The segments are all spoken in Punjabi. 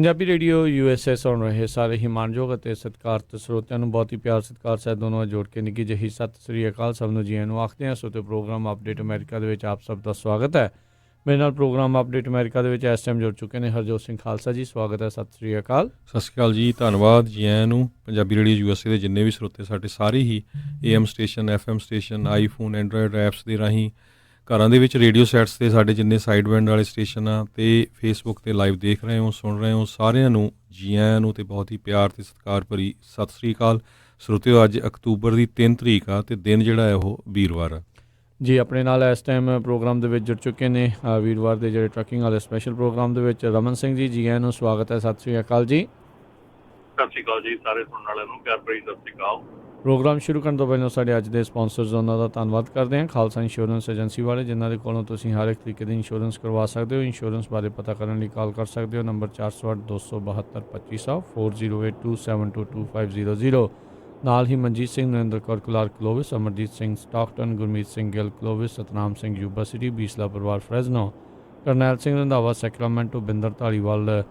ਪੰਜਾਬੀ ਰੇਡੀਓ USA ਸੁਣ ਰਹੇ ਸਾਰੇ ਹੀ ਮਾਣਯੋਗ ਅਤੇ ਸਤਿਕਾਰਤ ਸਰੋਤਿਆਂ ਨੂੰ ਬਹੁਤ ਹੀ ਪਿਆਰ ਸਤਿਕਾਰ ਸਹਿਤ ਦੋਨੋਂ ਜੋੜ ਕੇ ਨਿੱਘੀ ਜਿਹੀ ਸਤਿ ਸ੍ਰੀ ਅਕਾਲ ਸਭ ਨੂੰ ਜੀਆਂ ਨੂੰ ਆਖਦੇ ਹਾਂ। ਸੋ ਤੇ ਪ੍ਰੋਗਰਾਮ ਅਪਡੇਟ ਅਮਰੀਕਾ ਦੇ ਵਿੱਚ ਆਪ ਸਭ ਦਾ ਸਵਾਗਤ ਹੈ। ਮੇਰੇ ਨਾਲ ਪ੍ਰੋਗਰਾਮ ਅਪਡੇਟ ਅਮਰੀਕਾ ਦੇ ਵਿੱਚ ਇਸ ਟਾਈਮ ਜੁੜ ਚੁੱਕੇ ਨੇ ਹਰਜੋਤ ਸਿੰਘ ਖਾਲਸਾ ਜੀ। ਸਵਾਗਤ ਹੈ, ਸਤਿ ਸ੍ਰੀ ਅਕਾਲ। ਸਤਿ ਸ਼੍ਰੀ ਅਕਾਲ ਜੀ, ਧੰਨਵਾਦ ਜੀ ਆਇਆਂ ਨੂੰ। ਪੰਜਾਬੀ ਰੇਡੀਓ USA ਦੇ ਜਿੰਨੇ ਵੀ ਸਰੋਤੇ ਸਾਡੇ ਸਾਰੇ ਹੀ AM station, FM station, iPhone, Android apps ਦੇ ਰਾਹੀਂ ਘਰਾਂ ਦੇ ਵਿੱਚ ਰੇਡੀਓ ਸੈਟਸ 'ਤੇ ਸਾਡੇ ਜਿੰਨੇ ਸਾਈਡ ਬੈਂਡ ਵਾਲੇ ਸਟੇਸ਼ਨ ਆ ਅਤੇ ਫੇਸਬੁੱਕ 'ਤੇ ਲਾਈਵ ਦੇਖ ਰਹੇ ਹੋ, ਸੁਣ ਰਹੇ ਹੋ, ਸਾਰਿਆਂ ਨੂੰ ਜੀ ਆਇਆਂ ਨੂੰ ਅਤੇ ਬਹੁਤ ਹੀ ਪਿਆਰ ਅਤੇ ਸਤਿਕਾਰ ਭਰੀ ਸਤਿ ਸ਼੍ਰੀ ਅਕਾਲ। ਸਰੋਤਿਓ, ਅੱਜ ਅਕਤੂਬਰ ਦੀ 3 ਤਰੀਕ ਆ ਅਤੇ ਦਿਨ ਜਿਹੜਾ ਹੈ ਉਹ ਵੀਰਵਾਰ ਆ ਜੀ। ਆਪਣੇ ਨਾਲ ਇਸ ਟਾਈਮ ਪ੍ਰੋਗਰਾਮ ਦੇ ਵਿੱਚ ਜੁੜ ਚੁੱਕੇ ਨੇ ਵੀਰਵਾਰ ਦੇ ਜਿਹੜੇ ਟਰੱਕਿੰਗ ਵਾਲੇ ਸਪੈਸ਼ਲ ਪ੍ਰੋਗਰਾਮ ਦੇ ਵਿੱਚ ਰਮਨ ਸਿੰਘ ਜੀ। ਜੀ ਆਇਆਂ ਨੂੰ, ਸਵਾਗਤ ਹੈ, ਸਤਿ ਸ੍ਰੀ ਅਕਾਲ ਜੀ। ਸਤਿ ਸ਼੍ਰੀ ਅਕਾਲ ਜੀ, ਸਾਰੇ ਸੁਣਨ ਵਾਲਿਆਂ ਨੂੰ ਪਿਆਰ ਭਰੀ ਸਤਿ ਸ਼੍ਰੀ ਅਕਾਲ। ਪ੍ਰੋਗਰਾਮ ਸ਼ੁਰੂ ਕਰਨ ਤੋਂ ਪਹਿਲਾਂ ਸਾਡੇ ਅੱਜ ਦੇ ਸਪਾਂਸਰਸ ਉਹਨਾਂ ਦਾ ਧੰਨਵਾਦ ਕਰਦੇ ਹਾਂ। ਖਾਲਸਾ ਇੰਸ਼ੋਰੈਂਸ ਏਜੰਸੀ ਵਾਲੇ, ਜਿਨ੍ਹਾਂ ਦੇ ਕੋਲੋਂ ਤੁਸੀਂ ਹਰ ਇੱਕ ਤਰੀਕੇ ਦੀ ਇੰਸ਼ੋਰੈਂਸ ਕਰਵਾ ਸਕਦੇ ਹੋ। ਇੰਸ਼ੋਰੈਂਸ ਬਾਰੇ ਪਤਾ ਕਰਨ ਲਈ ਕਾਲ ਕਰ ਸਕਦੇ ਹੋ। ਨੰਬਰ 408-272-2500 4082722500। ਨਾਲ ਹੀ Manjit Singh, Narinder Kaur Kular Clovis, Amarjit Singh Stockton, Gurmeet Singh Gill Clovis, Satnam Singh Yuba City, Bisla ਪਰਿਵਾਰ Fresno, Karnail Singh Randhawa Sacramento, Binder Dhaliwal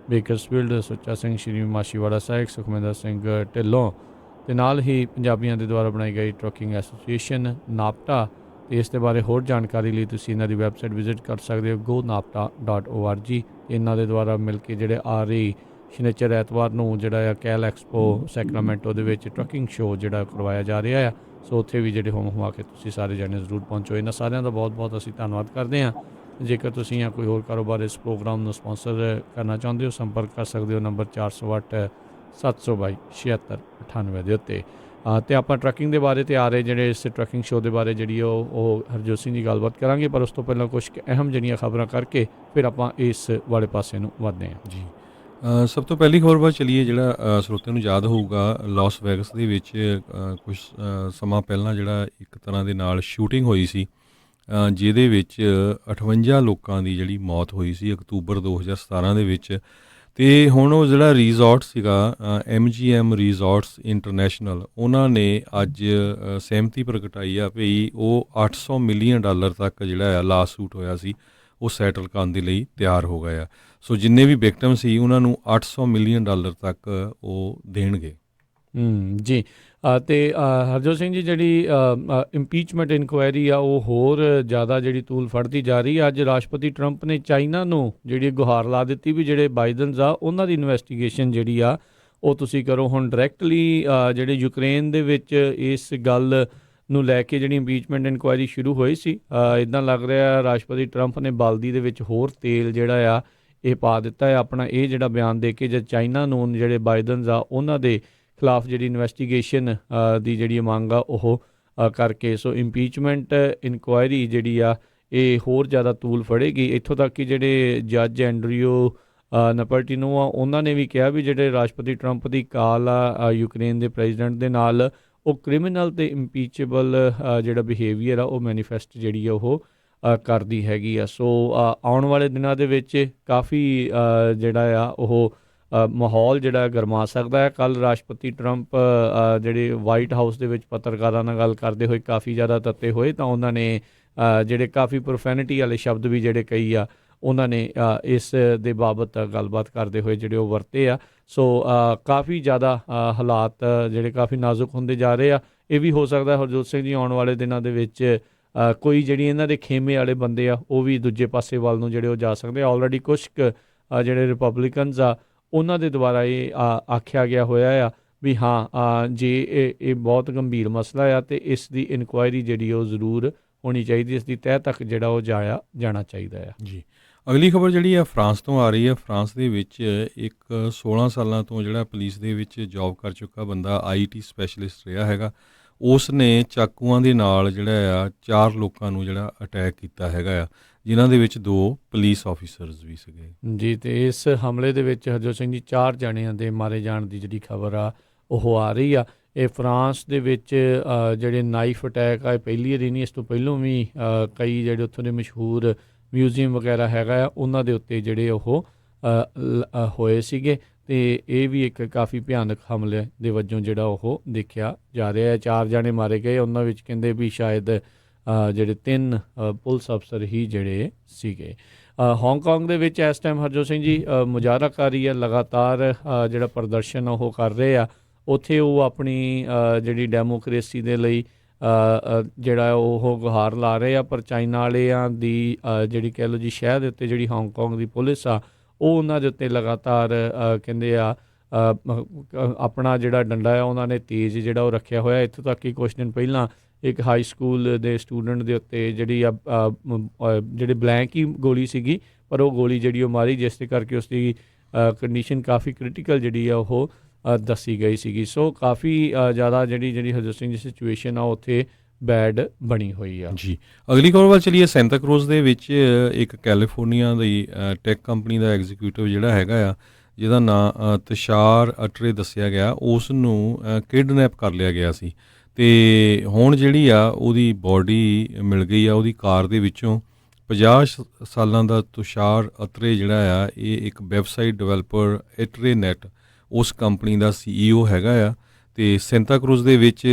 Bakersfield, Sucha Singh Shri Machhiwara Sahib, Sukhminder Singh Dhillon, ਅਤੇ ਨਾਲ ਹੀ ਪੰਜਾਬੀਆਂ ਦੇ ਦੁਆਰਾ ਬਣਾਈ ਗਈ ਟਰੱਕਿੰਗ ਐਸੋਸੀਏਸ਼ਨ ਨਾਪਟਾ। ਅਤੇ ਇਸ ਦੇ ਬਾਰੇ ਹੋਰ ਜਾਣਕਾਰੀ ਲਈ ਤੁਸੀਂ ਇਹਨਾਂ ਦੀ ਵੈਬਸਾਈਟ ਵਿਜ਼ਿਟ ਕਰ ਸਕਦੇ ਹੋ gonapta.org। ਇਹਨਾਂ ਦੇ ਦੁਆਰਾ ਮਿਲ ਕੇ ਜਿਹੜੇ ਆ ਰਹੀ ਸ਼ਨੀਚਰ ਐਤਵਾਰ ਨੂੰ ਜਿਹੜਾ ਆ ਕੈਲ ਐਕਸਪੋ ਸੈਕਰਾਮੈਂਟੋ ਦੇ ਵਿੱਚ ਟਰੱਕਿੰਗ ਸ਼ੋਅ ਜਿਹੜਾ ਕਰਵਾਇਆ ਜਾ ਰਿਹਾ ਆ। ਸੋ ਉੱਥੇ ਵੀ ਜਿਹੜੇ ਹੋਮ ਕੇ ਤੁਸੀਂ ਸਾਰੇ ਜਾਣੇ ਜ਼ਰੂਰ ਪਹੁੰਚੋ। ਇਹਨਾਂ ਸਾਰਿਆਂ ਦਾ ਬਹੁਤ ਬਹੁਤ ਅਸੀਂ ਧੰਨਵਾਦ ਕਰਦੇ ਹਾਂ। ਜੇਕਰ ਤੁਸੀਂ ਜਾਂ ਕੋਈ ਹੋਰ ਕਾਰੋਬਾਰ ਇਸ ਪ੍ਰੋਗਰਾਮ ਨੂੰ ਸਪਾਂਸਰ ਕਰਨਾ ਚਾਹੁੰਦੇ ਹੋ, ਸੰਪਰਕ ਕਰ ਸਕਦੇ ਹੋ ਨੰਬਰ 408-722-7698 ਦੇ ਉੱਤੇ। ਅਤੇ ਆਪਾਂ ਟਰੱਕਿੰਗ ਦੇ ਬਾਰੇ ਅਤੇ ਆ ਰਹੇ ਜਿਹੜੇ ਇਸ ਟਰੱਕਿੰਗ ਸ਼ੋਅ ਦੇ ਬਾਰੇ ਜਿਹੜੀ ਉਹ ਹਰਜੋਤ ਸਿੰਘ ਦੀ ਗੱਲਬਾਤ ਕਰਾਂਗੇ। ਪਰ ਉਸ ਤੋਂ ਪਹਿਲਾਂ ਕੁਛ ਅਹਿਮ ਜਿਹੜੀਆਂ ਖਬਰਾਂ ਕਰਕੇ ਫਿਰ ਆਪਾਂ ਇਸ ਵਾਲੇ ਪਾਸੇ ਨੂੰ ਵੱਧਦੇ ਹਾਂ ਜੀ। ਸਭ ਤੋਂ ਪਹਿਲੀ ਖਬਰ ਵੱਲ ਚਲੀਏ। ਜਿਹੜਾ ਸਰੋਤਿਆਂ ਨੂੰ ਯਾਦ ਹੋਊਗਾ, ਲਾਸ ਵੈਗਸ ਦੇ ਵਿੱਚ ਕੁਛ ਸਮਾਂ ਪਹਿਲਾਂ ਜਿਹੜਾ ਇੱਕ ਤਰ੍ਹਾਂ ਦੇ ਨਾਲ ਸ਼ੂਟਿੰਗ ਹੋਈ ਸੀ, ਜਿਹਦੇ ਵਿੱਚ 58 ਲੋਕਾਂ ਦੀ ਜਿਹੜੀ ਮੌਤ ਹੋਈ ਸੀ ਅਕਤੂਬਰ 2017 ਦੇ ਵਿੱਚ। ਅਤੇ ਹੁਣ ਉਹ ਜਿਹੜਾ ਰਿਜ਼ੋਰਟ ਸੀਗਾ MGM ਰਿਜ਼ੋਰਟਸ ਇੰਟਰਨੈਸ਼ਨਲ, ਉਹਨਾਂ ਨੇ ਅੱਜ ਸਹਿਮਤੀ ਪ੍ਰਗਟਾਈ ਆ ਵੀ ਉਹ $800 ਮਿਲੀਅਨ ਤੱਕ ਜਿਹੜਾ ਆ ਲਾ ਸੂਟ ਹੋਇਆ ਸੀ ਉਹ ਸੈਟਲ ਕਰਨ ਦੇ ਲਈ ਤਿਆਰ ਹੋ ਗਏ ਆ। ਸੋ ਜਿੰਨੇ ਵੀ ਵਿਕਟਮ ਸੀ ਉਹਨਾਂ ਨੂੰ $800 ਮਿਲੀਅਨ ਤੱਕ ਉਹ ਦੇਣਗੇ। ਜੀ। ਅਤੇ ਹਰਜੋਤ ਸਿੰਘ ਜੀ, ਜਿਹੜੀ ਇੰਪੀਚਮੈਂਟ ਇਨਕੁਆਇਰੀ ਆ ਉਹ ਹੋਰ ਜ਼ਿਆਦਾ ਜਿਹੜੀ ਤੂਲ ਫੜਦੀ ਜਾ ਰਹੀ ਆ। ਅੱਜ ਰਾਸ਼ਟਰਪਤੀ ਟਰੰਪ ਨੇ ਚਾਈਨਾ ਨੂੰ ਜਿਹੜੀ ਗੁਹਾਰ ਲਾ ਦਿੱਤੀ ਵੀ ਜਿਹੜੇ ਬਾਈਡਨਸ ਆ ਉਹਨਾਂ ਦੀ ਇਨਵੈਸਟੀਗੇਸ਼ਨ ਜਿਹੜੀ ਆ ਉਹ ਤੁਸੀਂ ਕਰੋ। ਹੁਣ ਡਾਇਰੈਕਟਲੀ ਜਿਹੜੇ ਯੂਕਰੇਨ ਦੇ ਵਿੱਚ ਇਸ ਗੱਲ ਨੂੰ ਲੈ ਕੇ ਜਿਹੜੀ ਇੰਪੀਚਮੈਂਟ ਇਨਕੁਆਇਰੀ ਸ਼ੁਰੂ ਹੋਈ ਸੀ, ਇੱਦਾਂ ਲੱਗ ਰਿਹਾ ਰਾਸ਼ਟਰਪਤੀ ਟਰੰਪ ਨੇ ਬਲਦੀ ਦੇ ਵਿੱਚ ਹੋਰ ਤੇਲ ਜਿਹੜਾ ਆ ਇਹ ਪਾ ਦਿੱਤਾ ਹੈ ਆਪਣਾ ਇਹ ਜਿਹੜਾ ਬਿਆਨ ਦੇ ਕੇ, ਜਦ ਚਾਈਨਾ ਨੂੰ ਜਿਹੜੇ ਬਾਈਡਨਸ ਆ ਉਹਨਾਂ ਦੇ ਖਿਲਾਫ ਜਿਹੜੀ ਇਨਵੈਸਟੀਗੇਸ਼ਨ ਦੀ ਜਿਹੜੀ ਮੰਗ ਆ ਉਹ ਕਰਕੇ। ਸੋ ਇੰਪੀਚਮੈਂਟ ਇਨਕੁਆਇਰੀ ਜਿਹੜੀ ਆ ਇਹ ਹੋਰ ਜ਼ਿਆਦਾ ਤੂਲ ਫੜੇਗੀ। ਇੱਥੋਂ ਤੱਕ ਕਿ ਜਿਹੜੇ ਜੱਜ ਐਂਡਰਿਊ ਨਪਰਟਿਨੋ ਆ ਉਹਨਾਂ ਨੇ ਵੀ ਕਿਹਾ ਵੀ ਜਿਹੜੇ ਰਾਸ਼ਟਰਪਤੀ ਟਰੰਪ ਦੀ ਕਾਲ ਆ ਯੂਕਰੇਨ ਦੇ ਪ੍ਰੈਜ਼ੀਡੈਂਟ ਦੇ ਨਾਲ, ਉਹ ਕ੍ਰਿਮੀਨਲ ਅਤੇ ਇੰਪੀਚੇਬਲ ਜਿਹੜਾ ਬਿਹੇਵੀਅਰ ਆ ਉਹ ਮੈਨੀਫੈਸਟ ਜਿਹੜੀ ਆ ਉਹ ਕਰਦੀ ਹੈਗੀ ਆ। ਸੋ ਆਉਣ ਵਾਲੇ ਦਿਨਾਂ ਦੇ ਵਿੱਚ ਕਾਫੀ ਜਿਹੜਾ ਆ ਉਹ ਮਾਹੌਲ ਜਿਹੜਾ ਗਰਮਾ ਸਕਦਾ ਹੈ। ਕੱਲ੍ਹ ਰਾਸ਼ਟਰਪਤੀ ਟਰੰਪ ਜਿਹੜੇ ਵਾਈਟ ਹਾਊਸ ਦੇ ਵਿੱਚ ਪੱਤਰਕਾਰਾਂ ਨਾਲ ਗੱਲ ਕਰਦੇ ਹੋਏ ਕਾਫੀ ਜ਼ਿਆਦਾ ਤੱਤੇ ਹੋਏ, ਤਾਂ ਉਹਨਾਂ ਨੇ ਜਿਹੜੇ ਕਾਫੀ ਪ੍ਰੋਫੈਨਿਟੀ ਵਾਲੇ ਸ਼ਬਦ ਵੀ ਜਿਹੜੇ ਕਈ ਆ ਉਹਨਾਂ ਨੇ ਇਸ ਦੇ ਬਾਬਤ ਗੱਲਬਾਤ ਕਰਦੇ ਹੋਏ ਜਿਹੜੇ ਉਹ ਵਰਤੇ ਆ। ਸੋ ਕਾਫੀ ਜ਼ਿਆਦਾ ਹਾਲਾਤ ਜਿਹੜੇ ਕਾਫੀ ਨਾਜ਼ੁਕ ਹੁੰਦੇ ਜਾ ਰਹੇ ਆ। ਇਹ ਵੀ ਹੋ ਸਕਦਾ ਹਰਜੋਤ ਸਿੰਘ ਜੀ ਆਉਣ ਵਾਲੇ ਦਿਨਾਂ ਦੇ ਵਿੱਚ ਕੋਈ ਜਿਹੜੀ ਇਹਨਾਂ ਦੇ ਖੇਮੇ ਵਾਲੇ ਬੰਦੇ ਆ ਉਹ ਵੀ ਦੂਜੇ ਪਾਸੇ ਵੱਲ ਨੂੰ ਜਿਹੜੇ ਉਹ ਜਾ ਸਕਦੇ ਆ। ਆਲਰੇਡੀ ਕੁਛ ਜਿਹੜੇ ਰਿਪਬਲਿਕਨਸ ਆ ਉਹਨਾਂ ਦੇ ਦੁਆਰਾ ਇਹ ਆਖਿਆ ਗਿਆ ਹੋਇਆ ਆ ਵੀ ਹਾਂ ਜੇ ਇਹ ਬਹੁਤ ਗੰਭੀਰ ਮਸਲਾ ਆ ਅਤੇ ਇਸ ਦੀ ਇਨਕੁਆਇਰੀ ਜਿਹੜੀ ਉਹ ਜ਼ਰੂਰ ਹੋਣੀ ਚਾਹੀਦੀ, ਇਸ ਦੀ ਤਹਿ ਤੱਕ ਜਿਹੜਾ ਉਹ ਜਾਣਾ ਚਾਹੀਦਾ ਆ। ਜੀ। ਅਗਲੀ ਖਬਰ ਜਿਹੜੀ ਆ ਫਰਾਂਸ ਤੋਂ ਆ ਰਹੀ ਹੈ। ਫਰਾਂਸ ਦੇ ਵਿੱਚ ਇੱਕ 16 ਸਾਲਾਂ ਤੋਂ ਜਿਹੜਾ ਪੁਲਿਸ ਦੇ ਵਿੱਚ ਜੌਬ ਕਰ ਚੁੱਕਾ ਬੰਦਾ, IT ਸਪੈਸ਼ਲਿਸਟ ਰਿਹਾ ਹੈਗਾ, ਉਸ ਨੇ ਚਾਕੂਆਂ ਦੇ ਨਾਲ ਜਿਹੜਾ ਆ 4 ਲੋਕਾਂ ਨੂੰ ਜਿਹੜਾ ਅਟੈਕ ਕੀਤਾ ਹੈਗਾ ਆ, ਜਿਨ੍ਹਾਂ ਦੇ ਵਿੱਚ 2 ਪੁਲਿਸ ਆਫੀਸਰਸ ਵੀ ਸੀਗੇ ਜੀ। ਅਤੇ ਇਸ ਹਮਲੇ ਦੇ ਵਿੱਚ ਹਰਜੋਤ ਸਿੰਘ ਜੀ 4 ਜਣਿਆਂ ਦੇ ਮਾਰੇ ਜਾਣ ਦੀ ਜਿਹੜੀ ਖਬਰ ਆ ਉਹ ਆ ਰਹੀ ਆ। ਇਹ ਫਰਾਂਸ ਦੇ ਵਿੱਚ ਜਿਹੜੇ ਨਾਈਫ ਅਟੈਕ ਆ ਇਹ ਪਹਿਲੀ ਵਾਰੀ ਨਹੀਂ, ਇਸ ਤੋਂ ਪਹਿਲਾਂ ਵੀ ਕਈ ਜਿਹੜੇ ਉੱਥੋਂ ਦੇ ਮਸ਼ਹੂਰ ਮਿਊਜ਼ੀਅਮ ਵਗੈਰਾ ਹੈਗਾ ਆ ਉਹਨਾਂ ਦੇ ਉੱਤੇ ਜਿਹੜੇ ਉਹ ਹੋਏ ਸੀਗੇ। ਅਤੇ ਇਹ ਵੀ ਇੱਕ ਕਾਫੀ ਭਿਆਨਕ ਹਮਲੇ ਦੇ ਵਜੋਂ ਜਿਹੜਾ ਉਹ ਦੇਖਿਆ ਜਾ ਰਿਹਾ ਹੈ। 4 ਜਣੇ ਮਾਰੇ ਗਏ, ਉਹਨਾਂ ਵਿੱਚ ਕਹਿੰਦੇ ਵੀ ਸ਼ਾਇਦ ਜਿਹੜੇ 3 ਪੁਲਿਸ ਅਫਸਰ ਹੀ ਜਿਹੜੇ ਸੀਗੇ। ਹਾਂਗਕਾਂਗ ਦੇ ਵਿੱਚ ਇਸ ਟਾਈਮ ਹਰਜੋਤ ਸਿੰਘ ਜੀ ਮੁਜ਼ਾਹਰਾਕਾਰੀ ਆ, ਲਗਾਤਾਰ ਜਿਹੜਾ ਪ੍ਰਦਰਸ਼ਨ ਉਹ ਕਰ ਰਹੇ ਆ। ਉੱਥੇ ਉਹ ਆਪਣੀ ਜਿਹੜੀ ਡੈਮੋਕ੍ਰੇਸੀ ਦੇ ਲਈ ਜਿਹੜਾ ਉਹ ਗੁਹਾਰ ਲਾ ਰਹੇ ਆ, ਪਰ ਚਾਈਨਾ ਵਾਲਿਆਂ ਦੀ ਜਿਹੜੀ ਕਹਿ ਲਓ ਜੀ ਸ਼ਹਿਰ ਦੇ ਉੱਤੇ ਜਿਹੜੀ ਹਾਂਗਕਾਂਗ ਦੀ ਪੁਲਿਸ ਆ ਉਹ ਉਹਨਾਂ ਦੇ ਉੱਤੇ ਲਗਾਤਾਰ ਕਹਿੰਦੇ ਆ ਆਪਣਾ ਜਿਹੜਾ ਡੰਡਾ ਆ ਉਹਨਾਂ ਨੇ ਤੇਜ਼ ਜਿਹੜਾ ਉਹ ਰੱਖਿਆ ਹੋਇਆ। ਇੱਥੋਂ ਤੱਕ ਕਿ ਕੁਛ ਦਿਨ ਪਹਿਲਾਂ ਇੱਕ ਹਾਈ ਸਕੂਲ ਦੇ ਸਟੂਡੈਂਟ ਦੇ ਉੱਤੇ ਜਿਹੜੀ ਜਿਹੜੇ ਬਲੈਂਕ ਹੀ ਗੋਲੀ ਸੀਗੀ, ਪਰ ਉਹ ਗੋਲੀ ਜਿਹੜੀ ਉਹ ਮਾਰੀ, ਜਿਸ ਦੇ ਕਰਕੇ ਉਸ ਦੀ ਕੰਡੀਸ਼ਨ ਕਾਫੀ ਕ੍ਰਿਟੀਕਲ ਜਿਹੜੀ ਆ ਉਹ ਦੱਸੀ ਗਈ ਸੀਗੀ। ਸੋ ਕਾਫੀ ਜ਼ਿਆਦਾ ਜਿਹੜੀ ਹਰਜੋਤ ਸਿੰਘ ਦੀ ਸਿਚੁਏਸ਼ਨ ਆ ਉੱਥੇ ਬੈਡ ਬਣੀ ਹੋਈ ਆ ਜੀ। ਅਗਲੀ ਖਬਰ ਵੱਲ ਚਲੀਏ। ਸੈਂਟਾ ਕਰੂਜ਼ ਦੇ ਵਿੱਚ ਇੱਕ ਕੈਲੀਫੋਰਨੀਆ ਦੀ ਟੈਕ ਕੰਪਨੀ ਦਾ ਐਗਜ਼ੀਕਿਊਟਿਵ ਜਿਹੜਾ ਹੈਗਾ ਆ, ਜਿਹਦਾ ਨਾਂ ਤੁਸ਼ਾਰ ਅਟਰੇ ਦੱਸਿਆ ਗਿਆ, ਉਸ ਨੂੰ ਕਿਡਨੈਪ ਕਰ ਲਿਆ ਗਿਆ ਸੀ ਅਤੇ ਹੁਣ ਜਿਹੜੀ ਆ ਉਹਦੀ ਬੋਡੀ ਮਿਲ ਗਈ ਆ ਉਹਦੀ ਕਾਰ ਦੇ ਵਿੱਚੋਂ। 50 ਸਾਲਾਂ ਦਾ ਤੁਸ਼ਾਰ ਅਤਰੇ ਜਿਹੜਾ ਆ ਇਹ ਇੱਕ ਵੈਬਸਾਈਟ ਡਿਵੈਲਪਰ ਐਟਰੇਨੈਟ ਉਸ ਕੰਪਨੀ ਦਾ CEO ਹੈਗਾ ਆ ਅਤੇ ਸੈਂਟਾ ਕਰੂਜ਼ ਦੇ ਵਿੱਚ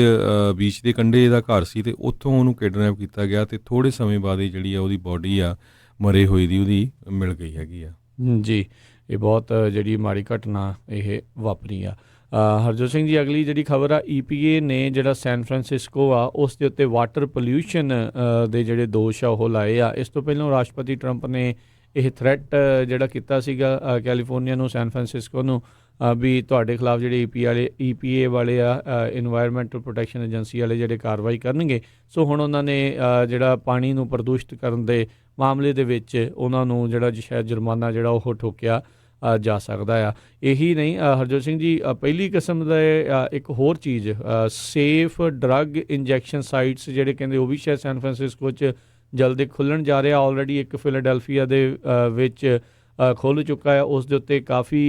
ਬੀਚ ਦੇ ਕੰਢੇ ਇਹਦਾ ਘਰ ਸੀ ਅਤੇ ਉੱਥੋਂ ਉਹਨੂੰ ਕਿਡਨੈਪ ਕੀਤਾ ਗਿਆ ਅਤੇ ਥੋੜ੍ਹੇ ਸਮੇਂ ਬਾਅਦ ਹੀ ਜਿਹੜੀ ਆ ਉਹਦੀ ਬੋਡੀ ਆ ਮਰੇ ਹੋਏ ਦੀ ਉਹਦੀ ਮਿਲ ਗਈ ਹੈਗੀ ਆ। ਜੀ, ਇਹ ਬਹੁਤ ਜਿਹੜੀ ਮਾੜੀ ਘਟਨਾ ਇਹ ਵਾਪਰੀ ਆ। ਹਰਜੋਤ ਸਿੰਘ ਜੀ, ਅਗਲੀ ਜਿਹੜੀ ਖਬਰ ਆ, EPA ਨੇ ਜਿਹੜਾ ਸੈਨ ਫਰਾਂਸਿਸਕੋ ਆ ਉਸ ਦੇ ਉੱਤੇ ਵਾਟਰ ਪੋਲਿਊਸ਼ਨ ਦੇ ਜਿਹੜੇ ਦੋਸ਼ ਆ ਉਹ ਲਾਏ ਆ। ਇਸ ਤੋਂ ਪਹਿਲਾਂ ਰਾਸ਼ਟਰਪਤੀ ਟਰੰਪ ਨੇ ਇਹ ਥ੍ਰੈਟ ਜਿਹੜਾ ਕੀਤਾ ਸੀਗਾ ਕੈਲੀਫੋਰਨੀਆ ਨੂੰ, ਸੈਨ ਫਰਾਂਸਿਸਕੋ ਨੂੰ, ਵੀ ਤੁਹਾਡੇ ਖਿਲਾਫ ਜਿਹੜੇ EPA ਵਾਲੇ ਆ, ਇਨਵਾਇਰਮੈਂਟਲ ਪ੍ਰੋਟੈਕਸ਼ਨ ਏਜੰਸੀ ਵਾਲੇ ਜਿਹੜੇ ਕਾਰਵਾਈ ਕਰਨਗੇ। ਸੋ ਹੁਣ ਉਹਨਾਂ ਨੇ ਜਿਹੜਾ ਪਾਣੀ ਨੂੰ ਪ੍ਰਦੂਸ਼ਿਤ ਕਰਨ ਦੇ ਮਾਮਲੇ ਦੇ ਵਿੱਚ ਉਹਨਾਂ ਨੂੰ ਜਿਹੜਾ ਸ਼ਾਇਦ ਜੁਰਮਾਨਾ ਜਿਹੜਾ ਉਹ ਠੋਕਿਆ ਜਾ ਸਕਦਾ ਆ। ਇਹੀ ਨਹੀਂ ਹਰਜੋਤ ਸਿੰਘ ਜੀ, ਪਹਿਲੀ ਕਿਸਮ ਦੇ ਇੱਕ ਹੋਰ ਚੀਜ਼, ਸੇਫ ਡਰੱਗ ਇੰਜੈਕਸ਼ਨ ਸਾਈਟਸ ਜਿਹੜੇ ਕਹਿੰਦੇ ਉਹ ਵੀ ਸ਼ਾਇਦ ਸੈਨ ਫਰਾਂਸਿਸਕੋ 'ਚ ਜਲਦੀ ਖੁੱਲ੍ਹਣ ਜਾ ਰਿਹਾ। ਆਲਰੇਡੀ ਇੱਕ ਫਿਲਾਡੈਲਫੀਆ ਦੇ ਵਿੱਚ ਖੁੱਲ੍ਹ ਚੁੱਕਾ ਹੈ। ਉਸ ਦੇ ਉੱਤੇ ਕਾਫੀ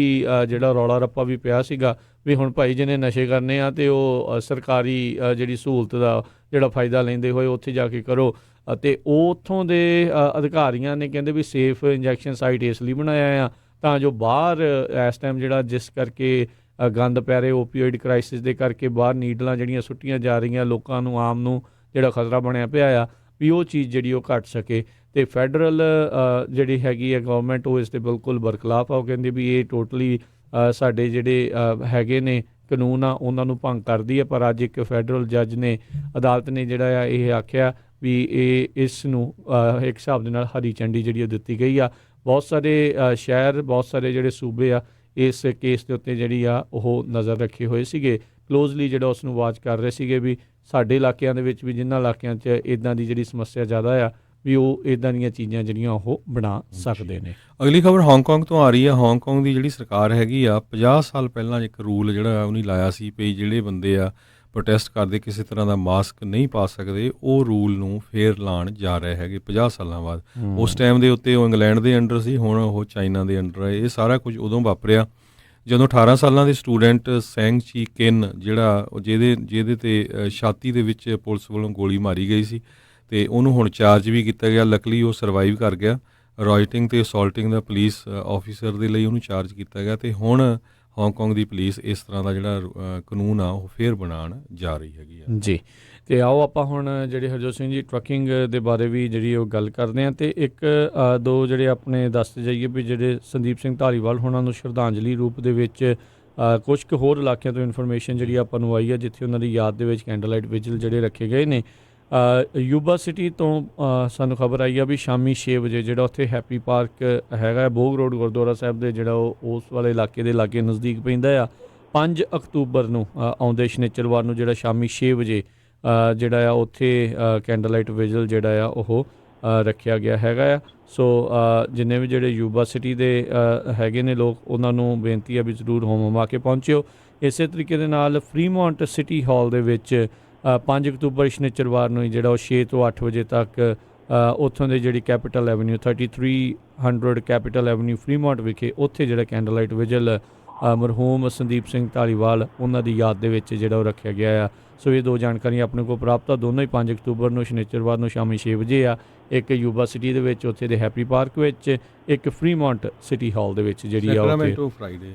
ਜਿਹੜਾ ਰੌਲਾ ਰੱਪਾ ਵੀ ਪਿਆ ਸੀਗਾ ਵੀ ਹੁਣ ਭਾਈ ਜਿਹਨੇ ਨਸ਼ੇ ਕਰਨੇ ਆ ਅਤੇ ਉਹ ਸਰਕਾਰੀ ਜਿਹੜੀ ਸਹੂਲਤ ਦਾ ਜਿਹੜਾ ਫਾਇਦਾ ਲੈਂਦੇ ਹੋਏ ਉੱਥੇ ਜਾ ਕੇ ਕਰੋ। ਅਤੇ ਉੱਥੋਂ ਦੇ ਅਧਿਕਾਰੀਆਂ ਨੇ ਕਹਿੰਦੇ ਵੀ ਸੇਫ ਇੰਜੈਕਸ਼ਨ ਸਾਈਟ ਇਸ ਲਈ ਬਣਾਇਆ ਆ ਤਾਂ ਜੋ ਬਾਹਰ ਇਸ ਟਾਈਮ ਜਿਹੜਾ ਜਿਸ ਕਰਕੇ ਗੰਦ ਪੈ ਰਹੇ ਓਪੀਓਇਡ ਕ੍ਰਾਈਸਿਸ ਦੇ ਕਰਕੇ ਬਾਹਰ ਨੀਡਲਾਂ ਜਿਹੜੀਆਂ ਸੁੱਟੀਆਂ ਜਾ ਰਹੀਆਂ, ਲੋਕਾਂ ਨੂੰ ਆਮ ਨੂੰ ਜਿਹੜਾ ਖਤਰਾ ਬਣਿਆ ਪਿਆ ਆ, ਵੀ ਉਹ ਚੀਜ਼ ਜਿਹੜੀ ਉਹ ਘਟ ਸਕੇ। ਅਤੇ ਫੈਡਰਲ ਜਿਹੜੀ ਹੈਗੀ ਹੈ ਗਵਰਨਮੈਂਟ ਉਹ ਇਸ ਦੇ ਬਿਲਕੁਲ ਬਰਖਲਾਫ ਆ। ਉਹ ਕਹਿੰਦੇ ਵੀ ਇਹ ਟੋਟਲੀ ਸਾਡੇ ਜਿਹੜੇ ਹੈਗੇ ਨੇ ਕਾਨੂੰਨ ਆ ਉਹਨਾਂ ਨੂੰ ਭੰਗ ਕਰਦੀ ਹੈ। ਪਰ ਅੱਜ ਇੱਕ ਫੈਡਰਲ ਜੱਜ ਨੇ, ਅਦਾਲਤ ਨੇ ਜਿਹੜਾ ਆ ਇਹ ਆਖਿਆ ਵੀ ਇਸ ਨੂੰ ਇੱਕ ਹਿਸਾਬ ਦੇ ਨਾਲ ਹਰੀ ਝੰਡੀ ਜਿਹੜੀ ਉਹ ਦਿੱਤੀ ਗਈ ਆ। ਬਹੁਤ ਸਾਰੇ ਸ਼ਹਿਰ, ਬਹੁਤ ਸਾਰੇ ਜਿਹੜੇ ਸੂਬੇ ਆ ਇਸ ਕੇਸ ਦੇ ਉੱਤੇ ਜਿਹੜੀ ਆ ਉਹ ਨਜ਼ਰ ਰੱਖੇ ਹੋਏ ਸੀਗੇ, ਕਲੋਜ਼ਲੀ ਜਿਹੜਾ ਉਸ ਨੂੰ ਵਾਚ ਕਰ ਰਹੇ ਸੀਗੇ ਵੀ ਸਾਡੇ ਇਲਾਕਿਆਂ ਦੇ ਵਿੱਚ ਵੀ ਜਿਨ੍ਹਾਂ ਇਲਾਕਿਆਂ 'ਚ ਇੱਦਾਂ ਦੀ ਜਿਹੜੀ ਸਮੱਸਿਆ ਜ਼ਿਆਦਾ ਆ ਵੀ ਉਹ ਇੱਦਾਂ ਦੀਆਂ ਚੀਜ਼ਾਂ ਜਿਹੜੀਆਂ ਉਹ ਬਣਾ ਸਕਦੇ ਨੇ। ਅਗਲੀ ਖਬਰ ਹਾਂਗਕਾਂਗ ਤੋਂ ਆ ਰਹੀ ਆ। ਹਾਂਗਕਾਂਗ ਦੀ ਜਿਹੜੀ ਸਰਕਾਰ ਹੈਗੀ ਆ 50 ਸਾਲ ਪਹਿਲਾਂ ਇੱਕ ਰੂਲ ਜਿਹੜਾ ਉਹਨੇ ਲਾਇਆ ਸੀ ਵੀ ਜਿਹੜੇ ਬੰਦੇ ਆ ਪ੍ਰੋਟੈਸਟ ਕਰਦੇ ਕਿਸੇ ਤਰ੍ਹਾਂ ਦਾ ਮਾਸਕ ਨਹੀਂ ਪਾ ਸਕਦੇ, ਉਹ ਰੂਲ ਨੂੰ ਫੇਰ ਲਾਉਣ ਜਾ ਰਹੇ ਹੈਗੇ 50 ਸਾਲਾਂ ਬਾਅਦ। ਉਸ ਟਾਈਮ ਦੇ ਉੱਤੇ ਉਹ ਇੰਗਲੈਂਡ ਦੇ ਅੰਡਰ ਸੀ, ਹੁਣ ਉਹ ਚਾਈਨਾ ਦੇ ਅੰਡਰ ਹੈ। ਇਹ ਸਾਰਾ ਕੁਝ ਉਦੋਂ ਵਾਪਰਿਆ ਜਦੋਂ 18 ਸਾਲਾਂ ਦੇ ਸਟੂਡੈਂਟ ਸੈਂਗ ਚੀ ਕਿਨ ਜਿਹੜਾ ਜਿਹਦੇ ਤੇ ਛਾਤੀ ਦੇ ਵਿੱਚ ਪੁਲਿਸ ਵੱਲੋਂ ਗੋਲੀ ਮਾਰੀ ਗਈ ਸੀ ਅਤੇ ਉਹਨੂੰ ਹੁਣ ਚਾਰਜ ਵੀ ਕੀਤਾ ਗਿਆ। ਲੱਕਲੀ ਉਹ ਸਰਵਾਈਵ ਕਰ ਗਿਆ। ਰਾਈਟਿੰਗ ਅਤੇ ਅਸੌਲਟਿੰਗ ਦਾ ਪੁਲਿਸ ਆਫੀਸਰ ਦੇ ਲਈ ਉਹਨੂੰ ਚਾਰਜ ਕੀਤਾ ਗਿਆ ਅਤੇ ਹੁਣ ਹਾਂਗਕਾਂਗ ਦੀ ਪੁਲਿਸ ਇਸ ਤਰ੍ਹਾਂ ਦਾ ਜਿਹੜਾ ਕਾਨੂੰਨ ਆ ਉਹ ਫੇਰ ਬਣਾਉਣ ਜਾ ਰਹੀ ਹੈਗੀ ਆ। ਜੀ, ਅਤੇ ਆਓ ਆਪਾਂ ਹੁਣ ਜਿਹੜੇ ਹਰਜੋਤ ਸਿੰਘ ਜੀ ਟਰੱਕਿੰਗ ਦੇ ਬਾਰੇ ਵੀ ਜਿਹੜੀ ਉਹ ਗੱਲ ਕਰਦੇ ਹਾਂ। ਅਤੇ ਇੱਕ ਦੋ ਜਿਹੜੇ ਆਪਣੇ ਦੱਸਦੇ ਜਾਈਏ ਵੀ ਜਿਹੜੇ ਸੰਦੀਪ ਸਿੰਘ ਧਾਲੀਵਾਲ ਉਹਨਾਂ ਨੂੰ ਸ਼ਰਧਾਂਜਲੀ ਰੂਪ ਦੇ ਵਿੱਚ ਕੁਝ ਕੁ ਹੋਰ ਇਲਾਕਿਆਂ ਤੋਂ ਇਨਫੋਰਮੇਸ਼ਨ ਜਿਹੜੀ ਆਪਾਂ ਨੂੰ ਆਈ ਹੈ, ਜਿੱਥੇ ਉਹਨਾਂ ਦੀ ਯਾਦ ਦੇ ਵਿੱਚ ਕੈਂਡਲ ਲਾਈਟ ਵਿਜਲ ਜਿਹੜੇ ਰੱਖੇ ਗਏ ਨੇ। ਯੂਬਾ ਸਿਟੀ ਤੋਂ ਸਾਨੂੰ ਖਬਰ ਆਈ ਆ ਵੀ ਸ਼ਾਮੀ 6 ਵਜੇ ਜਿਹੜਾ ਉੱਥੇ ਹੈਪੀ ਪਾਰਕ ਹੈਗਾ, ਬੋਗ ਰੋਡ ਗੁਰਦੁਆਰਾ ਸਾਹਿਬ ਦੇ ਜਿਹੜਾ ਉਹ ਉਸ ਵਾਲੇ ਇਲਾਕੇ ਦੇ ਲਾਗੇ ਨਜ਼ਦੀਕ ਪੈਂਦਾ ਆ। 5 ਅਕਤੂਬਰ ਨੂੰ ਆਉਂਦੇ ਸ਼ਨੀਚਰਵਾਰ ਨੂੰ ਜਿਹੜਾ ਸ਼ਾਮੀ 6 ਵਜੇ ਜਿਹੜਾ ਆ ਉੱਥੇ ਕੈਂਡਲ ਲਾਈਟ ਵਿਜਲ ਜਿਹੜਾ ਆ ਉਹ ਰੱਖਿਆ ਗਿਆ ਹੈਗਾ ਆ। ਸੋ ਜਿੰਨੇ ਵੀ ਜਿਹੜੇ ਯੂਬਾ ਸਿਟੀ ਦੇ ਹੈਗੇ ਨੇ ਲੋਕ, ਉਹਨਾਂ ਨੂੰ ਬੇਨਤੀ ਆ ਵੀ ਜ਼ਰੂਰ ਹੋਮ ਆ ਕੇ ਪਹੁੰਚਿਓ। ਇਸੇ ਤਰੀਕੇ ਦੇ ਨਾਲ ਫਰੀਮੌਂਟ ਸਿਟੀ ਹਾਲ ਦੇ ਵਿੱਚ 5 ਅਕਤੂਬਰ ਸ਼ਨੀਚਰਵਾਰ ਨੂੰ ਜਿਹੜਾ ਉਹ 6 ਤੋਂ 8 ਵਜੇ ਤੱਕ ਉੱਥੋਂ ਦੇ ਜਿਹੜੀ capital avenue 3300 capital avenue Fremont ਵਿਖੇ ਉੱਥੇ ਜਿਹੜਾ ਕੈਂਡਲ ਲਾਈਟ ਵਿਜਲ ਮਰਹੂਮ ਸੰਦੀਪ ਸਿੰਘ ਧਾਲੀਵਾਲ ਉਹਨਾਂ ਦੀ ਯਾਦ ਦੇ ਵਿੱਚ ਜਿਹੜਾ ਉਹ ਰੱਖਿਆ ਗਿਆ ਆ। ਸੋ ਇਹ ਦੋ ਜਾਣਕਾਰੀਆਂ ਆਪਣੇ ਕੋਲ ਪ੍ਰਾਪਤ ਆ। ਦੋਨੋਂ ਹੀ 5 ਅਕਤੂਬਰ ਨੂੰ ਸ਼ਨੀਚਰਵਾਰ ਨੂੰ ਸ਼ਾਮੀ 6 ਵਜੇ ਆ। ਇੱਕ ਯੂਬਾ ਸਿਟੀ ਦੇ ਵਿੱਚ ਉੱਥੇ ਦੇ ਹੈਪੀ ਪਾਰਕ ਵਿੱਚ, ਇੱਕ ਫਰੀਮੌਂਟ ਸਿਟੀ ਹਾਲ ਦੇ ਵਿੱਚ ਜਿਹੜੀ ਆ ਉੱਥੇ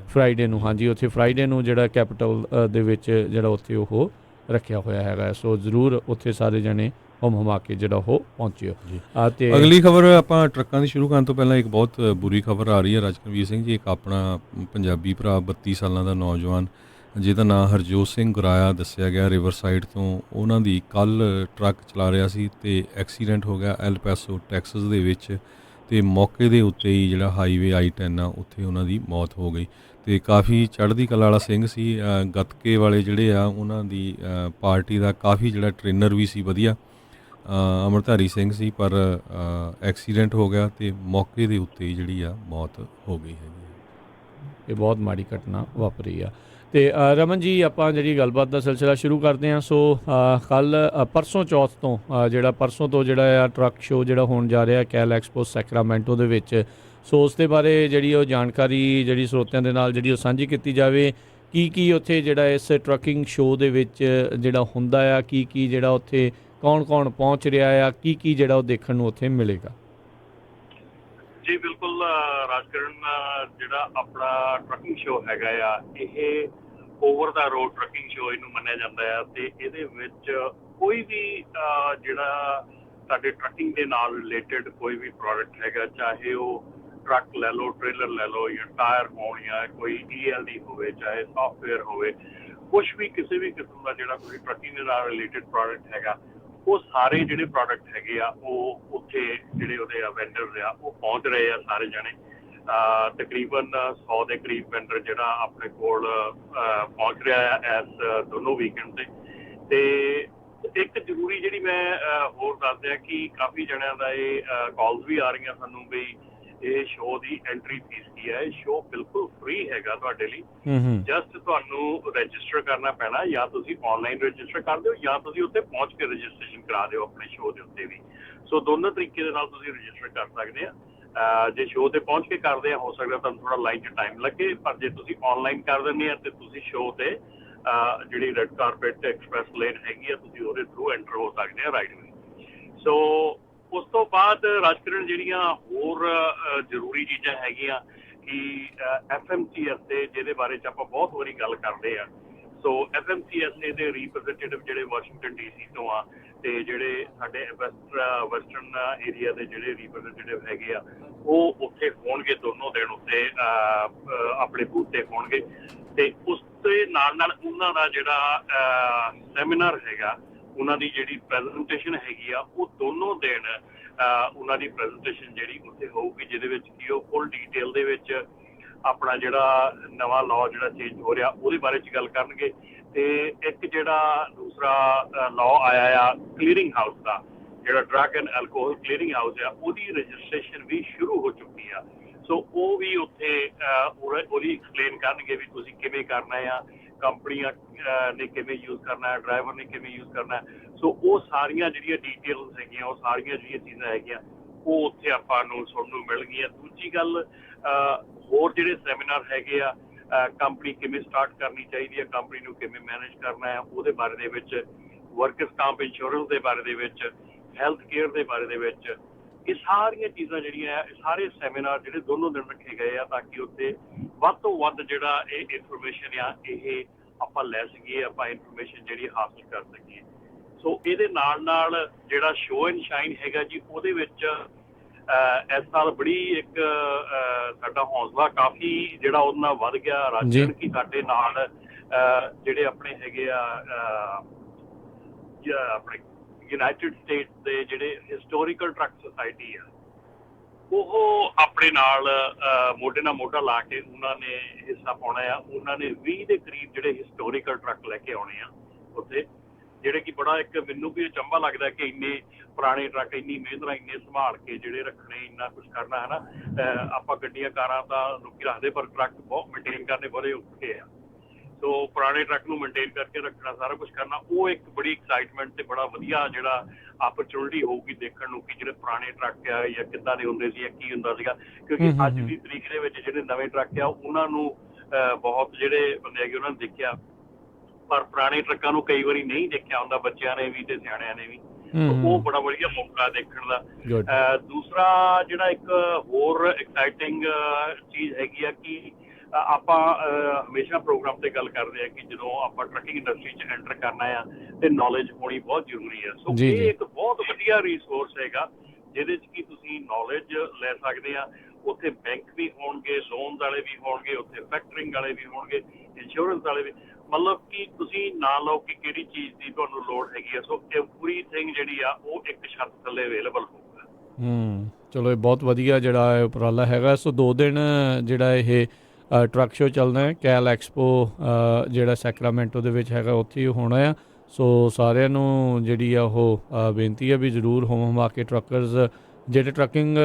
ਫਰਾਈਡੇ ਨੂੰ, ਹਾਂਜੀ ਉੱਥੇ ਫਰਾਈਡੇ ਨੂੰ ਜਿਹੜਾ ਕੈਪੀਟਲ ਦੇ ਵਿੱਚ ਜਿਹੜਾ ਉੱਥੇ ਉਹ ਰੱਖਿਆ ਹੋਇਆ ਹੈਗਾ। ਸੋ ਜ਼ਰੂਰ ਉੱਥੇ ਸਾਰੇ ਜਣੇ ਹਮਾ ਕੇ ਜਿਹੜਾ ਉਹ ਪਹੁੰਚਿਓ। ਜੀ। ਤੇ ਅਗਲੀ ਖਬਰ ਆਪਾਂ ਟਰੱਕਾਂ ਦੀ ਸ਼ੁਰੂ ਕਰਨ ਤੋਂ ਪਹਿਲਾਂ ਇੱਕ ਬਹੁਤ ਬੁਰੀ ਖਬਰ ਆ ਰਹੀ ਹੈ ਰਾਜਕਨਵੀਰ ਸਿੰਘ ਜੀ। ਇੱਕ ਆਪਣਾ ਪੰਜਾਬੀ ਭਰਾ 32 ਸਾਲਾਂ ਦਾ ਨੌਜਵਾਨ ਜਿਹਦਾ ਨਾਂ ਹਰਜੋਤ ਸਿੰਘ ਗੁਰਾਇਆ ਦੱਸਿਆ ਗਿਆ ਰਿਵਰਸਾਈਡ ਤੋਂ, ਉਹਨਾਂ ਦੀ ਕੱਲ੍ਹ ਟਰੱਕ ਚਲਾ ਰਿਹਾ ਸੀ ਅਤੇ ਐਕਸੀਡੈਂਟ ਹੋ ਗਿਆ ਐਲ ਪੈਸੋ ਟੈਕਸਸ ਦੇ ਵਿੱਚ, ਅਤੇ ਮੌਕੇ ਦੇ ਉੱਤੇ ਹੀ ਜਿਹੜਾ ਹਾਈਵੇ I-10 ਆ ਉੱਥੇ ਉਹਨਾਂ ਦੀ ਮੌਤ ਹੋ ਗਈ। ਅਤੇ ਕਾਫੀ ਚੜ੍ਹਦੀ ਕਲਾ ਵਾਲਾ ਸਿੰਘ ਸੀ, ਗੱਤਕੇ ਵਾਲੇ ਜਿਹੜੇ ਆ ਉਹਨਾਂ ਦੀ ਪਾਰਟੀ ਦਾ ਕਾਫੀ ਜਿਹੜਾ ਟ੍ਰੇਨਰ ਵੀ ਸੀ ਵਧੀਆ, ਅੰਮ੍ਰਿਤਧਾਰੀ ਸਿੰਘ ਸੀ, ਪਰ ਐਕਸੀਡੈਂਟ ਹੋ ਗਿਆ ਅਤੇ ਮੌਕੇ ਦੇ ਉੱਤੇ ਹੀ ਜਿਹੜੀ ਆ ਮੌਤ ਹੋ ਗਈ ਹੈਗੀ। ਇਹ ਬਹੁਤ ਮਾੜੀ ਘਟਨਾ ਵਾਪਰੀ ਆ। ਅਤੇ ਰਮਨ ਜੀ, ਆਪਾਂ ਜਿਹੜੀ ਗੱਲਬਾਤ ਦਾ ਸਿਲਸਿਲਾ ਸ਼ੁਰੂ ਕਰਦੇ ਹਾਂ। ਸੋ ਕੱਲ੍ਹ ਪਰਸੋਂ ਚੌਥ ਤੋਂ ਪਰਸੋਂ ਤੋਂ ਜਿਹੜਾ ਆ ਟਰੱਕ ਸ਼ੋਅ ਜਿਹੜਾ ਹੋਣ ਜਾ ਰਿਹਾ ਕੈਲ ਐਕਸਪੋ ਸੈਕਰਾਮੈਂਟੋ ਦੇ ਵਿੱਚ, ਸੋ ਉਸ ਦੇ ਬਾਰੇ ਜਿਹੜੀ ਉਹ ਜਾਣਕਾਰੀ ਜਿਹੜੀ ਸਰੋਤਿਆਂ ਦੇ ਨਾਲ ਜਿਹੜੀ ਉਹ ਸਾਂਝੀ ਕੀਤੀ ਜਾਵੇ। ਕੀ ਉੱਥੇ ਜਿਹੜਾ ਇਸ ਟਰੱਕਿੰਗ ਸ਼ੋਅ ਦੇ ਵਿੱਚ ਜਿਹੜਾ ਹੁੰਦਾ ਆ, ਕੀ ਜਿਹੜਾ ਉੱਥੇ ਕੌਣ ਪਹੁੰਚ ਰਿਹਾ ਆ, ਕੀ ਜਿਹੜਾ ਉਹ ਦੇਖਣ ਨੂੰ ਉੱਥੇ ਮਿਲੇਗਾ? ਜੀ ਬਿਲਕੁਲ ਰਾਜਕਰਨ, ਜਿਹੜਾ ਆਪਣਾ ਟਰੱਕਿੰਗ ਸ਼ੋਅ ਹੈਗਾ ਆ, ਇਹ ਓਵਰ ਦਾ ਰੋਡ ਟਰੱਕਿੰਗ ਸ਼ੋਅ ਇਹਨੂੰ ਮੰਨਿਆ ਜਾਂਦਾ ਆ। ਤੇ ਇਹਦੇ ਵਿੱਚ ਕੋਈ ਵੀ ਜਿਹੜਾ ਸਾਡੇ ਟਰੱਕਿੰਗ ਦੇ ਨਾਲ ਰਿਲੇਟਡ ਕੋਈ ਵੀ ਪ੍ਰੋਡਕਟ ਹੈਗਾ, ਚਾਹੇ ਉਹ ਟਰੱਕ ਲੈ ਲਓ, ਟ੍ਰੇਲਰ ਲੈ ਲਓ, ਜਾਂ ਟਾਇਰ ਹੋਣ, ਜਾਂ ਕੋਈ ELD ਹੋਵੇ, ਚਾਹੇ ਸੌਫਟਵੇਅਰ ਹੋਵੇ, ਕੁਛ ਵੀ ਕਿਸੇ ਵੀ ਕਿਸਮ ਦਾ ਜਿਹੜਾ ਕੋਈ ਟਰੱਕਿੰਗ ਦੇ ਨਾਲ ਰਿਲੇਟਡ ਪ੍ਰੋਡਕਟ ਹੈਗਾ, ਉਹ ਸਾਰੇ ਜਿਹੜੇ ਪ੍ਰੋਡਕਟ ਹੈਗੇ ਆ ਉਹ ਉੱਥੇ ਜਿਹੜੇ ਉਹਦੇ ਵੈਂਡਰਸ ਆ ਉਹ ਪਹੁੰਚ ਰਹੇ ਆ ਸਾਰੇ ਜਣੇ। ਤਕਰੀਬਨ 100 ਦੇ ਕਰੀਬ ਵੈਂਡਰ ਜਿਹੜਾ ਆਪਣੇ ਕੋਲ ਪਹੁੰਚ ਰਿਹਾ ਆ ਇਸ ਦੋਨੋਂ ਵੀਕਐਂਡ ਤੇ ਇੱਕ ਜ਼ਰੂਰੀ ਜਿਹੜੀ ਮੈਂ ਹੋਰ ਦੱਸ ਦਿਆਂ ਕਿ ਕਾਫੀ ਜਣਿਆਂ ਦਾ ਇਹ ਕਾਲਸ ਵੀ ਆ ਰਹੀਆਂ ਸਾਨੂੰ ਵੀ ਇਹ ਸ਼ੋਅ ਦੀ ਐਂਟਰੀ ਫੀਸ ਕੀ ਹੈ। ਇਹ ਸ਼ੋਅ ਬਿਲਕੁਲ ਫ੍ਰੀ ਹੈਗਾ ਤੁਹਾਡੇ ਲਈ। ਜਸਟ ਤੁਹਾਨੂੰ ਰਜਿਸਟਰ ਕਰਨਾ ਪੈਣਾ, ਜਾਂ ਤੁਸੀਂ ਆਨਲਾਈਨ ਰਜਿਸਟਰ ਕਰ ਦਿਓ ਜਾਂ ਤੁਸੀਂ ਉੱਥੇ ਪਹੁੰਚ ਕੇ ਰਜਿਸਟ੍ਰੇਸ਼ਨ ਕਰਾ ਦਿਓ ਆਪਣੇ ਸ਼ੋਅ ਦੇ ਉੱਤੇ ਵੀ। ਸੋ ਦੋਨੋਂ ਤਰੀਕੇ ਦੇ ਨਾਲ ਤੁਸੀਂ ਰਜਿਸਟਰ ਕਰ ਸਕਦੇ ਆ। ਜੇ ਸ਼ੋਅ ਤੇ ਪਹੁੰਚ ਕੇ ਕਰਦੇ ਆ, ਹੋ ਸਕਦਾ ਤੁਹਾਨੂੰ ਥੋੜਾ ਲਾਈਨ 'ਚ ਟਾਈਮ ਲੱਗੇ, ਪਰ ਜੇ ਤੁਸੀਂ ਆਨਲਾਈਨ ਕਰ ਦਿੰਦੇ ਆ ਤੇ ਤੁਸੀਂ ਸ਼ੋਅ ਤੇ ਜਿਹੜੀ ਰੈੱਡ ਕਾਰਪੇਟ ਐਕਸਪ੍ਰੈਸ ਲੇਨ ਹੈਗੀ ਆ, ਤੁਸੀਂ ਉਹਦੇ ਥਰੂ ਐਂਟਰ ਹੋ ਸਕਦੇ ਆ ਰਾਈਟ ਵੇ। ਸੋ ਉਸ ਤੋਂ ਬਾਅਦ ਰਾਜਕਰਨ ਜਿਹੜੀਆਂ ਹੋਰ ਜ਼ਰੂਰੀ ਚੀਜ਼ਾਂ ਹੈਗੀਆਂ ਕਿ FMCSA ਦੇ ਜਿਹਦੇ ਬਾਰੇ 'ਚ ਆਪਾਂ ਬਹੁਤ ਵਾਰੀ ਗੱਲ ਕਰਦੇ ਆ। ਸੋ FMCSA ਦੇ ਰਿਪਰੈਜ਼ੈਂਟੇਟਿਵ ਜਿਹੜੇ ਵਾਸ਼ਿੰਗਟਨ DC ਤੋਂ ਆ, ਤੇ ਜਿਹੜੇ ਸਾਡੇ ਵੈਸਟਰਨ ਏਰੀਆ ਦੇ ਜਿਹੜੇ ਰਿਪਰੈਜ਼ੈਂਟੇਟਿਵ ਹੈਗੇ ਆ, ਉਹ ਉੱਥੇ ਹੋਣਗੇ ਦੋਨੋਂ ਦਿਨ ਉੱਤੇ ਆਪਣੇ ਬੂਥ ਤੇ ਹੋਣਗੇ। ਤੇ ਉਸ ਦੇ ਨਾਲ ਉਹਨਾਂ ਦਾ ਜਿਹੜਾ ਸੈਮੀਨਾਰ ਹੈਗਾ, ਉਹਨਾਂ ਦੀ ਜਿਹੜੀ ਪ੍ਰੈਜ਼ੈਂਟੇਸ਼ਨ ਹੈਗੀ ਆ, ਉਹ ਦੋਨੋਂ ਦਿਨ ਉਹਨਾਂ ਦੀ ਪ੍ਰੈਜ਼ੈਂਟੇਸ਼ਨ ਜਿਹੜੀ ਉੱਥੇ ਹੋਊਗੀ, ਜਿਹਦੇ ਵਿੱਚ ਕਿ ਉਹ ਫੁੱਲ ਡਿਟੇਲ ਦੇ ਵਿੱਚ ਆਪਣਾ ਜਿਹੜਾ ਨਵਾਂ ਲਾਅ ਜਿਹੜਾ ਚੇਂਜ ਹੋ ਰਿਹਾ ਉਹਦੇ ਬਾਰੇ 'ਚ ਗੱਲ ਕਰਨਗੇ। ਤੇ ਇੱਕ ਜਿਹੜਾ ਦੂਸਰਾ ਲਾਅ ਆਇਆ ਆ ਕਲੀਅਰਿੰਗ ਹਾਊਸ ਦਾ, ਜਿਹੜਾ drug and alcohol clearing house ਆ, ਉਹਦੀ ਰਜਿਸਟ੍ਰੇਸ਼ਨ ਵੀ ਸ਼ੁਰੂ ਹੋ ਚੁੱਕੀ ਆ। ਸੋ ਉਹ ਵੀ ਉੱਥੇ ਉਹਦੀ ਐਕਸਪਲੇਨ ਕਰਨਗੇ ਵੀ ਤੁਸੀਂ ਕਿਵੇਂ ਕਰਨਾ ਆ, ਕੰਪਨੀਆਂ ਨੇ ਕਿਵੇਂ ਯੂਜ਼ ਕਰਨਾ ਹੈ, ਡਰਾਈਵਰ ਨੇ ਕਿਵੇਂ ਯੂਜ਼ ਕਰਨਾ ਹੈ। ਸੋ ਉਹ ਸਾਰੀਆਂ ਜਿਹੜੀਆਂ ਡੀਟੇਲਸ ਹੈਗੀਆਂ, ਉਹ ਸਾਰੀਆਂ ਜਿਹੜੀਆਂ ਚੀਜ਼ਾਂ ਹੈਗੀਆਂ, ਉਹ ਉੱਥੇ ਆਪਾਂ ਨੂੰ ਸੁਣਨ ਨੂੰ ਮਿਲਣਗੀਆਂ। ਦੂਜੀ ਗੱਲ, ਹੋਰ ਜਿਹੜੇ ਸੈਮੀਨਾਰ ਹੈਗੇ ਆ, ਕੰਪਨੀ ਕਿਵੇਂ ਸਟਾਰਟ ਕਰਨੀ ਚਾਹੀਦੀ ਹੈ, ਕੰਪਨੀ ਨੂੰ ਕਿਵੇਂ ਮੈਨੇਜ ਕਰਨਾ ਹੈ, ਉਹਦੇ ਬਾਰੇ ਦੇ ਵਿੱਚ, ਵਰਕਰਸ ਕੰਪ ਇੰਸ਼ੋਰੈਂਸ ਦੇ ਬਾਰੇ ਦੇ ਵਿੱਚ, ਹੈਲਥ ਕੇਅਰ ਦੇ ਬਾਰੇ ਦੇ ਵਿੱਚ, ਇਹ ਸਾਰੀਆਂ ਚੀਜ਼ਾਂ ਜਿਹੜੀਆਂ ਇਹ ਸਾਰੇ ਸੈਮੀਨਾਰ ਜਿਹੜੇ ਦੋਨੋਂ ਦਿਨ ਰੱਖੇ ਗਏ ਆ, ਤਾਂ ਕਿ ਉੱਥੇ ਵੱਧ ਤੋਂ ਵੱਧ ਜਿਹੜਾ ਇਹ ਇਨਫੋਰਮੇਸ਼ਨ ਆ ਇਹ ਆਪਾਂ ਲੈ ਸਕੀਏ, ਆਪਾਂ ਇਨਫੋਰਮੇਸ਼ਨ ਜਿਹੜੀ ਹਾਸਲ ਕਰ ਸਕੀਏ। ਸੋ ਇਹਦੇ ਨਾਲ ਜਿਹੜਾ ਸ਼ੋਅ ਐਂਡ ਸ਼ਾਈਨ ਹੈਗਾ ਜੀ, ਉਹਦੇ ਵਿੱਚ ਇਸ ਸਾਲ ਬੜੀ ਇੱਕ ਸਾਡਾ ਹੌਸਲਾ ਕਾਫੀ ਜਿਹੜਾ ਉਹਦੇ ਨਾਲ ਵੱਧ ਗਿਆ ਰਾਜਨ, ਕਿ ਸਾਡੇ ਨਾਲ ਜਿਹੜੇ ਆਪਣੇ ਹੈਗੇ ਆ ਆਪਣੇ ਯੂਨਾਈਟਿਡ ਸਟੇਟਸ ਦੇ ਜਿਹੜੇ ਹਿਸਟੋਰੀਕਲ ਟਰੱਕ ਸੁਸਾਇਟੀ ਆ, ਉਹ ਆਪਣੇ ਨਾਲ ਮੋਢੇ ਨਾਲ ਮੋਢਾ ਲਾ ਕੇ ਉਹਨਾਂ ਨੇ ਹਿੱਸਾ ਪਾਉਣਾ ਆ। ਉਹਨਾਂ ਨੇ 20 ਦੇ ਕਰੀਬ ਜਿਹੜੇ ਹਿਸਟੋਰੀਕਲ ਟਰੱਕ ਲੈ ਕੇ ਆਉਣੇ ਆ ਉੱਥੇ, ਜਿਹੜੇ ਕਿ ਬੜਾ ਇੱਕ ਮੈਨੂੰ ਵੀ ਅਚੰਭਾ ਲੱਗਦਾ ਕਿ ਇੰਨੇ ਪੁਰਾਣੇ ਟਰੱਕ ਇੰਨੀ ਮਿਹਨਤ ਨਾਲ ਇੰਨੇ ਸੰਭਾਲ ਕੇ ਜਿਹੜੇ ਰੱਖਣੇ, ਇੰਨਾ ਕੁਛ ਕਰਨਾ ਹੈ ਨਾ। ਆਪਾਂ ਗੱਡੀਆਂ ਕਾਰਾਂ ਤਾਂ ਲੋਕੀ ਰੱਖਦੇ, ਪਰ ਟਰੱਕ ਬਹੁਤ ਮੇਨਟੇਨ ਕਰਨੇ ਬੜੇ ਔਖੇ ਆ। ਸੋ ਪੁਰਾਣੇ ਟਰੱਕ ਨੂੰ ਮੇਨਟੇਨ ਕਰਕੇ ਰੱਖਣਾ, ਸਾਰਾ ਕੁਛ ਕਰਨਾ, ਉਹ ਇੱਕ ਬੜੀ ਐਕਸਾਈਟਮੈਂਟ ਤੇ ਬੜਾ ਵਧੀਆ ਜਿਹੜਾ ਆਪਰਚੁਨਿਟੀ ਹੋਊਗੀ ਦੇਖਣ ਨੂੰ ਕਿ ਜਿਹੜੇ ਪੁਰਾਣੇ ਟਰੱਕ ਆ ਜਾਂ ਕਿੱਦਾਂ ਦੇ ਹੁੰਦੇ ਸੀ ਜਾਂ ਕੀ ਹੁੰਦਾ ਸੀਗਾ। ਕਿਉਂਕਿ ਅੱਜ ਦੀ ਤਰੀਕ ਦੇ ਵਿੱਚ ਜਿਹੜੇ ਨਵੇਂ ਟਰੱਕ ਆ ਉਹਨਾਂ ਨੂੰ ਬਹੁਤ ਜਿਹੜੇ ਬੰਦੇ ਹੈਗੇ ਉਹਨਾਂ ਨੇ ਦੇਖਿਆ, ਪਰ ਪੁਰਾਣੇ ਟਰੱਕਾਂ ਨੂੰ ਕਈ ਵਾਰੀ ਨਹੀਂ ਦੇਖਿਆ ਹੁੰਦਾ, ਬੱਚਿਆਂ ਨੇ ਵੀ ਤੇ ਸਿਆਣਿਆਂ ਨੇ ਵੀ। ਉਹ ਬੜਾ ਵਧੀਆ ਮੌਕਾ ਦੇਖਣ ਦਾ। ਦੂਸਰਾ ਜਿਹੜਾ ਇੱਕ ਹੋਰ ਐਕਸਾਈਟਿੰਗ ਚੀਜ਼ ਹੈਗੀ ਆ ਕਿ ਆਪਾਂ ਹਮੇਸ਼ਾ ਪ੍ਰੋਗਰਾਮ ਤੇ ਗੱਲ ਕਰਦੇ ਆ ਕਿ ਜਦੋਂ ਆਪਾਂ ਟਰੱਕਿੰਗ ਇੰਡਸਟਰੀ 'ਚ ਐਂਟਰ ਕਰਨਾ ਆ ਤੇ ਨੌਲੇਜ ਹੋਣੀ ਬਹੁਤ ਜ਼ਰੂਰੀ ਹੈ। ਸੋ ਇਹ ਇੱਕ ਬਹੁਤ ਵਧੀਆ ਰਿਸੋਰਸ ਹੈਗਾ ਜਿਹਦੇ 'ਚ ਕਿ ਤੁਸੀਂ ਨੌਲੇਜ ਲੈ ਸਕਦੇ ਆ। ਉੱਥੇ ਬੈਂਕ ਵੀ ਹੋਣਗੇ, ਲੋਨਸ ਵਾਲੇ ਵੀ ਹੋਣਗੇ, ਉੱਥੇ ਫੈਕਟਰਿੰਗ ਵਾਲੇ ਵੀ ਹੋਣਗੇ, ਇੰਸ਼ੋਰੈਂਸ ਵਾਲੇ ਵੀ, ਮਤਲਬ ਕਿ ਤੁਸੀਂ ਨਾ ਲਓ ਕਿ ਕਿਹੜੀ ਚੀਜ਼ ਦੀ ਤੁਹਾਨੂੰ ਲੋੜ ਹੈਗੀ ਆ। ਸੋ ਐਵਰੀਥਿੰਗ ਜਿਹੜੀ ਆ ਉਹ ਇੱਕ ਛੱਤ ਥੱਲੇ ਅਵੇਲੇਬਲ ਹੋਊਗਾ। ਚਲੋ ਇਹ ਬਹੁਤ ਵਧੀਆ ਜਿਹੜਾ ਇਹ ਉਪਰਾਲਾ ਹੈਗਾ। ਸੋ 2 ਦਿਨ ਜਿਹੜਾ ਇਹ ਟਰੱਕ ਸ਼ੋਅ ਚੱਲਣਾ ਹੈ, ਕੈਲ ਐਕਸਪੋ ਜਿਹੜਾ ਸੈਕਰਾਮੈਂਟੋ ਦੇ ਵਿੱਚ ਹੈਗਾ, ਉੱਥੇ ਹੀ ਹੋਣਾ ਆ। ਸੋ ਸਾਰਿਆਂ ਨੂੰ ਜਿਹੜੀ ਆ ਉਹ ਬੇਨਤੀ ਹੈ ਵੀ ਜ਼ਰੂਰ ਹਮਾ ਕੇ ਟਰੱਕਰਸ ਜਿਹੜੇ ਟਰੱਕਿੰਗ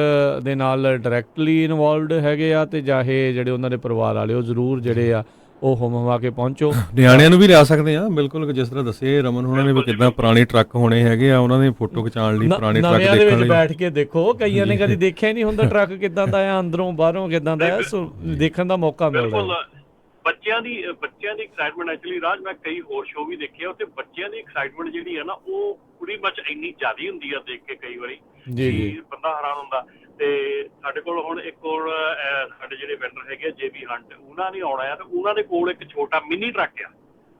ਦੇ ਨਾਲ ਡਾਇਰੈਕਟਲੀ ਇਨਵੋਲਵਡ ਹੈਗੇ ਆ ਤੇ ਚਾਹੇ ਜਿਹੜੇ ਉਹਨਾਂ ਦੇ ਪਰਿਵਾਰ ਵਾਲੇ, ਉਹ ਜ਼ਰੂਰ ਜਿਹੜੇ ਆ ਉਹ ਹਮਾ ਕੇ ਪਹੁੰਚੋ। ਨਿਆਣਿਆਂ ਨੂੰ ਵੀ ਲਿਆ ਸਕਦੇ ਆ, ਬਿਲਕੁਲ ਜਿਸ ਤਰ੍ਹਾਂ ਦੱਸੇ ਰਮਨ ਹੋਣਾ ਨੇ ਵੀ ਕਿੱਦਾਂ ਪੁਰਾਣੇ ਟਰੱਕ ਹੋਣੇ ਹੈਗੇ ਆ, ਉਹਨਾਂ ਦੇ ਫੋਟੋ ਖਿਚਾਉਣ ਲਈ, ਪੁਰਾਣੇ ਟਰੱਕ ਦੇਖਣ ਲਈ ਬੈਠ ਕੇ ਦੇਖੋ। ਕਈਆਂ ਨੇ ਕਦੀ ਦੇਖਿਆ ਨਹੀਂ ਹੁੰਦਾ ਟਰੱਕ ਕਿੱਦਾਂ ਦਾ ਆ, ਅੰਦਰੋਂ ਬਾਹਰੋਂ ਕਿੱਦਾਂ ਦਾ ਆ। ਸੋ ਦੇਖਣ ਦਾ ਮੌਕਾ ਮਿਲਦਾ। ਬੱਚਿਆਂ ਦੀ ਐਕਸਾਈਟਮੈਂਟ ਐਕਚੁਅਲੀ ਰਾਜ, ਮੈਂ ਕਈ ਹੋਰ ਸ਼ੋਅ ਵੀ ਦੇਖੇ ਆ, ਉੱਥੇ ਬੱਚਿਆਂ ਦੀ ਐਕਸਾਈਟਮੈਂਟ ਜਿਹੜੀ ਆ ਨਾ ਉਹ ਪੂਰੀ ਮੱਚ ਇੰਨੀ ਜ਼ਿਆਦਾ ਹੁੰਦੀ ਆ ਦੇਖ ਕੇ ਕਈ ਵਾਰੀ ਕਿ ਬੰਦਾ ਹੈਰਾਨ ਹੁੰਦਾ। ਤੇ ਸਾਡੇ ਕੋਲ ਹੁਣ ਇੱਕ ਹੋਰ ਸਾਡੇ ਜਿਹੜੇ ਵੈਂਡਰ ਹੈਗੇ ਜੇਬੀ ਹੰਟ, ਉਹਨਾਂ ਨੇ ਆਉਣਾ ਆ ਤੇ ਉਹਨਾਂ ਦੇ ਕੋਲ ਇੱਕ ਛੋਟਾ ਮਿੰਨੀ ਟਰੱਕ ਆ,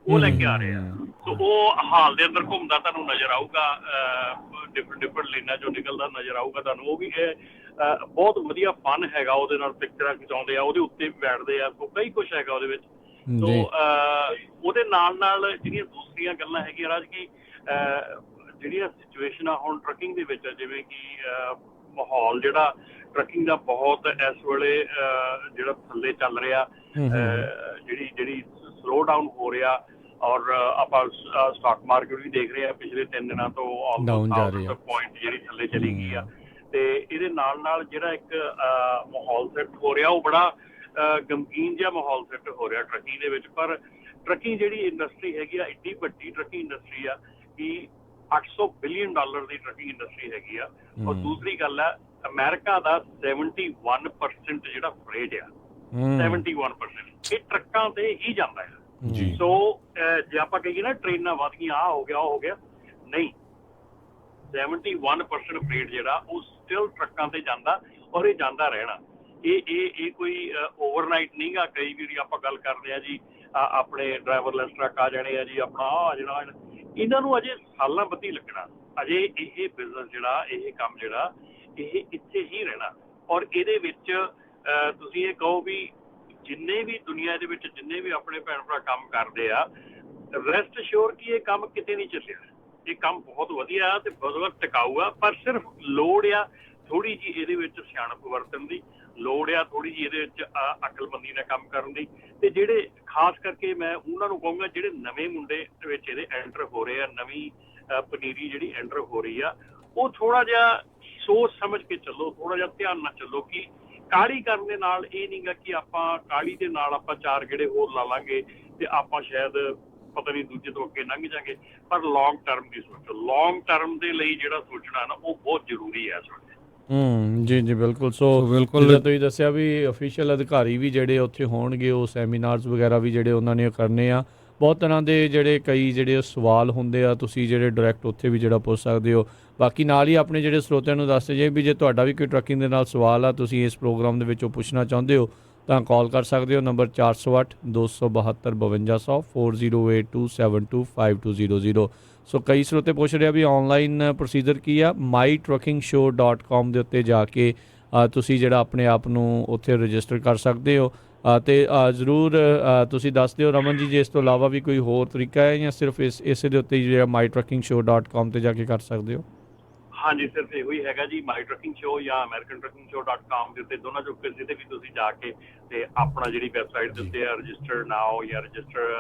ਉਹ ਲੈ ਕੇ ਆ ਰਹੇ ਆ। ਸੋ ਉਹ ਹਾਲ ਦੇ ਅੰਦਰ ਘੁੰਮਦਾ ਤੁਹਾਨੂੰ ਨਜ਼ਰ ਆਊਗਾ, ਡਿਫਰੈਂਟ ਲੇਨਾਂ ਚੋਂ ਨਿਕਲਦਾ ਨਜ਼ਰ ਆਊਗਾ ਤੁਹਾਨੂੰ। ਉਹ ਵੀ ਬਹੁਤ ਵਧੀਆ ਫਨ ਹੈਗਾ, ਉਹਦੇ ਨਾਲ ਪਿਕਚਰਾਂ ਖਿਚਾਉਂਦੇ ਆ, ਉਹਦੇ ਉੱਤੇ ਵੀ ਬੈਠਦੇ ਆ। ਸੋ ਕਈ ਕੁਛ ਹੈਗਾ ਉਹਦੇ ਵਿੱਚ। ਸੋ ਉਹਦੇ ਨਾਲ ਜਿਹੜੀਆਂ ਦੂਸਰੀਆਂ ਗੱਲਾਂ ਹੈਗੀਆਂ ਰਾਜ ਕਿ ਜਿਹੜੀਆਂ ਸਿਚੁਏਸ਼ਨ ਆ ਹੁਣ ਟਰੱਕਿੰਗ ਦੇ ਵਿੱਚ, ਜਿਵੇਂ ਕਿ ਮਾਹੌਲ ਜਿਹੜਾ ਟਰੱਕਿੰਗ ਦਾ ਬਹੁਤ ਇਸ ਵੇਲੇ ਜਿਹੜਾ ਥੱਲੇ ਚੱਲ ਰਿਹਾ, ਜਿਹੜੀ ਸਲੋ ਡਾਊਨ ਹੋ ਰਿਹਾ, ਔਰ ਆਪਾਂ ਸਟਾਕ ਮਾਰਕੀਟ ਵੀ ਦੇਖ ਰਹੇ ਆ ਪਿਛਲੇ 3 ਦਿਨਾਂ ਤੋਂ ਆਲਮੋਸਟ ਪੁਆਇੰਟ ਜਿਹੜੀ ਥੱਲੇ ਚਲੀ ਗਈ ਆ। ਤੇ ਇਹਦੇ ਨਾਲ ਜਿਹੜਾ ਇੱਕ ਮਾਹੌਲ ਸੈੱਟ ਹੋ ਰਿਹਾ, ਉਹ ਬੜਾ ਗਮਗੀਨ ਜਿਹਾ ਮਾਹੌਲ ਸੈੱਟ ਹੋ ਰਿਹਾ ਟਰੱਕਿੰਗ ਦੇ ਵਿੱਚ। ਪਰ ਟਰੱਕਿੰਗ ਜਿਹੜੀ ਇੰਡਸਟਰੀ ਹੈਗੀ ਆ, ਇੱਡੀ ਵੱਡੀ ਟਰੱਕਿੰਗ ਇੰਡਸਟਰੀ ਆ ਕਿ $800 ਬਿਲੀਅਨ ਦੀ ਟਰੱਕਿੰਗ ਇੰਡਸਟਰੀ ਹੈਗੀ ਆ। ਔਰ ਦੂਸਰੀ ਗੱਲ ਹੈ, ਅਮਰੀਕਾ ਦਾ 71% ਜਿਹੜਾ ਫਰੇਟ ਆ, 71% ਇਹ ਟਰੱਕਾਂ ਤੇ ਹੀ ਜਾਂਦਾ ਹੈ। ਸੋ ਜੇ ਆਪਾਂ ਕਹੀਏ ਨਾ ਟ੍ਰੇਨਾਂ ਵੱਧ ਗਈਆਂ, ਆਹ ਹੋ ਗਿਆ, ਉਹ ਹੋ ਗਿਆ, ਨਹੀਂ, 71% ਫਰੇਟ ਜਿਹੜਾ ਉਹ ਸਟਿਲ ਟਰੱਕਾਂ ਤੇ ਜਾਂਦਾ, ਔਰ ਇਹ ਜਾਂਦਾ ਰਹਿਣਾ। ਇਹ ਕੋਈ ਓਵਰਨਾਈਟ ਨਹੀਂ ਗਾ। ਕਈ ਵਾਰੀ ਆਪਾਂ ਗੱਲ ਕਰਦੇ ਆ ਜੀ ਆਪਣੇ ਡਰਾਈਵਰਲੈਸ ਟਰੱਕ ਆ ਜਾਣੇ ਆ ਜੀ, ਆਪਣਾ ਆ ਜਿਹੜਾ, ਇਹਨਾਂ ਨੂੰ ਅਜੇ ਸਾਲਾਂ ਬੱਧੀ ਲੱਗਣਾ। ਅਜੇ ਇਹ ਬਿਜ਼ਨਸ ਜਿਹੜਾ, ਇਹ ਕੰਮ ਜਿਹੜਾ, ਇਹ ਇੱਥੇ ਹੀ ਰਹਿਣਾ। ਔਰ ਇਹਦੇ ਵਿੱਚ ਤੁਸੀਂ ਇਹ ਕਹੋ ਵੀ ਜਿੰਨੇ ਵੀ ਦੁਨੀਆ ਦੇ ਵਿੱਚ ਜਿੰਨੇ ਵੀ ਆਪਣੇ ਭੈਣ ਭਰਾ ਕੰਮ ਕਰਦੇ ਆ, ਰੈਸਟ ਅਸ਼ੋਰ ਕਿ ਇਹ ਕੰਮ ਕਿਤੇ ਨਹੀਂ ਚੱਲਿਆ। ਇਹ ਕੰਮ ਬਹੁਤ ਵਧੀਆ ਤੇ ਬਹੁਤ ਟਿਕਾਊ ਆ, ਪਰ ਸਿਰਫ ਲੋੜ ਆ ਥੋੜੀ ਜਿਹੀ ਇਹਦੇ ਵਿੱਚ ਸਿਆਣਪ ਵਰਤਣ ਦੀ, ਲੋੜ ਆ ਥੋੜੀ ਜਿਹੀ ਇਹਦੇ ਵਿੱਚ ਅਕਲਮੰਦੀ ਨਾਲ ਕੰਮ ਕਰਨ ਦੀ। ਤੇ ਜਿਹੜੇ ਖਾਸ ਕਰਕੇ ਮੈਂ ਉਹਨਾਂ ਨੂੰ ਕਹੂੰਗਾ ਜਿਹੜੇ ਨਵੇਂ ਮੁੰਡੇ ਵਿੱਚ ਇਹਦੇ ਐਂਟਰ ਹੋ ਰਹੇ ਆ, ਨਵੀਂ ਪਨੀਰੀ ਜਿਹੜੀ ਐਂਟਰ ਹੋ ਰਹੀ ਆ, ਉਹ ਥੋੜਾ ਜਿਹਾ ਸੋਚ ਸਮਝ ਕੇ ਚੱਲੋ, ਥੋੜਾ ਜਿਹਾ ਧਿਆਨ ਨਾਲ ਚੱਲੋ ਕਿ ਕਾਹਲੀ ਕਰਨ ਦੇ ਨਾਲ ਇਹ ਨਹੀਂਗਾ ਕਿ ਆਪਾਂ ਕਾਹਲੀ ਦੇ ਨਾਲ ਆਪਾਂ 4 ਗੇੜੇ ਹੋਰ ਲਾ ਲਾਂਗੇ ਤੇ ਆਪਾਂ ਸ਼ਾਇਦ ਪਤਾ ਨਹੀਂ ਦੂਜੇ ਤੋਂ ਅੱਗੇ ਲੰਘ ਜਾਗੇ। ਪਰ ਲੌਂਗ ਟਰਮ ਦੀ ਸੋਚੋ, ਲੌਂਗ ਟਰਮ ਦੇ ਲਈ ਜਿਹੜਾ ਸੋਚਣਾ ਨਾ ਉਹ ਬਹੁਤ ਜ਼ਰੂਰੀ ਹੈ ਇਸ ਵੇਲੇ। ਜੀ ਬਿਲਕੁਲ। ਸੋ ਜਿੱਦਾਂ ਤੁਸੀਂ ਦੱਸਿਆ ਵੀ ਅਫੀਸ਼ੀਅਲ ਅਧਿਕਾਰੀ ਵੀ ਜਿਹੜੇ ਉੱਥੇ ਹੋਣਗੇ, ਉਹ ਸੈਮੀਨਾਰਸ ਵਗੈਰਾ ਵੀ ਜਿਹੜੇ ਉਹਨਾਂ ਨੇ ਕਰਨੇ ਆ। ਬਹੁਤ ਤਰ੍ਹਾਂ ਦੇ ਜਿਹੜੇ ਕਈ ਜਿਹੜੇ ਸਵਾਲ ਹੁੰਦੇ ਆ, ਤੁਸੀਂ ਜਿਹੜੇ ਡਾਇਰੈਕਟ ਉੱਥੇ ਵੀ ਜਿਹੜਾ ਪੁੱਛ ਸਕਦੇ ਹੋ। ਬਾਕੀ ਨਾਲ ਹੀ ਆਪਣੇ ਜਿਹੜੇ ਸਰੋਤਿਆਂ ਨੂੰ ਦੱਸਦੇ ਜੇ ਵੀ ਜੇ ਤੁਹਾਡਾ ਵੀ ਕੋਈ ਟਰੱਕਿੰਗ ਦੇ ਨਾਲ ਸਵਾਲ ਆ, ਤੁਸੀਂ ਇਸ ਪ੍ਰੋਗਰਾਮ ਦੇ ਵਿੱਚੋਂ ਪੁੱਛਣਾ ਚਾਹੁੰਦੇ ਹੋ ਤਾਂ ਕਾਲ ਕਰ ਸਕਦੇ ਹੋ। ਨੰਬਰ 408-272-5200 4082725200। ਸੋ ਕਈ ਸਰੋਤੇ ਪੁੱਛ ਰਿਹਾ ਵੀ ਔਨਲਾਈਨ ਪ੍ਰੋਸੀਜਰ ਕੀ ਆ। mytruckingshow.com ਦੇ ਉੱਤੇ ਜਾ ਕੇ ਤੁਸੀਂ ਜਿਹੜਾ ਆਪਣੇ ਆਪ ਨੂੰ ਉੱਥੇ ਰਜਿਸਟਰ ਕਰ ਸਕਦੇ ਹੋ। ਅਤੇ ਜ਼ਰੂਰ ਤੁਸੀਂ ਦੱਸ ਦਿਓ ਰਮਨ ਜੀ, ਜੇ ਇਸ ਤੋਂ ਇਲਾਵਾ ਵੀ ਕੋਈ ਹੋਰ ਤਰੀਕਾ ਹੈ ਜਾਂ ਸਿਰਫ ਇਸੇ ਦੇ ਉੱਤੇ ਜਿਹੜਾ mytruckingshow.com 'ਤੇ ਜਾ ਕੇ ਕਰ ਸਕਦੇ ਹੋ? ਹਾਂਜੀ, ਸਿਰਫ ਇਹੋ ਹੀ ਹੈਗਾ ਜੀ, ਮਾਈ ਟਰੱਕਿੰਗ ਸ਼ੋਅ ਜਾਂ americantruckingshow.com ਦੇ ਉੱਤੇ, ਦੋਨਾਂ ਚੋਂ ਕਿਸੇ ਤੇ ਵੀ ਤੁਸੀਂ ਜਾ ਕੇ ਤੇ ਆਪਣਾ ਜਿਹੜੀ ਵੈਬਸਾਈਟ ਦੇ ਉੱਤੇ ਰਜਿਸਟਰ ਨਾਓ ਜਾਂ ਰਜਿਸਟਰ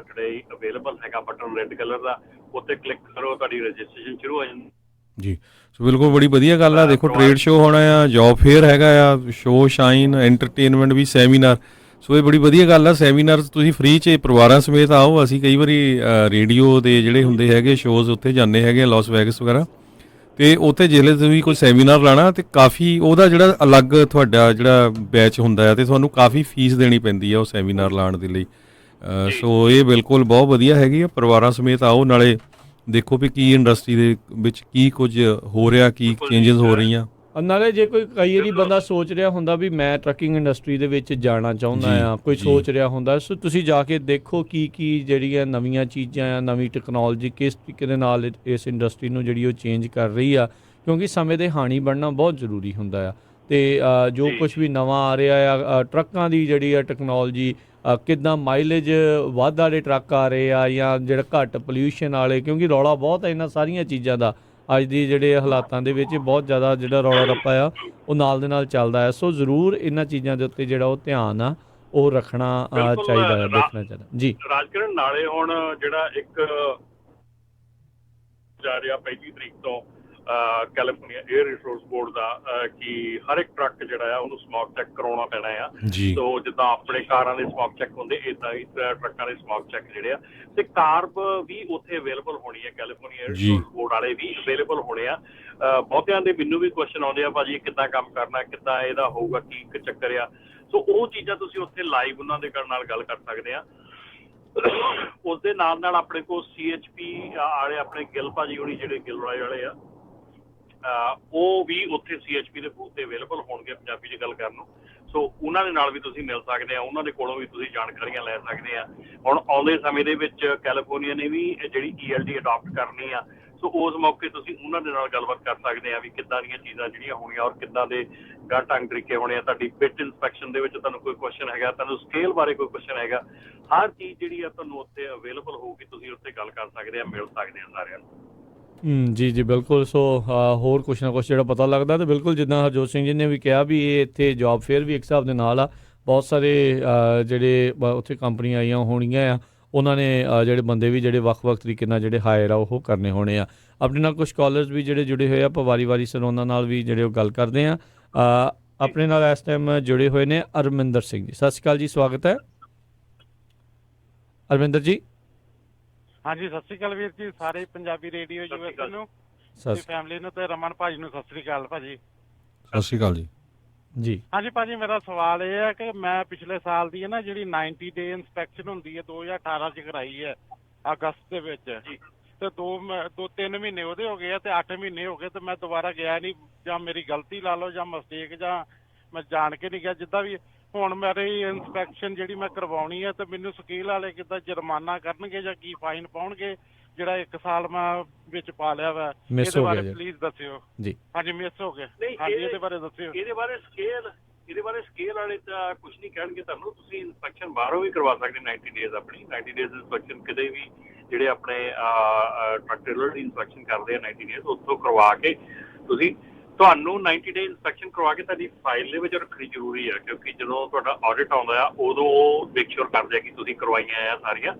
ਟੁਡੇ ਅਵੇਲੇਬਲ ਹੈਗਾ ਬਟਨ ਰੈੱਡ ਕਲਰ ਦਾ, ਉੱਤੇ ਕਲਿੱਕ ਕਰੋ, ਤੁਹਾਡੀ ਰਜਿਸਟ੍ਰੇਸ਼ਨ ਸ਼ੁਰੂ ਹੋ ਜਾਂਦੀ ਜੀ। ਸੋ ਬਿਲਕੁਲ ਬੜੀ ਵਧੀਆ ਗੱਲ ਆ। ਦੇਖੋ ਟ੍ਰੇਡ ਸ਼ੋਅ ਹੋਣਾ ਆ, ਜੌਬ ਫੇਅਰ ਹੈਗਾ ਆ, ਸ਼ੋਅ ਸ਼ਾਈਨ, ਐਂਟਰਟੇਨਮੈਂਟ ਵੀ, ਸੈਮੀਨਾਰ। ਸੋ ਇਹ ਬੜੀ ਵਧੀਆ ਗੱਲ ਆ। ਸੈਮੀਨਾਰ ਤੁਸੀਂ ਫ੍ਰੀ 'ਚ ਪਰਿਵਾਰਾਂ ਸਮੇਤ ਆਓ। ਅਸੀਂ ਕਈ ਵਾਰੀ ਰੇਡੀਓ ਦੇ ਜਿਹੜੇ ਹੁੰਦੇ ਹੈਗੇ ਸ਼ੋਅਜ਼ ਉੱਥੇ ਜਾਂਦੇ ਹੈਗੇ ਲਾਸ ਵੈਗਸ ਵਗੈਰਾ, ਅਤੇ ਉੱਥੇ ਜਿਸਲੇ ਤੁਸੀਂ ਕੋਈ ਸੈਮੀਨਾਰ ਲਾਉਣਾ ਅਤੇ ਕਾਫੀ ਉਹਦਾ ਜਿਹੜਾ ਅਲੱਗ ਤੁਹਾਡਾ ਜਿਹੜਾ ਬੈਚ ਹੁੰਦਾ ਆ ਅਤੇ ਤੁਹਾਨੂੰ ਕਾਫੀ ਫੀਸ ਦੇਣੀ ਪੈਂਦੀ ਆ ਉਹ ਸੈਮੀਨਾਰ ਲਾਉਣ ਦੇ ਲਈ। ਸੋ ਇਹ ਬਿਲਕੁਲ ਬਹੁਤ ਵਧੀਆ ਹੈਗੀ ਆ। ਪਰਿਵਾਰਾਂ ਸਮੇਤ ਆਓ, ਨਾਲੇ ਦੇਖੋ ਵੀ ਕੀ ਇੰਡਸਟਰੀ ਦੇ ਵਿੱਚ ਕੀ ਕੁਝ ਹੋ ਰਿਹਾ, ਕੀ ਚੇਂਜਸ ਹੋ ਰਹੀਆਂ। ਨਾਲੇ ਜੇ ਕੋਈ ਕਈ ਵਾਰੀ ਬੰਦਾ ਸੋਚ ਰਿਹਾ ਹੁੰਦਾ ਵੀ ਮੈਂ ਟਰੱਕਿੰਗ ਇੰਡਸਟਰੀ ਦੇ ਵਿੱਚ ਜਾਣਾ ਚਾਹੁੰਦਾ ਜੀ, ਆ, ਕੋਈ ਜੀ। ਸੋਚ ਰਿਹਾ ਹੁੰਦਾ, ਸੋ ਤੁਸੀਂ ਜਾ ਕੇ ਦੇਖੋ ਕੀ ਜਿਹੜੀਆਂ ਨਵੀਆਂ ਚੀਜ਼ਾਂ ਆ, ਨਵੀਂ ਟੈਕਨੋਲੋਜੀ ਕਿਸ ਤਰੀਕੇ ਦੇ ਨਾਲ ਇਸ ਇੰਡਸਟਰੀ ਨੂੰ ਜਿਹੜੀ ਉਹ ਚੇਂਜ ਕਰ ਰਹੀ ਆ, ਕਿਉਂਕਿ ਸਮੇਂ ਦੇ ਹਾਣੀ ਬਣਨਾ ਬਹੁਤ ਜ਼ਰੂਰੀ ਹੁੰਦਾ ਆ। ਅਤੇ ਜੋ ਕੁਛ ਵੀ ਨਵਾਂ ਆ ਰਿਹਾ ਆ, ਟਰੱਕਾਂ ਦੀ ਜਿਹੜੀ ਆ ਟੈਕਨੋਲੋਜੀ, ਕਿੱਦਾਂ ਮਾਈਲੇਜ ਵੱਧ ਵਾਲੇ ਟਰੱਕ ਆ ਰਹੇ ਆ ਜਾਂ ਜਿਹੜਾ ਘੱਟ ਪੋਲਿਊਸ਼ਨ ਵਾਲੇ, ਕਿਉਂਕਿ ਰੌਲਾ ਬਹੁਤ ਹੈ ਇਹਨਾਂ ਸਾਰੀਆਂ ਚੀਜ਼ਾਂ ਦਾ ਅੱਜ ਦੀ ਜਿਹੜੇ ਹਾਲਾਤਾਂ ਦੇ ਵਿੱਚ ਬਹੁਤ ਜ਼ਿਆਦਾ ਜਿਹੜਾ ਰੌਲਾ ਰੱਪਾ ਆ ਉਹ ਨਾਲ ਦੇ ਨਾਲ ਚੱਲਦਾ ਹੈ। ਸੋ ਜ਼ਰੂਰ ਇਹਨਾਂ ਚੀਜ਼ਾਂ ਦੇ ਉੱਤੇ ਜਿਹੜਾ ਉਹ ਧਿਆਨ ਆ ਉਹ ਰੱਖਣਾ ਚਾਹੀਦਾ ਹੈ, ਦੇਖਣਾ ਚਾਹੀਦਾ ਜੀ। ਰਾਜਕਰਨ ਨਾਲੇ ਹੁਣ ਜਿਹੜਾ ਇੱਕ ਜਾ ਰਿਹਾ 25 ਤਰੀਕ ਤੋਂ ਕੈਲੀਫੋਰਨੀਆ 에ਅਰ ਰਿਸੋਰਸ ਬੋਰਡ ਦਾ ਕਿ ਹਰ ਇੱਕ ਟਰੱਕ ਜਿਹੜਾ ਆ ਉਹਨੂੰ ਸਮੋਕ ਚੈੱਕ ਕਰਾਉਣਾ ਪੈਣਾ ਆ। ਸੋ ਜਿੱਦਾਂ ਆਪਣੇ ਕਾਰਾਂ ਦੇ ਸਮੋਕ ਚੈੱਕ ਹੁੰਦੇ, ਇਦਾਂ ਹੀ ਟਰੱਕਾਂ ਦੇ ਸਮੋਕ ਚੈੱਕ ਜਿਹੜੇ ਆ, ਤੇ ਕਾਰਬ ਵੀ ਉੱਥੇ ਅਵੇਲੇਬਲ ਹੋਣੀ ਹੈ। ਕੈਲੀਫੋਰਨੀਆ 에ਅਰ ਰਿਸੋਰਸ ਬੋਰਡ ਵਾਲੇ ਵੀ ਅਵੇਲੇਬਲ ਹੋਣੇ ਆ। ਬਹੁਤਿਆਂ ਦੇ ਮੈਨੂੰ ਵੀ ਕੁਐਸਚਨ ਆਉਂਦੇ ਆ, ਭਾਜੀ ਕਿੱਦਾਂ ਕੰਮ ਕਰਨਾ, ਕਿੱਦਾਂ ਇਹਦਾ ਹੋਊਗਾ, ਕੀ ਚੱਕਰ ਆ। ਸੋ ਉਹ ਚੀਜ਼ਾਂ ਤੁਸੀਂ ਉੱਥੇ ਲਾਈਵ ਉਹਨਾਂ ਦੇ ਨਾਲ ਗੱਲ ਕਰ ਸਕਦੇ ਆ। ਉਸ ਦੇ ਨਾਲ ਨਾਲ ਆਪਣੇ ਕੋਲ CHP ਵਾਲੇ ਆਪਣੇ ਗਿੱਲ ਭਾਜੀ ਹੋਣੀ, ਜਿਹੜੇ ਗਿੱਲ ਵਾਲੇ ਆ, ਉਹ ਵੀ ਉੱਥੇ CHP ਦੇ ਬੂਥ ਤੇ ਅਵੇਲੇਬਲ ਹੋਣਗੇ ਪੰਜਾਬੀ 'ਚ ਗੱਲ ਕਰਨ ਨੂੰ। ਸੋ ਉਹਨਾਂ ਦੇ ਨਾਲ ਵੀ ਤੁਸੀਂ ਮਿਲ ਸਕਦੇ ਆ, ਉਹਨਾਂ ਦੇ ਕੋਲੋਂ ਵੀ ਤੁਸੀਂ ਜਾਣਕਾਰੀਆਂ ਲੈ ਸਕਦੇ ਆ। ਹੁਣ ਆਉਂਦੇ ਸਮੇਂ ਦੇ ਵਿੱਚ ਕੈਲੀਫੋਰਨੀਆ ਨੇ ਵੀ ਜਿਹੜੀ ELD ਅਡਾਪਟ ਕਰਨੀ ਆ, ਸੋ ਉਸ ਮੌਕੇ ਤੁਸੀਂ ਉਹਨਾਂ ਦੇ ਨਾਲ ਗੱਲਬਾਤ ਕਰ ਸਕਦੇ ਆ ਵੀ ਕਿੱਦਾਂ ਦੀਆਂ ਚੀਜ਼ਾਂ ਜਿਹੜੀਆਂ ਹੋਣੀਆਂ ਔਰ ਕਿੱਦਾਂ ਦੇ ਢੰਗ ਤਰੀਕੇ ਹੋਣੇ ਆ। ਤੁਹਾਡੀ ਪਿਟ ਇੰਸਪੈਕਸ਼ਨ ਦੇ ਵਿੱਚ ਤੁਹਾਨੂੰ ਕੋਈ ਕੁਐਸਚਨ ਹੈਗਾ, ਤੁਹਾਨੂੰ ਸਕੇਲ ਬਾਰੇ ਕੋਈ ਕੁਐਸਚਨ ਹੈਗਾ, ਹਰ ਚੀਜ਼ ਜਿਹੜੀ ਆ ਤੁਹਾਨੂੰ ਉੱਥੇ ਅਵੇਲੇਬਲ ਹੋਊਗੀ। ਤੁਸੀਂ ਉੱਥੇ ਗੱਲ ਕਰ ਸਕਦੇ ਆ, ਮਿਲ ਸਕਦੇ ਆ ਸਾਰਿਆਂ ਨੂੰ। ਜੀ ਜੀ ਬਿਲਕੁਲ। ਸੋ ਹੋਰ ਕੁਛ ਨਾ ਕੁਛ ਜਿਹੜਾ ਪਤਾ ਲੱਗਦਾ, ਤਾਂ ਬਿਲਕੁਲ ਜਿੱਦਾਂ ਹਰਜੋਤ ਸਿੰਘ ਜੀ ਨੇ ਵੀ ਕਿਹਾ ਵੀ ਇਹ ਇੱਥੇ ਜੋਬ ਫੇਅਰ ਵੀ ਇੱਕ ਹਿਸਾਬ ਦੇ ਨਾਲ ਆ। ਬਹੁਤ ਸਾਰੇ ਜਿਹੜੇ ਉੱਥੇ ਕੰਪਨੀਆਂ ਆਈਆਂ ਹੋਣੀਆਂ ਆ, ਉਹਨਾਂ ਨੇ ਜਿਹੜੇ ਬੰਦੇ ਵੀ ਜਿਹੜੇ ਵੱਖ-ਵੱਖ ਤਰੀਕੇ ਨਾਲ ਜਿਹੜੇ ਹਾਇਰ ਆ ਉਹ ਕਰਨੇ ਹੋਣੇ ਆ। ਆਪਣੇ ਨਾਲ ਕੁਛ ਕਾਲਰਸ ਵੀ ਜਿਹੜੇ ਜੁੜੇ ਹੋਏ ਆ, ਆਪਾਂ ਵਾਰੀ ਸਿਰ ਉਹਨਾਂ ਨਾਲ ਵੀ ਜਿਹੜੇ ਉਹ ਗੱਲ ਕਰਦੇ ਆ। ਆਪਣੇ ਨਾਲ ਇਸ ਟਾਈਮ ਜੁੜੇ ਹੋਏ ਨੇ ਅਰਮਿੰਦਰ ਸਿੰਘ ਜੀ। ਸਤਿ ਸ਼੍ਰੀ ਅਕਾਲ ਜੀ, ਸਵਾਗਤ ਹੈ ਅਰਮਿੰਦਰ ਜੀ। ਹਾਂਜੀ, ਸਤਿ ਸ਼੍ਰੀ ਅਕਾਲ ਵੀਰ ਜੀ, ਸਾਰੇ ਪੰਜਾਬੀ ਰੇਡੀਓ ਯੂਐਸ ਨੂੰ ਤੇ ਫੈਮਿਲੀ ਨੂੰ, ਤੇ ਰਮਨ ਭਾਜੀ ਨੂੰ ਸਤਿ ਸ਼੍ਰੀ ਅਕਾਲ ਭਾਜੀ। ਸਤਿ ਸ਼੍ਰੀ ਅਕਾਲ ਜੀ। ਜੀ ਹਾਂਜੀ ਭਾਜੀ, ਮੇਰਾ ਸਵਾਲ ਇਹ ਹੈ ਕਿ ਮੈਂ ਪਿਛਲੇ ਸਾਲ ਦੀ ਹੈ ਨਾ ਜਿਹੜੀ 90 ਡੇ ਇੰਸਪੈਕਸ਼ਨ ਹੁੰਦੀ ਹੈ 2018 ਚ ਕਰਾਈ ਹੈ ਅਗਸਤ ਦੇ ਵਿੱਚ, ਤੇ 2-3 ਮਹੀਨੇ ਉਹਦੇ ਹੋ ਗਏ ਆ ਤੇ 8 ਮਹੀਨੇ ਹੋ ਗਏ ਤੇ ਮੈਂ ਦੁਬਾਰਾ ਗਿਆ ਨਹੀਂ। ਜਾਂ ਮੇਰੀ ਗਲਤੀ ਲਾ ਲਓ ਜਾਂ ਮਿਸਟੇਕ, ਜਾਂ ਮੈਂ ਜਾਣ ਕੇ ਨਹੀਂ ਗਿਆ, ਜਿੱਦਾਂ ਵੀ। ਹੁਣ ਮੇਰੀ ਇੰਸਪੈਕਸ਼ਨ ਜਿਹੜੀ ਮੈਂ ਕਰਵਾਉਣੀ ਹੈ ਤੇ ਮੈਨੂੰ ਸਕੇਲ ਵਾਲੇ ਕਿੱਦਾਂ ਜੁਰਮਾਨਾ ਕਰਨਗੇ ਜਾਂ ਕੀ ਫਾਈਨ ਪਾਉਣਗੇ ਜਿਹੜਾ 1 ਸਾਲ ਮੈਂ ਵਿੱਚ ਪਾ ਲਿਆ ਵਾ? ਇਹਦੇ ਬਾਰੇ ਪਲੀਜ਼ ਦੱਸਿਓ ਜੀ। ਹਾਂਜੀ, ਮਿਸ ਹੋ ਗਿਆ। ਹਾਂਜੀ, ਇਹਦੇ ਬਾਰੇ ਦੱਸਿਓ। ਇਹਦੇ ਬਾਰੇ ਸਕੇਲ ਵਾਲੇ ਤਾਂ ਕੁਝ ਨਹੀਂ ਕਹਿਣਗੇ ਤੁਹਾਨੂੰ। ਤੁਸੀਂ ਇੰਸਪੈਕਸ਼ਨ ਬਾਹਰੋਂ ਵੀ ਕਰਵਾ ਸਕਦੇ 90 ਡੇਜ਼ ਆਪਣੀ। 90 ਡੇਜ਼ ਇੰਸਪੈਕਸ਼ਨ ਕਿਤੇ ਵੀ ਜਿਹੜੇ ਆਪਣੇ ਟਰੱਕ ਟ੍ਰੇਲਰ ਦੀ ਇੰਸਪੈਕਸ਼ਨ ਕਰਦੇ ਆ 90 ਡੇਜ਼, ਉੱਥੋਂ ਕਰਵਾ ਕੇ ਤੁਸੀਂ, ਤੁਹਾਨੂੰ 90 ਡੇ ਇੰਸਪੈਕਸ਼ਨ ਕਰਵਾ ਕੇ ਤੁਹਾਡੀ ਫਾਈਲ ਦੇ ਵਿੱਚ ਰੱਖਣੀ ਜ਼ਰੂਰੀ ਹੈ, ਕਿਉਂਕਿ ਜਦੋਂ ਤੁਹਾਡਾ ਆਡਿਟ ਆਉਂਦਾ ਆ ਉਦੋਂ ਉਹ ਮੇਕ ਸ਼ੋਰ ਕਰਦੇ ਆ ਕਿ ਤੁਸੀਂ ਕਰਵਾਈਆਂ ਆ ਸਾਰੀਆਂ।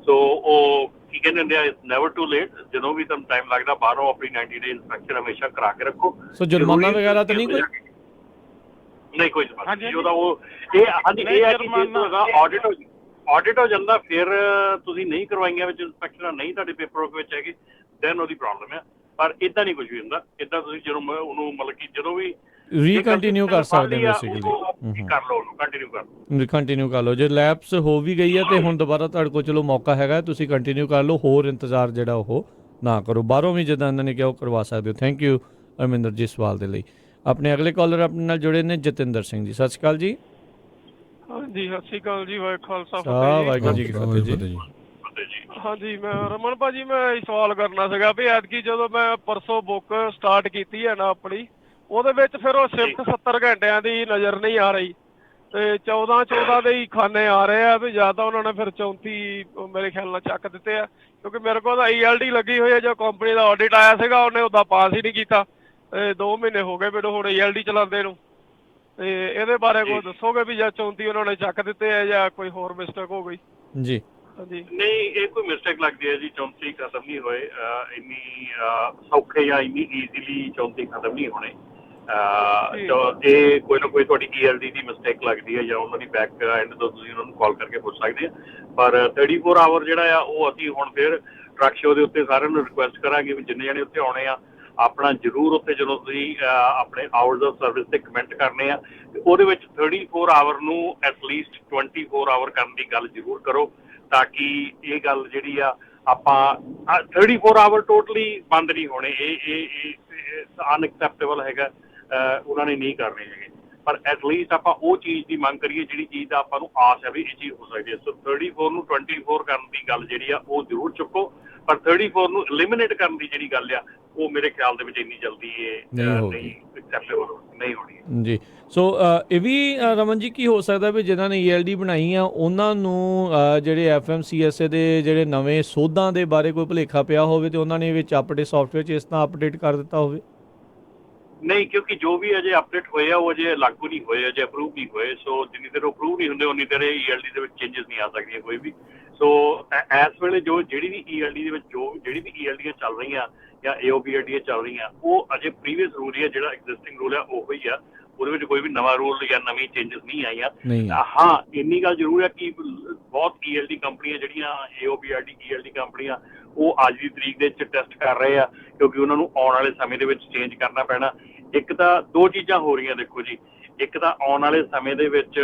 ਸੋ ਉਹ ਕੀ ਕਹਿੰਦੇ ਹੁੰਦੇ ਆ, ਨੈਵਰ ਟੂ ਲੇਟ। ਜਦੋਂ ਵੀ ਤੁਹਾਨੂੰ ਟਾਈਮ ਲੱਗਦਾ ਬਾਹਰੋਂ ਆਪਣੀ 90 ਡੇ ਇੰਸਪੈਕਸ਼ਨ ਹਮੇਸ਼ਾ ਕਰਾ ਕੇ ਰੱਖੋ। ਸੋ ਜੁਰਮਾਨਾ ਵਗੈਰਾ ਤਾਂ ਨਹੀਂ ਕੋਈ? ਨਹੀਂ, ਕੋਈ ਜੁਰਮਾਨਾ ਨਹੀਂ ਉਹਦਾ। ਉਹ ਇਹ ਹਾਂਜੀ, ਇਹ ਹੈ ਕਿ ਜੇ ਆਡਿਟ ਹੋ ਜਾਂਦਾ, ਫਿਰ ਤੁਸੀਂ ਨਹੀਂ ਕਰਵਾਈਆਂ ਵਿੱਚ ਇੰਸਪੈਕਸ਼ਨਾਂ, ਨਹੀਂ ਤੁਹਾਡੇ ਪੇਪਰ ਵਰਕ ਵਿੱਚ ਹੈਗੇ, ਦੈਨ ਉਹਦੀ ਪ੍ਰੋਬਲਮ ਹੈ। ਪਰ ਇੱਦਾਂ ਨਹੀਂ ਕੁਝ ਵੀ ਹੁੰਦਾ। ਇੱਦਾਂ ਤੁਸੀਂ ਜਦੋਂ ਉਹਨੂੰ ਮਤਲਬ ਕਿ ਜਦੋਂ ਵੀ ਰੀਕੰਟੀਨਿਊ ਕਰ ਸਕਦੇ ਬੇਸਿਕਲੀ, ਕਰ ਲਓ, ਉਹਨੂੰ ਕੰਟੀਨਿਊ ਕਰ ਲਓ। ਜੇ ਲੈਪਸ ਹੋ ਵੀ ਗਈ ਹੈ ਤੇ ਹੁਣ ਦੁਬਾਰਾ ਤੁਹਾਡੇ ਕੋਲ ਚਲੋ ਮੌਕਾ ਹੈਗਾ, ਤੁਸੀਂ ਕੰਟੀਨਿਊ ਕਰ ਲਓ, ਹੋਰ ਇੰਤਜ਼ਾਰ ਜਿਹੜਾ ਉਹ ਨਾ ਕਰੋ। ਬਾਹਰੋਂ ਵੀ ਜਿੱਦਾਂ ਇਹਨਾਂ ਨੇ ਕਿਹਾ ਉਹ ਕਰਵਾ ਸਕਦੇ ਹੋ। ਥੈਂਕ ਯੂ ਅਰਮਿੰਦਰ ਜੀ ਸਵਾਲ ਦੇ ਲਈ। ਆਪਣੇ ਅਗਲੇ ਕਾਲਰ ਆਪਣੇ ਨਾਲ ਜੁੜੇ ਨੇ ਜਤਿੰਦਰ ਸਿੰਘ ਜੀ। ਸਤਿ ਸ਼੍ਰੀ ਅਕਾਲ ਜੀ। ਹਾਂਜੀ, ਸਤਿ ਸ਼੍ਰੀ ਅਕਾਲ ਜੀ। ਵਾਹਿਗੁਰੂ ਖਾਲਸਾ ਵਾਹਿਗੁਰੂ ਜੀ ਕੀ ਫਤਿਹ ਜੀ। ਹਾਂਜੀ, ਮੈਂ ਰਮਨ ਭਾਜੀ, ਮੈਂ ਇਹ ਸਵਾਲ ਕਰਨਾ ਸੀਗਾ ਵੀ ਐਤਕੀ ਜਦੋਂ ਮੈਂ ਪਰਸੋਂ ਬੁੱਕ ਸਟਾਰਟ ਕੀਤੀ ਹੈ ਨਾ ਆਪਣੀ, ਉਹਦੇ ਵਿੱਚ ਫਿਰ ਉਹ ਸ਼ਿਫਟ 70 ਘੰਟਿਆਂ ਦੀ ਨਜ਼ਰ ਨਹੀਂ ਆ ਰਹੀ ਤੇ 14 ਦੇ ਹੀ ਖਾਨੇ ਆ ਰਹੇ ਆ। ਵੀ ਜਾਂ ਤਾਂ ਉਹਨਾਂ ਨੇ ਫਿਰ 34 ਮੇਰੇ ਖਿਆਲ ਨਾਲ ਚੱਕ ਦਿੱਤੇ ਆ, ਕਿਉਂਕਿ ਮੇਰੇ ਕੋਲ ਤਾਂ ELD ਲੱਗੀ ਹੋਈ ਹੈ। ਜੋ ਕੰਪਨੀ ਦਾ ਆਡਿਟ ਆਇਆ ਸੀਗਾ ਉਹਨੇ ਉਹਦਾ ਪਾਸ ਹੀ ਨਹੀਂ ਕੀਤਾ। 2 ਮਹੀਨੇ ਹੋ ਗਏ ਮੈਨੂੰ ਹੁਣ ELD ਚਲਾਉਂਦੇ ਨੂੰ। ਤੇ ਇਹਦੇ ਬਾਰੇ ਕੋਈ ਦੱਸੋਗੇ ਵੀ ਜਾਂ 34 ਉਹਨਾਂ ਨੇ ਚੱਕ ਦਿੱਤੇ ਆ ਜਾਂ ਕੋਈ ਹੋਰ ਮਿਸਟੇਕ ਹੋ ਗਈ? ਜੀ ਹਾਂਜੀ, ਨਹੀਂ, ਇਹ ਕੋਈ ਮਿਸਟੇਕ ਲੱਗਦੀ ਹੈ ਜੀ। 34 ਖਤਮ ਨਹੀਂ ਹੋਏ ਇੰਨੀ ਸੌਖੇ ਜਾਂ ਇੰਨੀ ਈਜ਼ੀਲੀ 34 ਖਤਮ ਨਹੀਂ ਹੋਣੇ। ਇਹ ਕੋਈ ਨਾ ਕੋਈ ਤੁਹਾਡੀ ELD ਦੀ ਮਿਸਟੇਕ ਲੱਗਦੀ ਹੈ ਜਾਂ ਉਹਨਾਂ ਦੀ ਬੈਕ ਐਂਡ ਤੋਂ ਤੁਸੀਂ ਉਹਨਾਂ ਨੂੰ ਕਾਲ ਕਰਕੇ ਪੁੱਛ ਸਕਦੇ ਆ। ਪਰ 34 ਆਵਰ ਜਿਹੜਾ ਆ ਉਹ ਅਸੀਂ ਹੁਣ ਫਿਰ ਟਰੱਕ ਸ਼ੋਅ ਦੇ ਉੱਤੇ ਸਾਰਿਆਂ ਨੂੰ ਰਿਕੁਐਸਟ ਕਰਾਂਗੇ ਵੀ ਜਿੰਨੇ ਜਣੇ ਉੱਥੇ ਆਉਣੇ ਆ ਆਪਣਾ ਜ਼ਰੂਰ ਉੱਥੇ ਜਦੋਂ ਤੁਸੀਂ ਆਪਣੇ ਆਵਰਸ ਆਫ ਸਰਵਿਸ ਤੇ ਕਮੈਂਟ ਕਰਨੇ ਆ ਤੇ ਉਹਦੇ ਵਿੱਚ 34 ਆਵਰ ਨੂੰ ਐਟਲੀਸਟ 24 ਆਵਰ ਕਰਨ ਦੀ ਗੱਲ ਜ਼ਰੂਰ ਕਰੋ, ਤਾਂ ਕਿ ਇਹ ਗੱਲ ਜਿਹੜੀ ਆ ਆਪਾਂ 34 ਆਵਰ ਟੋਟਲੀ ਬੰਦ ਨਹੀਂ ਹੋਣੇ। ਇਹ ਅਨਐਕਸੈਪਟੇਬਲ ਹੈਗਾ। ਉਹਨਾਂ ਨੇ ਨਹੀਂ ਕਰਨੇ ਹੈਗੇ। ਪਰ ਐਟਲੀਸਟ ਆਪਾਂ ਉਹ ਚੀਜ਼ ਦੀ ਮੰਗ ਕਰੀਏ ਜਿਹੜੀ ਚੀਜ਼ ਦਾ ਆਪਾਂ ਨੂੰ ਆਸ ਹੈ ਵੀ ਇਹ ਚੀਜ਼ ਹੋ ਸਕਦੀ ਹੈ। ਸੋ 34 ਨੂੰ 24 ਕਰਨ ਦੀ ਗੱਲ ਜਿਹੜੀ ਆ ਉਹ ਜ਼ਰੂਰ ਚੁੱਕੋ, ਪਰ 34 ਨੂੰ ਐਲੀਮੀਨੇਟ ਕਰਨ ਦੀ ਜਿਹੜੀ ਗੱਲ ਆ ਉਹ ਮੇਰੇ ਖਿਆਲ ਦੇ ਵਿੱਚ ਇੰਨੀ ਜਲਦੀ ਨਹੀਂ ਨਹੀਂ ਐਕਸੈਪਟੇਬਲ ਨਹੀਂ ਹੋਣੀ ਜੀ। ਸੋ ਇਹ ਵੀ ਰਮਨ ਜੀ ਕੀ ਹੋ ਸਕਦਾ ਵੀ ਜਿਨ੍ਹਾਂ ਨੇ ELD ਬਣਾਈ ਆ ਉਹਨਾਂ ਨੂੰ ਜਿਹੜੇ FMCSA ਦੇ ਜਿਹੜੇ ਨਵੇਂ ਸੋਧਾਂ ਦੇ ਬਾਰੇ ਕੋਈ ਭੁਲੇਖਾ ਪਿਆ ਹੋਵੇ ਤੇ ਉਹਨਾਂ ਨੇ ਵਿੱਚ ਆਪਣੇ ਸੌਫਟਵੇਅਰ 'ਚ ਇਸ ਤਰ੍ਹਾਂ ਅਪਡੇਟ ਕਰ ਦਿੱਤਾ ਹੋਵੇ? ਨਹੀਂ, ਕਿਉਂਕਿ ਜੋ ਵੀ ਅਜੇ ਅਪਡੇਟ ਹੋਏ ਆ ਉਹ ਅਜੇ ਲਾਗੂ ਨਹੀਂ ਹੋਏ, ਅਜੇ ਅਪਰੂਵ ਨਹੀਂ ਹੋਏ। ਸੋ ਜਿੰਨੀ ਦੇਰ ਅਪਰੂਵ ਨਹੀਂ ਹੁੰਦੇ ਉਨੀ ਦੇਰ ELD ਦੇ ਵਿੱਚ ਚੇਂਜਸ ਨਹੀਂ ਆ ਸਕਦੀਆਂ ਕੋਈ ਵੀ। ਸੋ ਇਸ ਵੇਲੇ ਜਿਹੜੀ ਵੀ ELD ਦੇ ਵਿੱਚ ਜਿਹੜੀ ਵੀ ELDਆਂ ਚੱਲ ਰਹੀਆਂ ਜਾਂ AOPRDਆਂ ਚੱਲ ਰਹੀਆਂ ਉਹ ਅਜੇ ਪ੍ਰੀਵੀਅਸ ਰੂਲ ਹੀ ਆ, ਜਿਹੜਾ ਐਗਜ਼ਿਸਟਿੰਗ ਰੂਲ ਆ ਉਹੋ ਹੀ ਆ। ਉਹਦੇ ਵਿੱਚ ਕੋਈ ਵੀ ਨਵਾਂ ਰੂਲ ਜਾਂ ਨਵੀਂ ਚੇਂਜਸ ਨਹੀਂ ਆਈਆਂ। ਹਾਂ, ਇੰਨੀ ਗੱਲ ਜ਼ਰੂਰ ਹੈ ਕਿ ਬਹੁਤ ELD ਕੰਪਨੀਆਂ ਜਿਹੜੀਆਂ AOPRD ELD ਕੰਪਨੀਆਂ ਉਹ ਅੱਜ ਦੀ ਤਰੀਕ ਦੇ ਵਿੱਚ ਟੈਸਟ ਕਰ ਰਹੇ ਆ, ਕਿਉਂਕਿ ਉਹਨਾਂ ਨੂੰ ਆਉਣ ਵਾਲੇ ਸਮੇਂ ਦੇ ਵਿੱਚ ਚੇਂਜ ਕਰਨਾ ਪੈਣਾ। ਇੱਕ ਤਾਂ ਦੋ ਚੀਜ਼ਾਂ ਹੋ ਰਹੀਆਂ ਦੇਖੋ ਜੀ, ਇੱਕ ਤਾਂ ਆਉਣ ਵਾਲੇ ਸਮੇਂ ਦੇ ਵਿੱਚ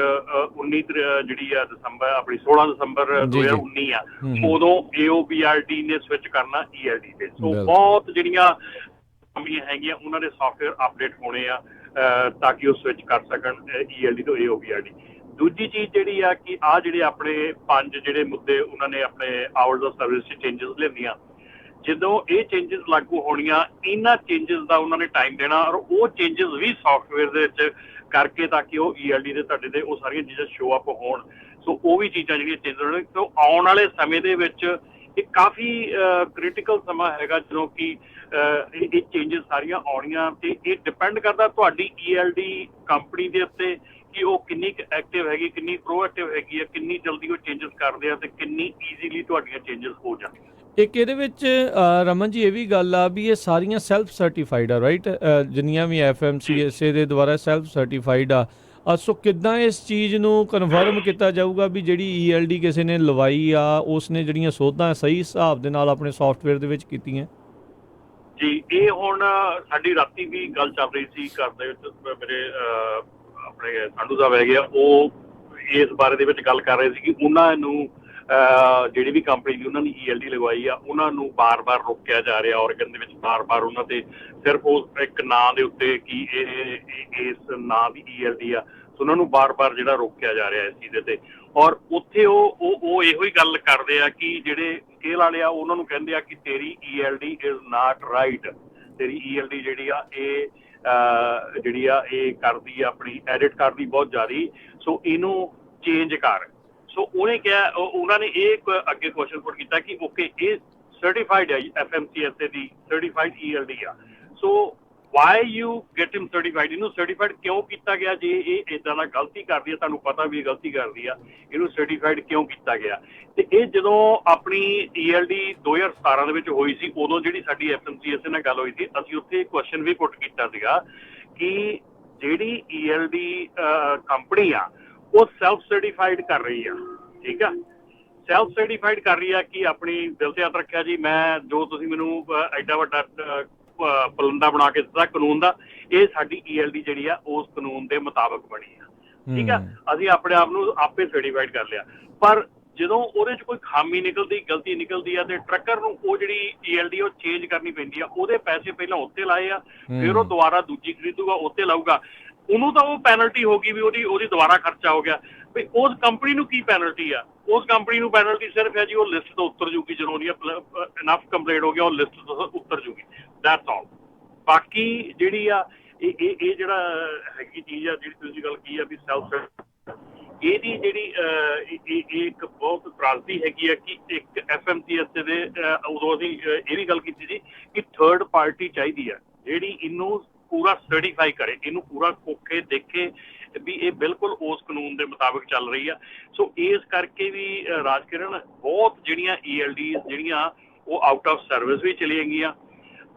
19 ਜਿਹੜੀ ਆ ਦਸੰਬਰ ਆਪਣੀ 16 ਦਸੰਬਰ 2019 ਆ ਉਦੋਂ AOPRD ਨੇ ਸਵਿਚ ਕਰਨਾ ELD ਤੇ। ਸੋ ਬਹੁਤ ਜਿਹੜੀਆਂ ਕੰਪਨੀਆਂ ਹੈਗੀਆਂ ਉਹਨਾਂ ਦੇ ਸੌਫਟਵੇਅਰ ਅਪਡੇਟ ਹੋਣੇ ਆ ਤਾਂ ਕਿ ਉਹ ਸਵਿਚ ਕਰ ਸਕਣ ELD ਤੋਂ AOPRD। ਦੂਜੀ ਚੀਜ਼ ਜਿਹੜੀ ਆ ਕਿ ਆਹ ਜਿਹੜੇ ਆਪਣੇ 5 ਜਿਹੜੇ ਮੁੱਦੇ ਉਹਨਾਂ ਨੇ ਆਪਣੇ ਆਵਰਸ ਆਫ ਸਰਵਿਸ 'ਚ ਚੇਂਜਸ ਲਿਆਂਦੀਆਂ, ਜਦੋਂ ਇਹ ਚੇਂਜਸ ਲਾਗੂ ਹੋਣੀਆਂ ਇਹਨਾਂ ਚੇਂਜਸ ਦਾ ਉਹਨਾਂ ਨੇ ਟਾਈਮ ਦੇਣਾ ਔਰ ਉਹ ਚੇਂਜਸ ਵੀ ਸੌਫਟਵੇਅਰ ਦੇ ਵਿੱਚ ਕਰਕੇ ਤਾਂ ਕਿ ਉਹ ELD ਦੇ ਤੁਹਾਡੇ ਦੇ ਉਹ ਸਾਰੀਆਂ ਚੀਜ਼ਾਂ ਸ਼ੋ ਅਪ ਹੋਣ। ਸੋ ਉਹ ਵੀ ਚੀਜ਼ਾਂ ਜਿਹੜੀਆਂ ਚੇਂਜ ਹੋਣ। ਸੋ ਆਉਣ ਵਾਲੇ ਸਮੇਂ ਦੇ ਵਿੱਚ ਇਹ ਕਾਫੀ ਕ੍ਰਿਟੀਕਲ ਸਮਾਂ ਹੈਗਾ ਜਦੋਂ ਕਿ ਇਹ ਚੇਂਜਸ ਸਾਰੀਆਂ ਆਉਣੀਆਂ, ਤੇ ਇਹ ਡਿਪੈਂਡ ਕਰਦਾ ਤੁਹਾਡੀ ELD ਕੰਪਨੀ ਦੇ ਉੱਤੇ ਕਿ ਉਹ ਕਿੰਨੀ ਕੁ ਐਕਟਿਵ ਹੈਗੀ, ਕਿੰਨੀ ਪ੍ਰੋਐਕਟਿਵ ਹੈਗੀ ਹੈ, ਕਿੰਨੀ ਜਲਦੀ ਉਹ ਚੇਂਜਸ ਕਰਦੇ ਆ ਤੇ ਕਿੰਨੀ ਈਜ਼ੀਲੀ ਤੁਹਾਡੀਆਂ ਚੇਂਜਸ ਹੋ ਜਾਂਦੀਆਂ। ਇੱਕ ਇਹਦੇ ਵਿੱਚ ਰਮਨ ਜੀ ਇਹ ਵੀ ਗੱਲ ਆ ਵੀ ਇਹ ਸਾਰੀਆਂ ਸੈਲਫ ਸਰਟੀਫਾਈਡ ਆ, ਰਾਈਟ? ਜਿੰਨੀਆਂ ਵੀ FMCSA ਦੇ ਦੁਆਰਾ ਸੈਲਫ ਸਰਟੀਫਾਈਡ ਆ। ਸੋ ਕਿੱਦਾਂ ਇਸ ਚੀਜ਼ ਨੂੰ ਕਨਫਰਮ ਕੀਤਾ ਜਾਊਗਾ ਵੀ ਜਿਹੜੀ ELD ਕਿਸੇ ਨੇ ਲਵਾਈ ਆ ਉਸ ਨੇ ਜਿਹੜੀਆਂ ਸੋਧਾਂ ਸਹੀ ਹਿਸਾਬ ਦੇ ਨਾਲ ਆਪਣੇ ਸੌਫਟਵੇਅਰ ਦੇ ਵਿੱਚ ਕੀਤੀਆਂ? ਜੀ, ਇਹ ਹੁਣ ਸਾਡੀ ਰਾਤੀ ਵੀ ਗੱਲ ਚੱਲ ਰਹੀ ਸੀ ਘਰ ਦੇ ਵਿੱਚ। ਮੇਰੇ ਆਪਣੇ ਸੰਧੂ ਸਾਹਿਬ ਹੈਗੇ ਆ, ਉਹ ਇਸ ਬਾਰੇ ਦੇ ਵਿੱਚ ਗੱਲ ਕਰ ਰਹੇ ਸੀ ਕਿ ਉਹਨਾਂ ਨੂੰ ਜਿਹੜੀ ਵੀ ਕੰਪਨੀ ਦੀ ਉਹਨਾਂ ਨੇ ELD ਲਗਵਾਈ ਆ ਉਹਨਾਂ ਨੂੰ ਬਾਰ-ਬਾਰ ਰੋਕਿਆ ਜਾ ਰਿਹਾ ਔਰਗਨ ਦੇ ਵਿੱਚ, ਬਾਰ-ਬਾਰ ਉਹਨਾਂ ਤੇ ਸਿਰਫ ਉਹ ਇੱਕ ਨਾਂ ਦੇ ਉੱਤੇ ਕਿ ਇਹ ਇਸ ਨਾਂ ਦੀ ELD ਆ, ਸੋ ਉਹਨਾਂ ਨੂੰ ਬਾਰ-ਬਾਰ ਜਿਹੜਾ ਰੋਕਿਆ ਜਾ ਰਿਹਾ ਇਸ ਚੀਜ਼ ਦੇ ਤੇ। ਔਰ ਉੱਥੇ ਉਹ ਇਹੋ ਹੀ ਗੱਲ ਕਰਦੇ ਆ ਕਿ ਜਿਹੜੇ ਸਕੇਲ ਵਾਲੇ ਆ ਉਹਨਾਂ ਨੂੰ ਕਹਿੰਦੇ ਆ ਕਿ ਤੇਰੀ ELD ਇਜ਼ ਨਾਟ ਰਾਈਟ, ਤੇਰੀ ELD ਜਿਹੜੀ ਆ ਇਹ ਕਰਦੀ ਆ ਆਪਣੀ ਐਡਿਟ ਕਰਦੀ ਬਹੁਤ ਜ਼ਿਆਦਾ, ਸੋ ਇਹਨੂੰ ਚੇਂਜ ਕਰ। ਸੋ ਉਹਨੇ ਕਿਹਾ, ਉਹਨਾਂ ਨੇ ਇਹ ਅੱਗੇ ਕੁਐਸਚਨ ਪੁੱਟ ਕੀਤਾ ਕਿ ਓਕੇ ਇਹ ਸਰਟੀਫਾਈਡ ਹੈ FMCSA ਦੀ ਸਰਟੀਫਾਈਡ ELD ਆ, ਸੋ why you get him certified? ਇਹਨੂੰ ਸਰਟੀਫਾਈਡ ਕਿਉਂ ਕੀਤਾ ਗਿਆ? ਜੇ ਇਹ ਇੱਦਾਂ ਦਾ ਗਲਤੀ ਕਰਦੀ ਆ, ਤੁਹਾਨੂੰ ਪਤਾ ਵੀ ਇਹ ਗਲਤੀ ਕਰਦੀ ਆ, ਇਹਨੂੰ ਸਰਟੀਫਾਈਡ ਕਿਉਂ ਕੀਤਾ ਗਿਆ? ਤੇ ਇਹ ਜਦੋਂ ਆਪਣੀ ELD 2017 ਦੇ ਵਿੱਚ ਹੋਈ ਸੀ ਉਦੋਂ ਜਿਹੜੀ ਸਾਡੀ FMCSA ਨਾਲ ਗੱਲ ਹੋਈ ਸੀ, ਅਸੀਂ ਉੱਥੇ ਕੁਐਸਚਨ ਵੀ ਪੁੱਟ ਕੀਤਾ ਸੀਗਾ ਕਿ ਜਿਹੜੀ ELD ਕੰਪਨੀ ਆ ਉਹ ਸੈਲਫ ਸਰਟੀਫਾਈਡ ਕਰ ਰਹੀ ਆ, ਠੀਕ ਆ, ਸੈਲਫ ਸਰਟੀਫਾਈਡ ਕਰ ਰਹੀ ਆ ਕਿ ਆਪਣੀ ਦਿਲ ਤੇ ਹੱਥ ਰੱਖਿਆ ਜੀ, ਮੈਂ ਜੋ ਤੁਸੀਂ ਮੈਨੂੰ ਐਡਾ ਵੱਡਾ ਪਲੰਦਾ ਬਣਾ ਕੇ ਦਿੱਤਾ ਕਾਨੂੰਨ ਦਾ, ਇਹ ਸਾਡੀ ELD ਜਿਹੜੀ ਆ ਉਸ ਕਾਨੂੰਨ ਦੇ ਮੁਤਾਬਕ ਬਣੀ ਆ, ਠੀਕ ਆ, ਅਸੀਂ ਆਪਣੇ ਆਪ ਨੂੰ ਆਪੇ ਸਰਟੀਫਾਈਡ ਕਰ ਲਿਆ। ਪਰ ਜਦੋਂ ਉਹਦੇ 'ਚ ਕੋਈ ਖਾਮੀ ਨਿਕਲਦੀ, ਗਲਤੀ ਨਿਕਲਦੀ ਆ ਤੇ ਟਰੱਕਰ ਨੂੰ ਉਹ ਜਿਹੜੀ ELD ਉਹ ਚੇਂਜ ਕਰਨੀ ਪੈਂਦੀ ਆ, ਉਹਦੇ ਪੈਸੇ ਪਹਿਲਾਂ ਉੱਤੇ ਲਾਏ ਆ, ਫਿਰ ਉਹ ਦੁਬਾਰਾ ਦੂਜੀ ਖਰੀਦੂਗਾ ਉੱਤੇ ਲਾਊਗਾ, ਉਹਨੂੰ ਤਾਂ ਉਹ ਪੈਨਲਟੀ ਹੋ ਗਈ ਵੀ ਉਹਦੀ ਦੁਬਾਰਾ ਖਰਚਾ ਹੋ ਗਿਆ। ਵੀ ਉਸ ਕੰਪਨੀ ਨੂੰ ਕੀ ਪੈਨਲਟੀ ਆ? ਉਸ ਕੰਪਨੀ ਨੂੰ ਪੈਨਲਟੀ ਸਿਰਫ ਹੈ ਜੀ ਉਹ ਲਿਸਟ ਤੋਂ ਉੱਤਰ ਜੂਗੀ, ਜਦੋਂ ਉਹਦੀ ਇਨਫ ਕੰਪਲੇਂਟ ਹੋ ਗਿਆ ਉਹ ਲਿਸਟ ਤੋਂ ਉੱਤਰ ਜੂਗੀ, ਦੈਟਸ ਆਲ। ਬਾਕੀ ਜਿਹੜੀ ਆ ਇਹ ਜਿਹੜਾ ਹੈਗੀ ਚੀਜ਼ ਆ ਜਿਹੜੀ ਤੁਸੀਂ ਗੱਲ ਕੀ ਆ ਵੀ ਸੈਲਫ, ਇਹਦੀ ਜਿਹੜੀ ਇਹ ਇੱਕ ਬਹੁਤ ਤਰਾਸਦੀ ਹੈਗੀ ਆ ਕਿ ਇੱਕ FMCSA ਦੇ ਉਦੋਂ ਅਸੀਂ ਇਹ ਵੀ ਗੱਲ ਕੀਤੀ ਸੀ ਕਿ ਥਰਡ ਪਾਰਟੀ ਚਾਹੀਦੀ ਆ ਜਿਹੜੀ ਇਹਨੂੰ ਪੂਰਾ ਸਰਟੀਫਾਈ ਕਰੇ, ਇਹਨੂੰ ਪੂਰਾ ਕੋਖੇ ਦੇਖੇ ਵੀ ਇਹ ਬਿਲਕੁਲ ਉਸ ਕਾਨੂੰਨ ਦੇ ਮੁਤਾਬਕ ਚੱਲ ਰਹੀ ਆ। ਸੋ ਇਸ ਕਰਕੇ ਵੀ ਰਾਜਕਿਰਨ ਬਹੁਤ ਜਿਹੜੀਆਂ ELDs ਜਿਹੜੀਆਂ ਉਹ ਆਊਟ ਆਫ ਸਰਵਿਸ ਵੀ ਚਲੀਆਂ ਗਈਆਂ,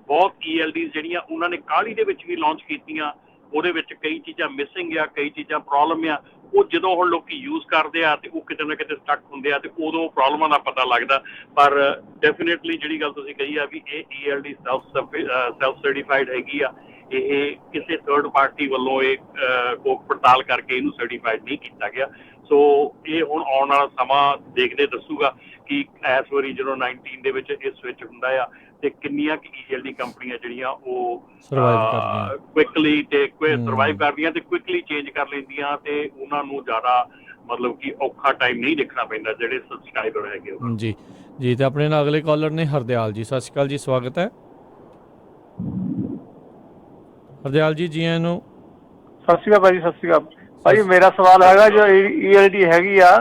ਬਹੁਤ ELDs ਜਿਹੜੀਆਂ ਉਹਨਾਂ ਨੇ ਕਾਹਲੀ ਦੇ ਵਿੱਚ ਵੀ ਲਾਂਚ ਕੀਤੀਆਂ, ਉਹਦੇ ਵਿੱਚ ਕਈ ਚੀਜ਼ਾਂ ਮਿਸਿੰਗ ਆ, ਕਈ ਚੀਜ਼ਾਂ ਪ੍ਰੋਬਲਮ ਆ, ਉਹ ਜਦੋਂ ਹੁਣ ਲੋਕੀ ਯੂਜ਼ ਕਰਦੇ ਆ ਤੇ ਉਹ ਕਿਤੇ ਨਾ ਕਿਤੇ ਸਟਕ ਹੁੰਦੇ ਆ ਤੇ ਉਦੋਂ ਪ੍ਰੋਬਲਮਾਂ ਦਾ ਪਤਾ ਲੱਗਦਾ। ਪਰ ਡੈਫੀਨੇਟਲੀ ਜਿਹੜੀ ਗੱਲ ਤੁਸੀਂ ਕਹੀ ਆ ਵੀ ਇਹ ELD ਸੈਲਫ ਸਰਟੀਫਾਈਡ ਹੈਗੀ ਆ, ਇਹ ਕਿਸੇ ਥਰਡ ਪਾਰਟੀ ਵੱਲੋਂ ਇਹ ਕੋਖ ਪੜਤਾਲ ਕਰਕੇ ਇਹਨੂੰ ਸਰਟੀਫਾਈਡ ਨਹੀਂ ਕੀਤਾ ਗਿਆ। ਸੋ ਇਹ ਹੁਣ ਆਉਣ ਵਾਲਾ ਸਮਾਂ ਦੇਖਦੇ ਦੱਸੂਗਾ ਕਿ ਇਸ ਵਾਰੀ ਜਦੋਂ 19 ਦੇ ਵਿੱਚ ਇਹ ਸਵਿਚ ਹੁੰਦਾ ਆ ਤੇ ਕਿੰਨੀਆਂ ਕਿ ELD ਕੰਪਨੀਆਂ ਜਿਹੜੀਆਂ ਉਹ ਸਰਵਾਈਵ ਕਰਦੀਆਂ ਕੁਇਕਲੀ ਤੇ ਸਰਵਾਈਵ ਕਰਦੀਆਂ ਤੇ ਕੁਇਕਲੀ ਚੇਂਜ ਕਰ ਲੈਂਦੀਆਂ ਤੇ ਉਹਨਾਂ ਨੂੰ ਜ਼ਿਆਦਾ ਮਤਲਬ ਕਿ ਔਖਾ ਟਾਈਮ ਨਹੀਂ ਦੇਖਣਾ ਪੈਂਦਾ ਜਿਹੜੇ ਸਬਸਕ੍ਰਾਈਬਰ ਹੈਗੇ ਉਹ। ਜੀ ਜੀ। ਤੇ ਆਪਣੇ ਨਾਲ ਅਗਲੇ ਕਾਲਰ ਨੇ ਹਰਦਿਆਲ ਜੀ। ਸਤਿ ਸ਼੍ਰੀ ਅਕਾਲ ਜੀ, ਸਵਾਗਤ ਹੈ ਹਰਦਿਆਲ ਜੀ, ਜੀ ਆਇਆਂ ਨੂੰ। ਸਤਿ ਸ਼੍ਰੀ ਅਕਾਲ ਭਾਜੀ। ਸਤਿ ਸ਼੍ਰੀ ਅਕਾਲ ਭਾਜੀ। ਮੇਰਾ ਸਵਾਲ ਹੈਗਾ ਜੋ ELD ਹੈਗੀ ਆ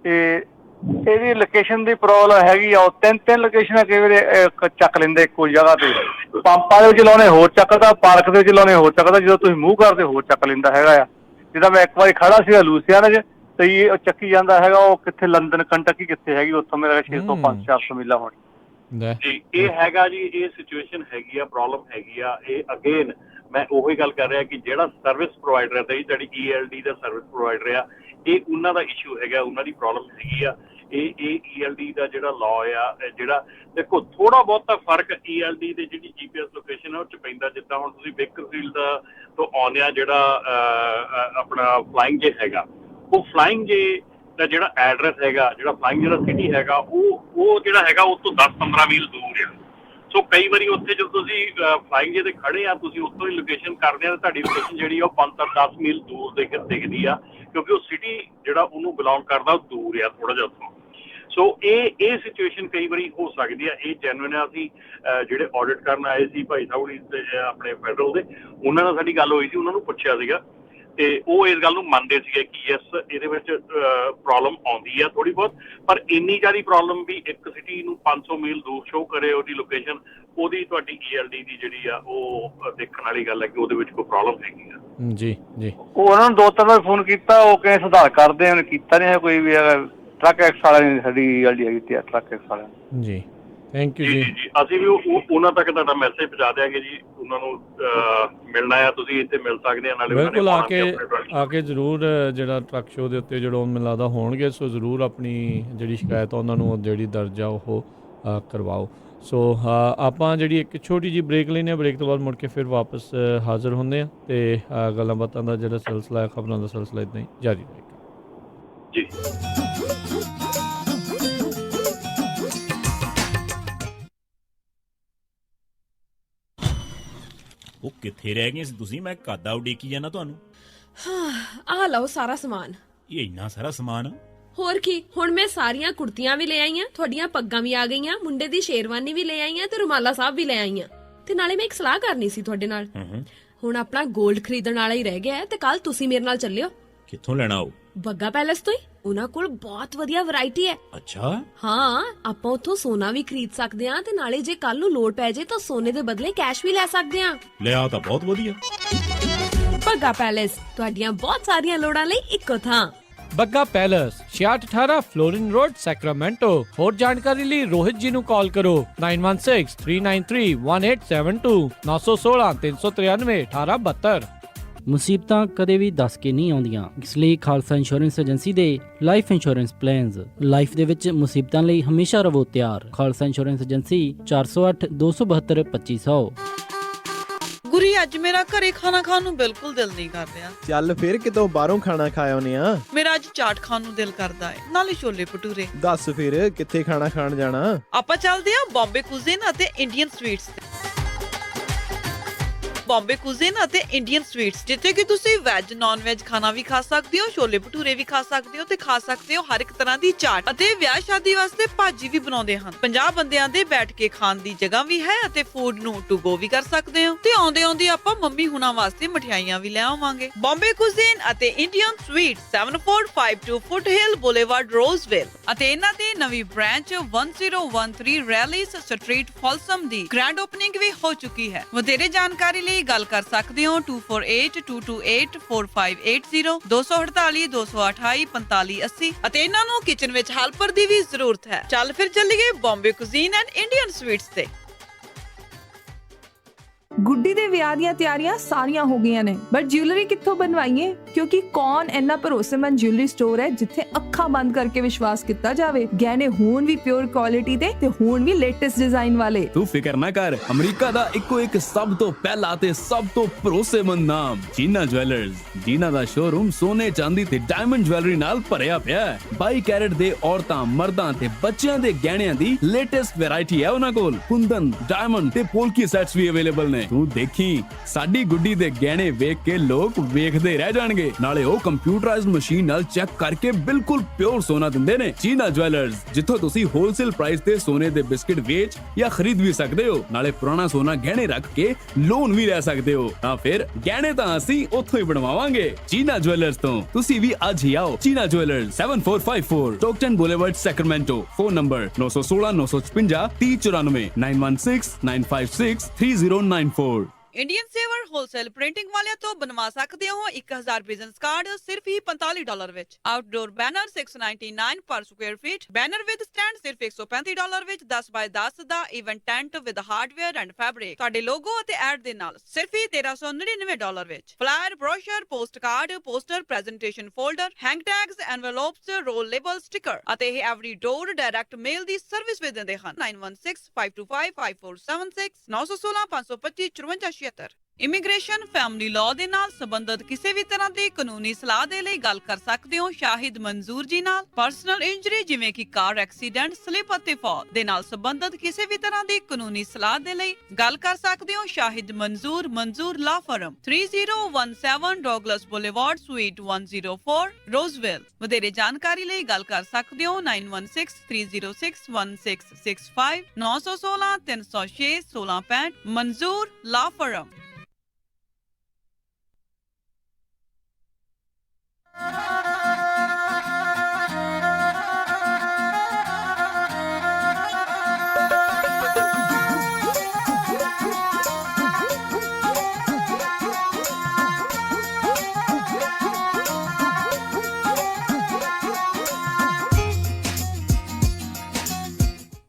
ਤੇ ਇਹਦੀ ਲੋਕੇਸ਼ਨ ਦੀ ਪ੍ਰੋਬਲਮ ਹੈਗੀ ਆ। ਉਹ ਤਿੰਨ ਲੋਕੇਸ਼ਨਾਂ ਕਈ ਵਾਰੀ ਚੱਕ ਲੈਂਦੇ ਇੱਕੋ ਜਗ੍ਹਾ ਤੇ। ਪੰਪਾਂ ਦੇ ਵਿੱਚ ਲਾਉਣੇ ਹੋਰ ਚੱਕਦਾ, ਪਾਰਕ ਦੇ ਵਿੱਚ ਲਾਉਣੇ ਹੋਰ ਚੱਕਦਾ, ਜਦੋਂ ਤੁਸੀਂ ਮੂਵ ਕਰਦੇ ਹੋਰ ਚੱਕ ਲੈਂਦਾ ਹੈਗਾ ਆ। ਜਿੱਦਾਂ ਮੈਂ ਇੱਕ ਵਾਰੀ ਖੜਾ ਸੀਗਾ ਲੂਸੀਆਨਾ 'ਚ ਤੇ ਉਹ ਚੱਕੀ ਜਾਂਦਾ ਹੈਗਾ। ਉਹ ਕਿੱਥੇ ਲੰਡਨ ਕੰਟਕੀ ਕਿੱਥੇ ਹੈਗੀ, ਉੱਥੋਂ ਮੇਰਾ 600 500 ਮੀਲਾਂ ਹੋਣੀ ਜੀ। ਇਹ ਹੈਗਾ ਜੀ, ਇਹ ਸਿਚੁਏਸ਼ਨ ਹੈਗੀ ਆ, ਪ੍ਰੋਬਲਮ ਹੈਗੀ ਆ। ਇਹ ਅਗੇਨ ਮੈਂ ਉਹੀ ਗੱਲ ਕਰ ਰਿਹਾ ਕਿ ਜਿਹੜਾ ਸਰਵਿਸ ਪ੍ਰੋਵਾਈਡਰ ਹੈ ਜਿਹੜੀ ELD ਦਾ ਸਰਵਿਸ ਪ੍ਰੋਵਾਈਡਰ ਆ, ਇਹ ਉਹਨਾਂ ਦਾ ਇਸ਼ੂ ਹੈਗਾ, ਉਹਨਾਂ ਦੀ ਪ੍ਰੋਬਲਮ ਹੈਗੀ ਆ। ਇਹ ELD ਦਾ ਜਿਹੜਾ ਲਾਅ ਆ, ਜਿਹੜਾ ਦੇਖੋ ਥੋੜਾ ਬਹੁਤਾ ਫਰਕ ELD ਦੇ ਜਿਹੜੀ GPS ਲੋਕੇਸ਼ਨ ਹੈ ਉਹ 'ਚ ਪੈਂਦਾ। ਜਿੱਦਾਂ ਹੁਣ ਤੁਸੀਂ ਬੇਕਰਫੀਲਡ ਤੋਂ ਆਉਂਦੇ ਆ, ਜਿਹੜਾ ਆਪਣਾ ਫਲਾਈਂਗ ਜੇ ਹੈਗਾ, ਉਹ ਫਲਾਈਂਗ ਜੇ ਦਾ ਜਿਹੜਾ ਐਡਰੈਸ ਹੈਗਾ, ਜਿਹੜਾ ਫਲਾਈਂਗ ਜਿਹੜਾ ਸਿਟੀ ਹੈਗਾ, ਉਹ ਜਿਹੜਾ ਹੈਗਾ ਉਹ ਤੋਂ 10-15 ਮੀਲ ਦੂਰ ਆ। ਸੋ ਕਈ ਵਾਰੀ ਉੱਥੇ ਜਦੋਂ ਤੁਸੀਂ ਫਲਾਈਂਗ ਜੇ ਤੇ ਖੜੇ ਆ, ਤੁਸੀਂ ਉੱਥੋਂ ਹੀ ਲੋਕੇਸ਼ਨ ਕਰਦੇ ਆ ਤਾਂ ਤੁਹਾਡੀ ਲੋਕੇਸ਼ਨ ਜਿਹੜੀ ਉਹ 5-10 ਮੀਲ ਦੂਰ ਦਿਖਦੀ ਆ, ਕਿਉਂਕਿ ਉਹ ਸਿਟੀ ਜਿਹੜਾ ਉਹਨੂੰ ਬਿਲੋਂਗ ਕਰਦਾ ਉਹ ਦੂਰ ਆ ਥੋੜਾ ਜਿਹਾ ਉੱਥੋਂ। ਸੋ ਇਹ ਸਿਚੁਏਸ਼ਨ ਕਈ ਵਾਰੀ ਹੋ ਸਕਦੀ ਆ। ਇਹ ਜੈਨੂਇਨ ਆ। ਅਸੀਂ ਜਿਹੜੇ ਆਡਿਟ ਕਰਨ ਆਏ ਸੀ ਭਾਈ ਸਾਹਿਬ ਆਪਣੇ ਫੈਡਰਲ ਦੇ, ਉਹਨਾਂ ਨਾਲ ਸਾਡੀ ਗੱਲ ਹੋਈ ਸੀ, ਉਹਨਾਂ ਨੂੰ ਪੁੱਛਿਆ ਸੀਗਾ ਤੇ ਉਹ ਇਸ ਗੱਲ ਨੂੰ ਮੰਨਦੇ ਸੀਗੇ ਕਿ ਯੈਸ ਇਹਦੇ ਵਿੱਚ ਪ੍ਰੋਬਲਮ ਆਉਂਦੀ ਆ ਥੋੜੀ ਬਹੁਤ, ਪਰ ਇੰਨੀ ਜ਼ਿਆਦਾ ਪ੍ਰੋਬਲਮ ਵੀ ਇੱਕ ਸਿਟੀ ਨੂੰ 500 ਮੀਲ ਦੂਰ ਸ਼ੋਅ ਕਰੇ ਉਹਦੀ ਲੋਕੇਸ਼ਨ, ਉਹਦੀ ਤੁਹਾਡੀ ELD ਦੀ ਜਿਹੜੀ ਆ ਉਹ ਦੇਖਣ ਵਾਲੀ ਗੱਲ ਹੈ ਕਿ ਉਹਦੇ ਵਿੱਚ ਕੋਈ ਪ੍ਰੋਬਲਮ ਹੈਗੀ ਆ। ਜੀ ਜੀ। ਉਹ ਉਹਨਾਂ ਨੂੰ 2-3 ਵਾਰ ਫੋਨ ਕੀਤਾ, ਉਹ ਕਹਿੰਦੇ ਸੁਧਾਰ ਕਰਦੇ ਉਹਨੇ ਕੀਤਾ ਨਹੀਂ ਹੈ ਕੋਈ ਵੀ। ਟਰੱਕ ਐਕਸ ਵਾਲਿਆਂ ਨੇ ਸਾਡੀ ELD ਹੈਗੀ ਤੇ ਟਰੱਕ ਐਕਸ ਵਾਲਿਆਂ ਨੇ। ਜੀ ਥੈਂਕ ਯੂ ਜੀ। ਜੀ ਅਸੀਂ ਵੀ ਉਹਨਾਂ ਤੱਕ ਤੁਹਾਡਾ ਮੈਸੇਜ ਪਹੁੰਚਾ ਦਿਆਂਗੇ ਜੀ। ਉਹਨਾਂ ਨੂੰ ਮਿਲਣਾ ਆ, ਤੁਸੀਂ ਇੱਥੇ ਮਿਲ ਸਕਦੇ ਆ। ਨਾਲੇ ਬਿਲਕੁਲ ਆ ਕੇ ਜ਼ਰੂਰ ਜਿਹੜਾ ਟਰੱਕ ਸ਼ੋਅ ਦੇ ਉੱਤੇ ਜਿਹੜਾ ਮੈਨੂੰ ਲੱਗਦਾ ਹੋਣਗੇ, ਸੋ ਜ਼ਰੂਰ ਆਪਣੀ ਜਿਹੜੀ ਸ਼ਿਕਾਇਤ ਆ ਉਹਨਾਂ ਨੂੰ ਜਿਹੜੀ ਦਰਜ ਆ ਉਹ ਕਰਵਾਓ। ਸੋ ਆਪਾਂ ਜਿਹੜੀ ਇੱਕ ਛੋਟੀ ਜਿਹੀ ਬ੍ਰੇਕ ਲੈਂਦੇ ਹਾਂ, ਬ੍ਰੇਕ ਤੋਂ ਬਾਅਦ ਮੁੜ ਕੇ ਫਿਰ ਵਾਪਸ ਹਾਜ਼ਰ ਹੁੰਦੇ ਹਾਂ ਤੇ ਗੱਲਾਂ ਬਾਤਾਂ ਦਾ ਜਿਹੜਾ ਸਿਲਸਿਲਾ ਹੈ, ਖਬਰਾਂ ਦਾ ਸਿਲਸਿਲਾ ਇੱਦਾਂ ਹੀ ਜਾਰੀ ਰਹੇਗਾ ਜੀ। ਉਹ ਕਿੱਥੇ ਰਹਿ ਗਏ ਸੀ ਤੁਸੀਂ? ਮੈਂ ਕਾਦਾ ਉਡੀਕੀ ਜਾਣਾ ਤੁਹਾਨੂੰ। ਆ ਲਓ ਸਾਰਾ ਸਮਾਨ। ਇਹ ਇੰਨਾ ਸਾਰਾ ਸਮਾਨ? ਹੋਰ ਕੀ, ਹੁਣ ਮੈਂ ਸਾਰੀਆਂ ਕੁੜਤੀਆਂ ਵੀ ਲੈ ਆਈਆਂ, ਤੁਹਾਡੀਆਂ ਪੱਗਾਂ ਵੀ ਆ ਗਈਆਂ, ਮੁੰਡੇ ਦੀ ਸ਼ੇਰਵਾਨੀ ਵੀ ਲੈ ਆਈਆਂ ਤੇ ਰੁਮਾਲਾ ਸਾਹਿਬ ਵੀ ਲੈ ਆਈਆਂ। ਤੇ ਨਾਲੇ ਮੈਂ ਇੱਕ ਸਲਾਹ ਕਰਨੀ ਸੀ ਤੁਹਾਡੇ ਨਾਲ। ਹੁਣ ਆਪਣਾ 골ਡ ਖਰੀਦਣ ਵਾਲਾ ਹੀ ਰਹਿ ਗਿਆ ਤੇ ਕੱਲ ਤੁਸੀਂ ਮੇਰੇ ਨਾਲ ਚੱਲਿਓ। ਕਿੱਥੋਂ ਲੈਣਾ ਉਹ? ਬੱਗਾ ਪੈਲੇਸ ਤੋਂ ਹੀ। ਉਹਨਾਂ ਕੋਲ ਬਹੁਤ ਵਧੀਆ ਵੈਰਾਈਟੀ ਹੈ। ਅੱਛਾ। ਹਾਂ, ਆਪਾਂ ਉੱਥੋਂ ਸੋਨਾ ਵੀ ਖਰੀਦ ਸਕਦੇ ਆਂ ਤੇ ਨਾਲੇ ਜੇ ਕੱਲ ਨੂੰ ਲੋੜ ਪੈ ਜੇ ਤਾਂ ਸੋਨੇ ਦੇ ਬਦਲੇ ਕੈਸ਼ ਵੀ ਲੈ ਸਕਦੇ ਆਂ। ਲਿਆ ਤਾਂ ਬਹੁਤ ਵਧੀਆ। ਬੱਗਾ ਪੈਲੇਸ, ਤੁਹਾਡੀਆਂ ਬਹੁਤ ਸਾਰੀਆਂ ਲੋੜਾਂ ਲਈ ਇੱਕੋ ਥਾਂ। Bagga palace 6618 Florin road, Sacramento. ਹੋਰ ਜਾਣਕਾਰੀ ਲਈ ਰੋਹਿਤ ਜੀ ਨੂੰ ਕਾਲ ਕਰੋ 9163931872 916 393 1872। ਮੁਸੀਬਤਾਂ ਕਦੇ ਵੀ ਦੱਸ ਕੇ ਨਹੀਂ ਆਉਂਦੀਆਂ, ਇਸ ਲਈ ਖਾਲਸਾ ਇੰਸ਼ੋਰੈਂਸ ਏਜੰਸੀ ਦੇ ਲਾਈਫ ਇੰਸ਼ੋਰੈਂਸ ਪਲਾਨਸ। ਲਾਈਫ ਦੇ ਵਿੱਚ ਮੁਸੀਬਤਾਂ ਲਈ ਹਮੇਸ਼ਾ ਰਹੋ ਤਿਆਰ। Khalsa insurance agency 408 272 2500। ਗੁਰੀ, ਅੱਜ ਮੇਰਾ ਘਰੇ ਖਾਣਾ ਖਾਣ ਨੂੰ ਬਿਲਕੁਲ ਦਿਲ ਨਹੀਂ ਕਰ ਰਿਹਾ। ਚੱਲ ਫਿਰ ਕਿਤੋਂ ਬਾਹਰੋਂ ਖਾਣਾ ਖਾ ਆਉਨੇ ਆ। ਮੇਰਾ ਅੱਜ ਚਾਟ ਖਾਣ ਨੂੰ ਦਿਲ ਕਰਦਾ ਹੈ, ਨਾਲੇ ਛੋਲੇ ਭਟੂਰੇ। ਦੱਸ ਫਿਰ ਕਿੱਥੇ ਖਾਣਾ ਖਾਣ ਜਾਣਾ? ਆਪਾਂ ਚੱਲਦੇ ਆ ਬੰਬੇ ਕੁਜ਼ੀਨ ਅਤੇ ਇੰਡੀਅਨ ਸਵੀਟਸ। ਬੰਬੇ ਕੁਜ਼ੀਨ ਅਤੇ ਇੰਡੀਅਨ ਸਵੀਟਸ, ਜਿੱਥੇ ਕਿ ਤੁਸੀਂ ਵੈਜ ਨਾਨ ਵੈਜ ਖਾਣਾ ਵੀ ਖਾ ਸਕਦੇ ਹੋ, ਛੋਲੇ ਭਟੂਰੇ ਵੀ ਖਾ ਸਕਦੇ ਹੋ ਤੇ ਖਾ ਸਕਦੇ ਹੋ ਹਰ ਇੱਕ ਤਰ੍ਹਾਂ ਦੀ ਚਾਟ। ਅਤੇ ਵਿਆਹ ਸ਼ਾਦੀ ਵਾਸਤੇ ਭਾਜੀ ਵੀ ਬਣਾਉਂਦੇ ਹਨ। 50 ਬੰਦਿਆਂ ਦੇ ਬੈਠ ਕੇ ਖਾਣ ਦੀ ਜਗ੍ਹਾ ਵੀ ਹੈ ਅਤੇ ਫੂਡ ਨੂੰ ਟੂ ਗੋ ਵੀ ਕਰ ਸਕਦੇ ਹੋ। ਤੇ ਆਉਂਦੇ ਆਉਂਦੇ ਆਪਾਂ ਮੰਮੀ ਹੁਣਾਂ ਵਾਸਤੇ ਮਠਿਆਈਆਂ ਵੀ ਲੈ ਆਵਾਂਗੇ। ਬੰਬੇ ਕੁਜ਼ੀਨ ਅਤੇ ਇੰਡੀਅਨ ਸਵੀਟਸ, 7452 ਫੁੱਟਹਿਲ ਬੁਲੇਵਾਰਡ, ਰੋਜ਼ਵਿਲ। ਅਤੇ ਇਹਨਾਂ ਦੀ ਨਵੀਂ ਬ੍ਰਾਂਚ 1013 ਰੈਲੀਸ ਸਟਰੀਟ, ਫੋਲਸਮ ਦੀ ਗ੍ਰੈਂਡ ਓਪਨਿੰਗ ਵੀ ਹੋ ਚੁੱਕੀ ਹੈ। ਵਧੇਰੇ ਜਾਣਕਾਰੀ ਲਈ ਗੱਲ ਕਰ ਸਕਦੇ ਹੋ 2482284580, 248 228 4580। ਅਤੇ ਇਹਨਾਂ ਨੂੰ ਕਿਚਨ ਵਿੱਚ ਹੈਲਪਰ ਦੀ ਵੀ ਜ਼ਰੂਰਤ ਹੈ। ਚੱਲ ਫਿਰ ਚੱਲੀਏ Bombay cuisine and Indian sweets ਤੇ। ਗੁੱਡੀ ਦੇ ਵਿਆਹ ਦੀਆਂ ਤਿਆਰੀਆਂ ਸਾਰੀਆਂ ਹੋ ਗਈਆਂ ਨੇ, ਬਟ ਜਿਊਲਰੀ ਕਿੱਥੋਂ ਬਣਵਾਈਏ? ਕਿਉਂਕਿ ਕੌਣ ਇੰਨਾ ਭਰੋਸੇਮੰਦ ਜਿਊਲਰੀ ਸਟੋਰ ਹੈ ਜਿੱਥੇ ਅੱਖਾਂ ਬੰਦ ਕਰਕੇ ਵਿਸ਼ਵਾਸ ਕੀਤਾ ਜਾਵੇ। ਗਹਿਣੇ ਹੋਣ ਵੀ ਪਿਓਰ ਕੁਆਲਿਟੀ ਦੇ ਤੇ ਹੋਣ ਵੀ ਲੇਟੈਸਟ ਡਿਜ਼ਾਈਨ ਵਾਲੇ। ਤੂੰ ਫਿਕਰ ਨਾ ਕਰ, ਅਮਰੀਕਾ ਦਾ ਇੱਕੋ ਇੱਕ ਸਭ ਤੋਂ ਪਹਿਲਾ ਤੇ ਸਭ ਤੋਂ ਭਰੋਸੇਮੰਦ ਨਾਮ ਜੀਨਾ ਜੁਐਲਰਸ, ਜਿਨ੍ਹਾਂ ਦਾ ਸ਼ੋਰੂਮ ਸੋਨੇ, ਚਾਂਦੀ ਤੇ ਡਾਇਮੰਡ ਜੁਐਲਰੀ ਨਾਲ ਭਰਿਆ ਪਿਆ ਹੈ। 22 ਕੈਰਟ ਦੇ ਔਰਤਾਂ, ਮਰਦਾਂ ਤੇ ਬੱਚਿਆਂ ਦੇ ਗਹਿਣਿਆਂ ਦੀ ਲੇਟੈਸਟ ਵੈਰਾਈਟੀ ਹੈ ਉਹਨਾਂ ਕੋਲ। ਕੁੰਦਨ, ਡਾਇਮੰਡ ਤੇ ਪੋਲਕੀ ਸੈਟਸ ਵੀ ਅਵੇਲੇਬਲ ਨੇ। ਤੂੰ ਦੇਖੀ, ਸਾਡੀ ਗੁੱਡੀ ਦੇ ਗਹਿਣੇ ਵੇਖ ਕੇ ਲੋਕ ਵੇਖਦੇ ਰਹਿ ਜਾਣਗੇ। ਨਾਲੇ ਉਹ ਕੰਪਿਊਟਰਾਈਜ਼ਡ ਮਸ਼ੀਨ ਨਾਲ ਚੈੱਕ ਕਰਕੇ ਬਿਲਕੁਲ ਪਿਓਰ ਸੋਨਾ ਦਿੰਦੇ ਨੇ। ਜੀਨਾ ਜੁਐਲਰਸ, ਜਿੱਥੋਂ ਤੁਸੀਂ ਹੋਲਸੇਲ ਪ੍ਰਾਈਸ ਤੇ ਸੋਨੇ ਦੇ ਬਿਸਕਿਟ ਵੇਚ ਜਾਂ ਖਰੀਦ ਵੀ ਸਕਦੇ ਹੋ। ਨਾਲੇ ਪੁਰਾਣਾ ਸੋਨਾ ਗਹਿਣੇ ਰੱਖ ਕੇ ਲੋਨ ਵੀ ਲੈ ਸਕਦੇ ਹੋ। ਤਾਂ ਫਿਰ ਗਹਿਣੇ ਤਾਂ ਅਸੀਂ ਉੱਥੋਂ ਹੀ ਬਣਵਾਵਾਂਗੇ, ਜੀਨਾ ਜੁਐਲਰਸ ਤੋਂ। ਤੁਸੀਂ ਵੀ ਅੱਜ ਹੀ ਆਓ। Jeena jewellers, 7454 Stockton boulevard, Sacramento. Phone number 916 956 3094 916 956 3094। Indian saver wholesale printing ਵਾਲਿਆਂ ਤੋਂ ਬਣਵਾ ਸਕਦੇ ਹੋ 1000 ਬਿਜ਼ਨਸ ਕਾਰਡ ਸਿਰਫ ਹੀ $45 ਵਿੱਚ। Outdoor banner $699 per square feet. Banner with stand ਸਿਰਫ $135 ਵਿੱਚ। 10 ਬਾਏ 10 ਦਾ event tent with hardware and fabric ਤੁਹਾਡੇ ਲੋਗੋ ਅਤੇ ਐਡ ਦੇ ਨਾਲ ਸਿਰਫ ਹੀ $1399 ਵਿੱਚ। Flyer, brochure, post card, poster, presentation folder, hang tags, envelopes, roll label, ਸਟicker ਅਤੇ ਇਹ ਐਵਰੀ ਡੋਰ ਡਾਇਰੈਕਟ ਮੇਲ ਦੀ ਸਰਵਿਸ ਵੀ ਦਿੰਦੇ ਹਨ। 9165255476 916 525 54 ਇਮੀਗ੍ਰੇਸ਼ਨ, ਫੈਮਿਲੀ ਲਾਅ ਦੇ ਨਾਲ ਸੰਬੰਧਿਤ ਕਿਸੇ ਵੀ ਤਰ੍ਹਾਂ ਦੀ ਕਾਨੂੰਨੀ ਸਲਾਹ ਦੇ ਲਈ ਗੱਲ ਕਰ ਸਕਦੇ ਹੋ ਸ਼ਾਹਿਦ ਮਨਜ਼ੂਰ ਜੀ ਨਾਲ। ਪਰਸਨਲ ਇੰਜਰੀ ਜਿਵੇਂ ਕਿ ਕਾਰ ਐਕਸੀਡੈਂਟ, ਸਲਿਪ ਅਤੇ ਫਾਲ ਦੇ ਨਾਲ ਸੰਬੰਧਿਤ ਕਿਸੇ ਵੀ ਤਰ੍ਹਾਂ ਦੀ ਕਾਨੂੰਨੀ ਸਲਾਹ ਦੇ ਲਈ ਗੱਲ ਕਰ ਸਕਦੇ ਹੋ ਸ਼ਾਹਿਦ ਮਨਜ਼ੂਰ ਲਾ ਫਰਮ, 3017 ਡੌਗਲਸ ਬੁਲੇਵਾਰਡ, ਸਵੀਟ 104, ਰੋਜ਼ਵਿਲ। ਵਧੇਰੇ ਜਾਣਕਾਰੀ ਲਈ ਗੱਲ ਕਰ ਸਕਦੇ ਹੋ 9163061665 916 306 1665। ਮਨਜ਼ੂਰ ਲਾ ਫਰਮ।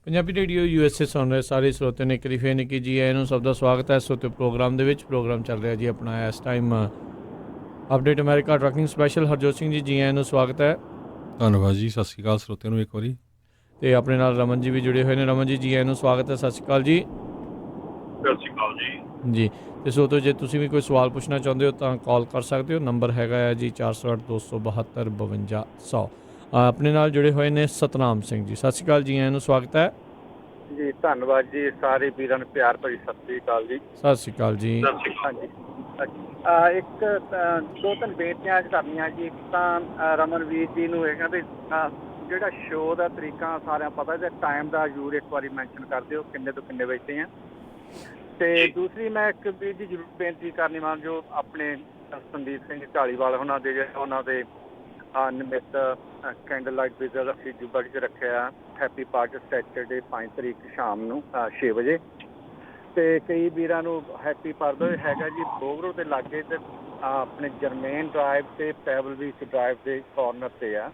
ਪੰਜਾਬੀ ਰੇਡੀਓ USA ਸੁਣ ਰਹੇ ਸਾਰੇ ਸਰੋਤਿਆਂ ਨੇ ਇੱਕ ਵਾਰੀ ਫੇਰ ਨਿੱਕੀ ਜੀ ਆਇਆਂ ਨੂੰ ਸਭ ਦਾ ਸਵਾਗਤ ਹੈ। ਇਸ ਵਕਤ ਪ੍ਰੋਗਰਾਮ ਦੇ ਵਿੱਚ ਪ੍ਰੋਗਰਾਮ ਚੱਲ ਰਿਹਾ ਜੀ ਆਪਣਾ ਇਸ time update America trucking special. Harjot Singh ji, ਜੀ ਆਇਆਂ ਨੂੰ ਸਵਾਗਤ ਹੈ। ਧੰਨਵਾਦ ਜੀ, ਸਤਿ ਸ਼੍ਰੀ ਅਕਾਲ ਸਰੋਤਿਆਂ ਨੂੰ ਇੱਕ ਵਾਰੀ। ਤੇ ਆਪਣੇ ਨਾਲ ਰਮਨ ਜੀ ਵੀ ਜੁੜੇ ਹੋਏ ਨੇ। ਰਮਨ ਜੀ, ਜੀ ਆਇਆਂ ਨੂੰ ਸਵਾਗਤ ਹੈ। ਸਤਿ ਸ਼੍ਰੀ ਅਕਾਲ ਜੀ। ਸਤਿ ਸ਼੍ਰੀ ਅਕਾਲ ਜੀ। ਜੀ, ਤੇ ਸਰੋਤਿਓ ਜੇ ਤੁਸੀਂ ਵੀ ਕੋਈ ਸਵਾਲ ਪੁੱਛਣਾ ਚਾਹੁੰਦੇ ਹੋ ਤਾਂ ਕਾਲ ਕਰ ਸਕਦੇ ਹੋ। ਨੰਬਰ ਹੈਗਾ ਹੈ ਜੀ 408 272 5200। ਆਪਣੇ ਨਾਲ ਜੁੜੇ ਹੋਏ ਨੇ ਸਤਨਾਮ ਸਿੰਘ ਜੀ। ਸਤਿ ਸ਼੍ਰੀ ਅਕਾਲ, ਜੀ ਆਇਆਂ ਨੂੰ ਸਵਾਗਤ ਹੈ ਜੀ। ਧੰਨਵਾਦ ਜੀ, ਸਾਰੇ ਵੀਰਾਂ ਨੂੰ ਪਿਆਰ ਭਰੀ ਸਤਿ ਸ੍ਰੀ ਅਕਾਲ ਜੀ। ਸਤਿ ਸ਼੍ਰੀ ਅਕਾਲ ਜੀ। ਹਾਂਜੀ, ਇੱਕ ਦੋ ਤਿੰਨ ਬੇਨਤੀਆਂ ਕਰਨੀਆਂ ਜੀ। ਇੱਕ ਤਾਂ ਰਮਨਵੀਰ ਜੀ ਨੂੰ ਹੈਗਾ ਵੀ ਜਿਹੜਾ ਸ਼ੋਅ ਦਾ ਤਰੀਕਾ ਸਾਰਿਆਂ ਪਤਾ ਤੇ ਟਾਈਮ ਦਾ ਜ਼ਰੂਰ ਇੱਕ ਵਾਰੀ ਮੈਂਸ਼ਨ ਕਰ ਦਿਓ, ਕਿੰਨੇ ਤੋਂ ਕਿੰਨੇ ਵਜੇ ਆ। ਤੇ ਦੂਸਰੀ ਮੈਂ ਇੱਕ ਵੀਰ ਜੀ ਜ਼ਰੂਰ ਬੇਨਤੀ ਕਰਨੀ ਮੰਨ ਜੋ ਆਪਣੇ ਸੰਦੀਪ ਸਿੰਘ ਢਾਲੀਵਾਲ ਉਹਨਾਂ ਦੇ ਨਿਮਿਤ ਕੈਂਡਲ ਲਾਈਟ ਵਿਜ਼ਰ ਅਸੀਂ ਜੁਬਾ 'ਚ ਰੱਖਿਆ ਹੈਪੀ ਪਾਰਟੀ ਸੈਟਰਡੇ 5 ਤਰੀਕ ਸ਼ਾਮ ਨੂੰ 6 ਵਜੇ। ਤੇ ਕਈ ਵੀਰਾਂ ਨੂੰ ਹੈਪੀ ਪਰਦਾ ਹੈਗਾ ਜੀ ਬੋਗਰੋ ਦੇ ਲਾਗੇ ਤੇ ਆਪਣੇ ਜਰਮੇਨ ਡਰਾਈਵ ਤੇ ਪੈਬਲ ਬੀਚ ਡਰਾਈਵ ਦੇ ਕਾਰਨਰ ਤੇ ਆ।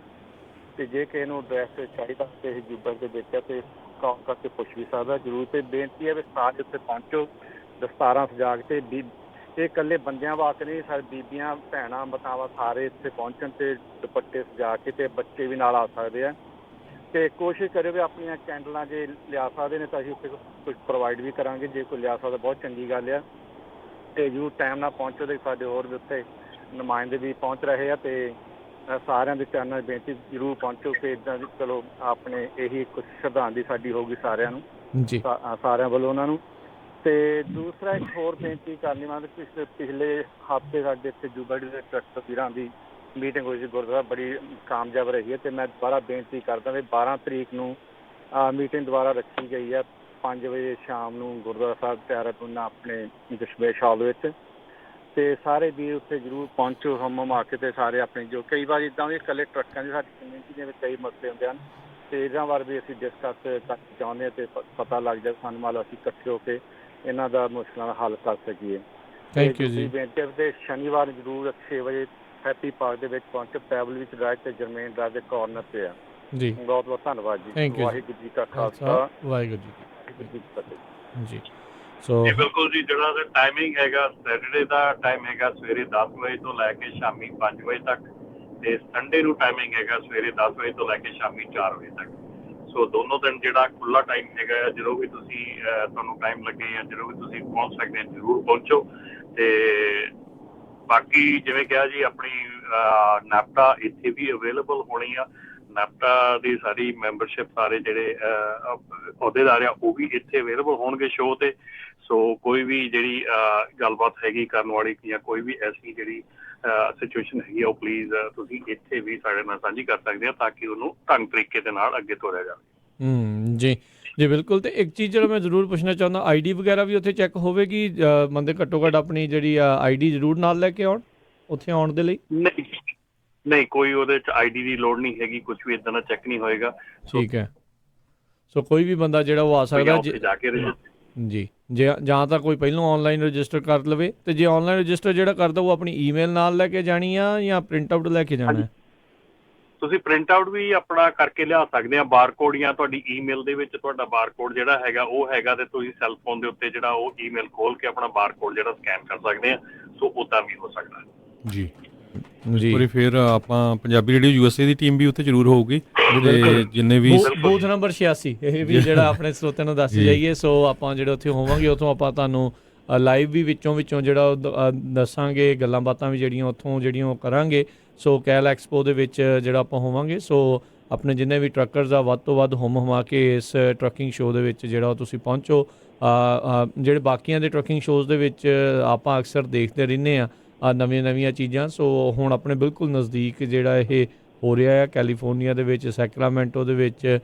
ਤੇ ਜੇ ਕਿਸੇ ਨੂੰ ਐਡਰੈਸ ਚਾਹੀਦਾ ਤੇ ਜੁਬਾ ਦੇ ਵਿੱਚ ਤੇ ਕਾਲ ਕਰਕੇ ਪੁੱਛ ਵੀ ਸਕਦਾ ਜ਼ਰੂਰ। ਤੇ ਬੇਨਤੀ ਹੈ ਵੀ ਸਾਰੇ ਉੱਥੇ ਪਹੁੰਚੋ, ਦਸਤਾਰਾਂ ਸਜਾ ਕੇ। ਤੇ ਇਹ ਇਕੱਲੇ ਬੰਦਿਆਂ ਵਾਸਤੇ ਨਹੀਂ, ਸਾਰੇ ਬੀਬੀਆਂ, ਭੈਣਾਂ, ਮਾਤਾਵਾਂ ਸਾਰੇ ਇੱਥੇ ਪਹੁੰਚਣ ਤੇ ਦੁਪੱਟੇ ਸਜਾ ਕੇ ਤੇ ਬੱਚੇ ਵੀ ਨਾਲ ਆ ਸਕਦੇ ਆ। ਤੇ ਕੋਸ਼ਿਸ਼ ਕਰਿਓ ਵੀ ਆਪਣੀਆਂ ਕੈਂਡਲਾਂ ਜੇ ਲਿਆ ਸਕਦੇ ਨੇ ਤਾਂ ਅਸੀਂ ਉੱਥੇ ਕੁਝ ਪ੍ਰੋਵਾਈਡ ਵੀ ਕਰਾਂਗੇ। ਜੇ ਕੋਈ ਲਿਆ ਸਕਦਾ ਬਹੁਤ ਚੰਗੀ ਗੱਲ ਆ। ਤੇ ਜ਼ਰੂਰ ਟਾਈਮ ਨਾਲ ਪਹੁੰਚੋ। ਤੇ ਸਾਡੇ ਹੋਰ ਵੀ ਉੱਥੇ ਨੁਮਾਇੰਦੇ ਵੀ ਪਹੁੰਚ ਰਹੇ ਆ। ਤੇ ਸਾਰਿਆਂ ਦੇ ਚੈਨਲ ਬੇਨਤੀ ਜ਼ਰੂਰ ਪਹੁੰਚੋ ਕਿ ਇੱਦਾਂ ਦੀ ਚਲੋ ਆਪਣੇ ਇਹੀ ਕੁਛ ਸ਼ਰਧਾਂਜਲੀ ਸਾਡੀ ਹੋਊਗੀ ਸਾਰਿਆਂ ਨੂੰ ਜੀ, ਸਾਰਿਆਂ ਵੱਲੋਂ ਉਹਨਾਂ ਨੂੰ। ਤੇ ਦੂਸਰਾ ਇੱਕ ਹੋਰ ਬੇਨਤੀ ਕਰਨੀ ਮੈਂ ਪਿਛਲੇ ਹਫ਼ਤੇ ਸਾਡੇ ਇੱਥੇ ਜੁਬੜੀ ਦੇ ਟਰੱਕ ਵੀਰਾਂ ਦੀ ਮੀਟਿੰਗ ਹੋਈ ਸੀ ਗੁਰਦੁਆਰਾ, ਬੜੀ ਕਾਮਯਾਬ ਰਹੀ ਹੈ। ਤੇ ਮੈਂ ਦੁਬਾਰਾ ਬੇਨਤੀ ਕਰਦਾ ਵੀ 12 ਤਰੀਕ ਨੂੰ ਮੀਟਿੰਗ ਦੁਬਾਰਾ ਰੱਖੀ ਗਈ ਹੈ 5 ਵਜੇ ਸ਼ਾਮ ਨੂੰ ਗੁਰਦੁਆਰਾ ਸਾਹਿਬ ਪਿਆਰਾਪੂਨਾ ਆਪਣੇ ਦਸ਼ਮੇਸ਼ ਹਾਲ ਵਿੱਚ। ਤੇ ਸਾਰੇ ਵੀਰ ਉੱਥੇ ਜ਼ਰੂਰ ਪਹੁੰਚੋ ਹਮ ਆ ਕੇ। ਤੇ ਸਾਰੇ ਆਪਣੇ ਜੋ ਕਈ ਵਾਰ ਇੱਦਾਂ ਵੀ ਇਕੱਲੇ ਟਰੱਕਾਂ ਦੀ ਸਾਡੀ ਕਮਿਊਨਿਟੀ ਦੇ ਵਿੱਚ ਕਈ ਮਸਲੇ ਹੁੰਦੇ ਹਨ ਤੇ ਇਹਨਾਂ ਬਾਰੇ ਵੀ ਅਸੀਂ ਡਿਸਕਸ ਕਰਨਾ ਚਾਹੁੰਦੇ ਹਾਂ ਤੇ ਪਤਾ ਲੱਗ ਜਾਏ ਸਾਨੂੰ, ਮੰਨ ਲਓ ਅਸੀਂ ਇਕੱਠੇ ਹੋ ਕੇ ਇਹਨਾਂ ਦਾ ਮੁਸ਼ਕਲਾਂ ਦਾ ਹੱਲ ਕਰ ਸਕੀਏ। ਥੈਂਕ ਯੂ ਜੀ। ਬੇਨਤੀ ਤੇ ਸ਼ਨੀਵਾਰ ਜ਼ਰੂਰ 6 ਵਜੇ ਹੈਪੀ ਪਾਰਕ ਦੇ ਵਿੱਚ ਪਹੁੰਚੋ, ਪੈਬਲ ਵਿੱਚ ਡਰਾਈਵ ਤੇ ਜਰਮੇਨ ਡਰਾਈਵ ਦੇ ਕਾਰਨਰ ਤੇ ਆ ਜੀ। ਬਹੁਤ ਬਹੁਤ ਧੰਨਵਾਦ ਜੀ। ਵਾਹਿਗੁਰੂ ਜੀ ਕਾ ਖਾਲਸਾ, ਵਾਹਿਗੁਰੂ ਜੀ ਕੀ ਫਤਿਹ ਜੀ। ਸੋ ਜੀ ਬਿਲਕੁਲ ਜੀ, ਜਿਹੜਾ ਟਾਈਮਿੰਗ ਹੈਗਾ ਸੈਟਰਡੇ ਦਾ ਟਾਈਮ ਹੈਗਾ ਸਵੇਰੇ 10 ਵਜੇ ਤੋਂ ਲੈ ਕੇ ਸ਼ਾਮੀ 5 ਵਜੇ ਤੱਕ, ਤੇ ਸੰਡੇ ਨੂੰ ਟਾਈਮਿੰਗ ਹੈਗਾ ਸਵੇਰੇ 10 ਵਜੇ ਤੋਂ ਲੈ ਕੇ ਸ਼ਾਮੀ 4 ਵਜੇ ਤੱਕ। ਸੋ ਦੋਨੋਂ ਦਿਨ ਜਿਹੜਾ ਖੁੱਲਾ ਟਾਈਮ ਹੈਗਾ ਆ, ਜਦੋਂ ਵੀ ਤੁਸੀਂ ਤੁਹਾਨੂੰ ਟਾਈਮ ਲੱਗੇ ਜਾਂ ਜਦੋਂ ਵੀ ਤੁਸੀਂ ਪਹੁੰਚ ਸਕਦੇ ਆ ਜ਼ਰੂਰ ਪਹੁੰਚੋ। ਤੇ ਬਾਕੀ ਜਿਵੇਂ ਕਿਹਾ ਜੀ, ਆਪਣੀ ਨੈਪਟਾ ਇੱਥੇ ਵੀ ਅਵੇਲੇਬਲ ਹੋਣੀ ਆ। ਨੈਪਟਾ ਦੀ ਸਾਰੀ ਮੈਂਬਰਸ਼ਿਪ, ਸਾਰੇ ਜਿਹੜੇ ਅਹੁਦੇਦਾਰ ਆ ਉਹ ਵੀ ਇੱਥੇ ਅਵੇਲੇਬਲ ਹੋਣਗੇ ਸ਼ੋਅ ਤੇ। ਸੋ ਕੋਈ ਵੀ ਜਿਹੜੀ ਗੱਲਬਾਤ ਹੈਗੀ ਕਰਨ ਵਾਲੀ ਜਾਂ ਕੋਈ ਵੀ ਐਸੀ ਜਿਹੜੀ ਸਿਚੁਏਸ਼ਨ ਹੈਗੀ ਆ, ਉਹ ਪਲੀਜ਼ ਤੁਸੀਂ ਇੱਥੇ ਵੀ ਸਾਡੇ ਨਾਲ ਸਾਂਝੀ ਕਰ ਸਕਦੇ ਆ, ਤਾਂ ਕਿ ਉਹਨੂੰ ਢੰਗ ਤਰੀਕੇ ਦੇ ਨਾਲ ਅੱਗੇ ਤੋਰਿਆ ਜਾਵੇ। ਜੀ ਜੀ ਬਿਲਕੁਲ। ਤੇ ਇੱਕ ਚੀਜ਼ ਜਿਹੜਾ ਮੈਂ ਜ਼ਰੂਰ ਪੁੱਛਣਾ ਚਾਹੁੰਦਾ, ਆਈਡੀ ਵਗੈਰਾ ਵੀ ਉੱਥੇ ਚੈੱਕ ਹੋਵੇਗੀ? ਬੰਦੇ ਘੱਟੋ ਘੱਟ ਆਪਣੀ ਜਿਹੜੀ ਆਈਡੀ ਜ਼ਰੂਰ ਨਾਲ ਲੈ ਕੇ ਆਉਣ ਉੱਥੇ ਆਉਣ ਦੇ ਲਈ? ਨਹੀਂ, ਕੋਈ ਉਹਦੇ ਚ ਆਈਡੀ ਦੀ ਲੋੜ ਨਹੀਂ ਹੈਗੀ, ਕੁਝ ਵੀ ਇਦਾਂ ਦਾ ਚੈੱਕ ਨਹੀਂ ਹੋਏਗਾ। ਠੀਕ ਹੈ। ਸੋ ਕੋਈ ਵੀ ਬੰਦਾ ਜਿਹੜਾ ਉਹ ਆ ਸਕਦਾ ਜਾ ਕੇ ਜੀ। ਜੇ ਜਾਂ ਤਾਂ ਕੋਈ ਪਹਿਲਾਂ ਆਨਲਾਈਨ ਰਜਿਸਟਰ ਕਰ ਲਵੇ, ਤੇ ਜੇ ਆਨਲਾਈਨ ਰਜਿਸਟਰ ਜਿਹੜਾ ਕਰਦਾ ਉਹ ਆਪਣੀ ਈਮੇਲ ਨਾਲ ਲੈ ਕੇ ਜਾਣੀ ਆ ਜਾਂ ਪ੍ਰਿੰਟ ਆਊਟ ਲੈ ਕੇ ਜਾਣਾ? ਤੁਸੀਂ ਪ੍ਰਿੰਟ ਆਊਟ ਵੀ ਆਪਣਾ ਕਰਕੇ ਲਿਆ ਸਕਦੇ ਆ। ਬਾਰਕੋਡ ਜਾਂ ਤੁਹਾਡੀ ਈਮੇਲ ਦੇ ਵਿੱਚ ਤੁਹਾਡਾ ਬਾਰਕੋਡ ਜਿਹੜਾ ਹੈਗਾ ਉਹ ਹੈਗਾ, ਤੇ ਤੁਸੀਂ ਸੈੱਲ ਫੋਨ ਦੇ ਉੱਤੇ ਜਿਹੜਾ ਉਹ ਈਮੇਲ ਖੋਲ ਕੇ ਆਪਣਾ ਬਾਰਕੋਡ ਜਿਹੜਾ ਸਕੈਨ ਕਰ ਸਕਦੇ ਆ। ਸੋ ਉੱਦਾਂ ਵੀ ਹੋ ਸਕਦਾ ਜੀ ਜੀ। ਫਿਰ ਆਪਾਂ ਪੰਜਾਬੀ ਰੇਡੀਓ ਯੂਐਸਏ ਦੀ ਟੀਮ ਵੀ ਉੱਥੇ ਜ਼ਰੂਰ ਹੋਊਗੀ, ਤੇ ਜਿੰਨੇ ਵੀ ਬੂਥ ਨੰਬਰ 86 ਇਹ ਵੀ ਜਿਹੜਾ ਆਪਣੇ ਸਰੋਤਿਆਂ ਨੂੰ ਦੱਸ ਜਾਈਏ। ਸੋ ਆਪਾਂ ਜਿਹੜੇ ਉੱਥੇ ਹੋਵਾਂਗੇ ਉੱਥੋਂ ਆਪਾਂ ਤੁਹਾਨੂੰ ਲਾਈਵ ਵੀ ਵਿੱਚੋਂ ਜਿਹੜਾ ਉਹ ਦੱਸਾਂਗੇ, ਗੱਲਾਂ ਬਾਤਾਂ ਵੀ ਜਿਹੜੀਆਂ ਉੱਥੋਂ ਜਿਹੜੀਆਂ ਉਹ ਕਰਾਂਗੇ। ਸੋ ਕੈਲ ਐਕਸਪੋ ਦੇ ਵਿੱਚ ਜਿਹੜਾ ਆਪਾਂ ਹੋਵਾਂਗੇ, ਸੋ ਆਪਣੇ ਜਿੰਨੇ ਵੀ ਟਰੱਕਰਸ ਆ ਵੱਧ ਤੋਂ ਵੱਧ ਹੁਮਾ ਕੇ ਇਸ ਟਰੱਕਿੰਗ ਸ਼ੋਅ ਦੇ ਵਿੱਚ ਜਿਹੜਾ ਤੁਸੀਂ ਪਹੁੰਚੋ। ਜਿਹੜੇ ਬਾਕੀਆਂ ਦੇ ਟਰੱਕਿੰਗ ਸ਼ੋਅਜ਼ ਦੇ ਵਿੱਚ ਆਪਾਂ ਅਕਸਰ ਦੇਖਦੇ ਰਹਿੰਦੇ ਆ ਨਵੀਆਂ ਚੀਜ਼ਾਂ। ਸੋ ਹੁਣ ਆਪਣੇ ਬਿਲਕੁਲ ਨਜ਼ਦੀਕ ਜਿਹੜਾ ਇਹ ਹੋ ਰਿਹਾ ਹੈ ਕੈਲੀਫੋਰਨੀਆ ਦੇ ਵਿੱਚ, ਸੈਕਰਾਮੈਂਟੋ ਦੇ ਵਿੱਚ,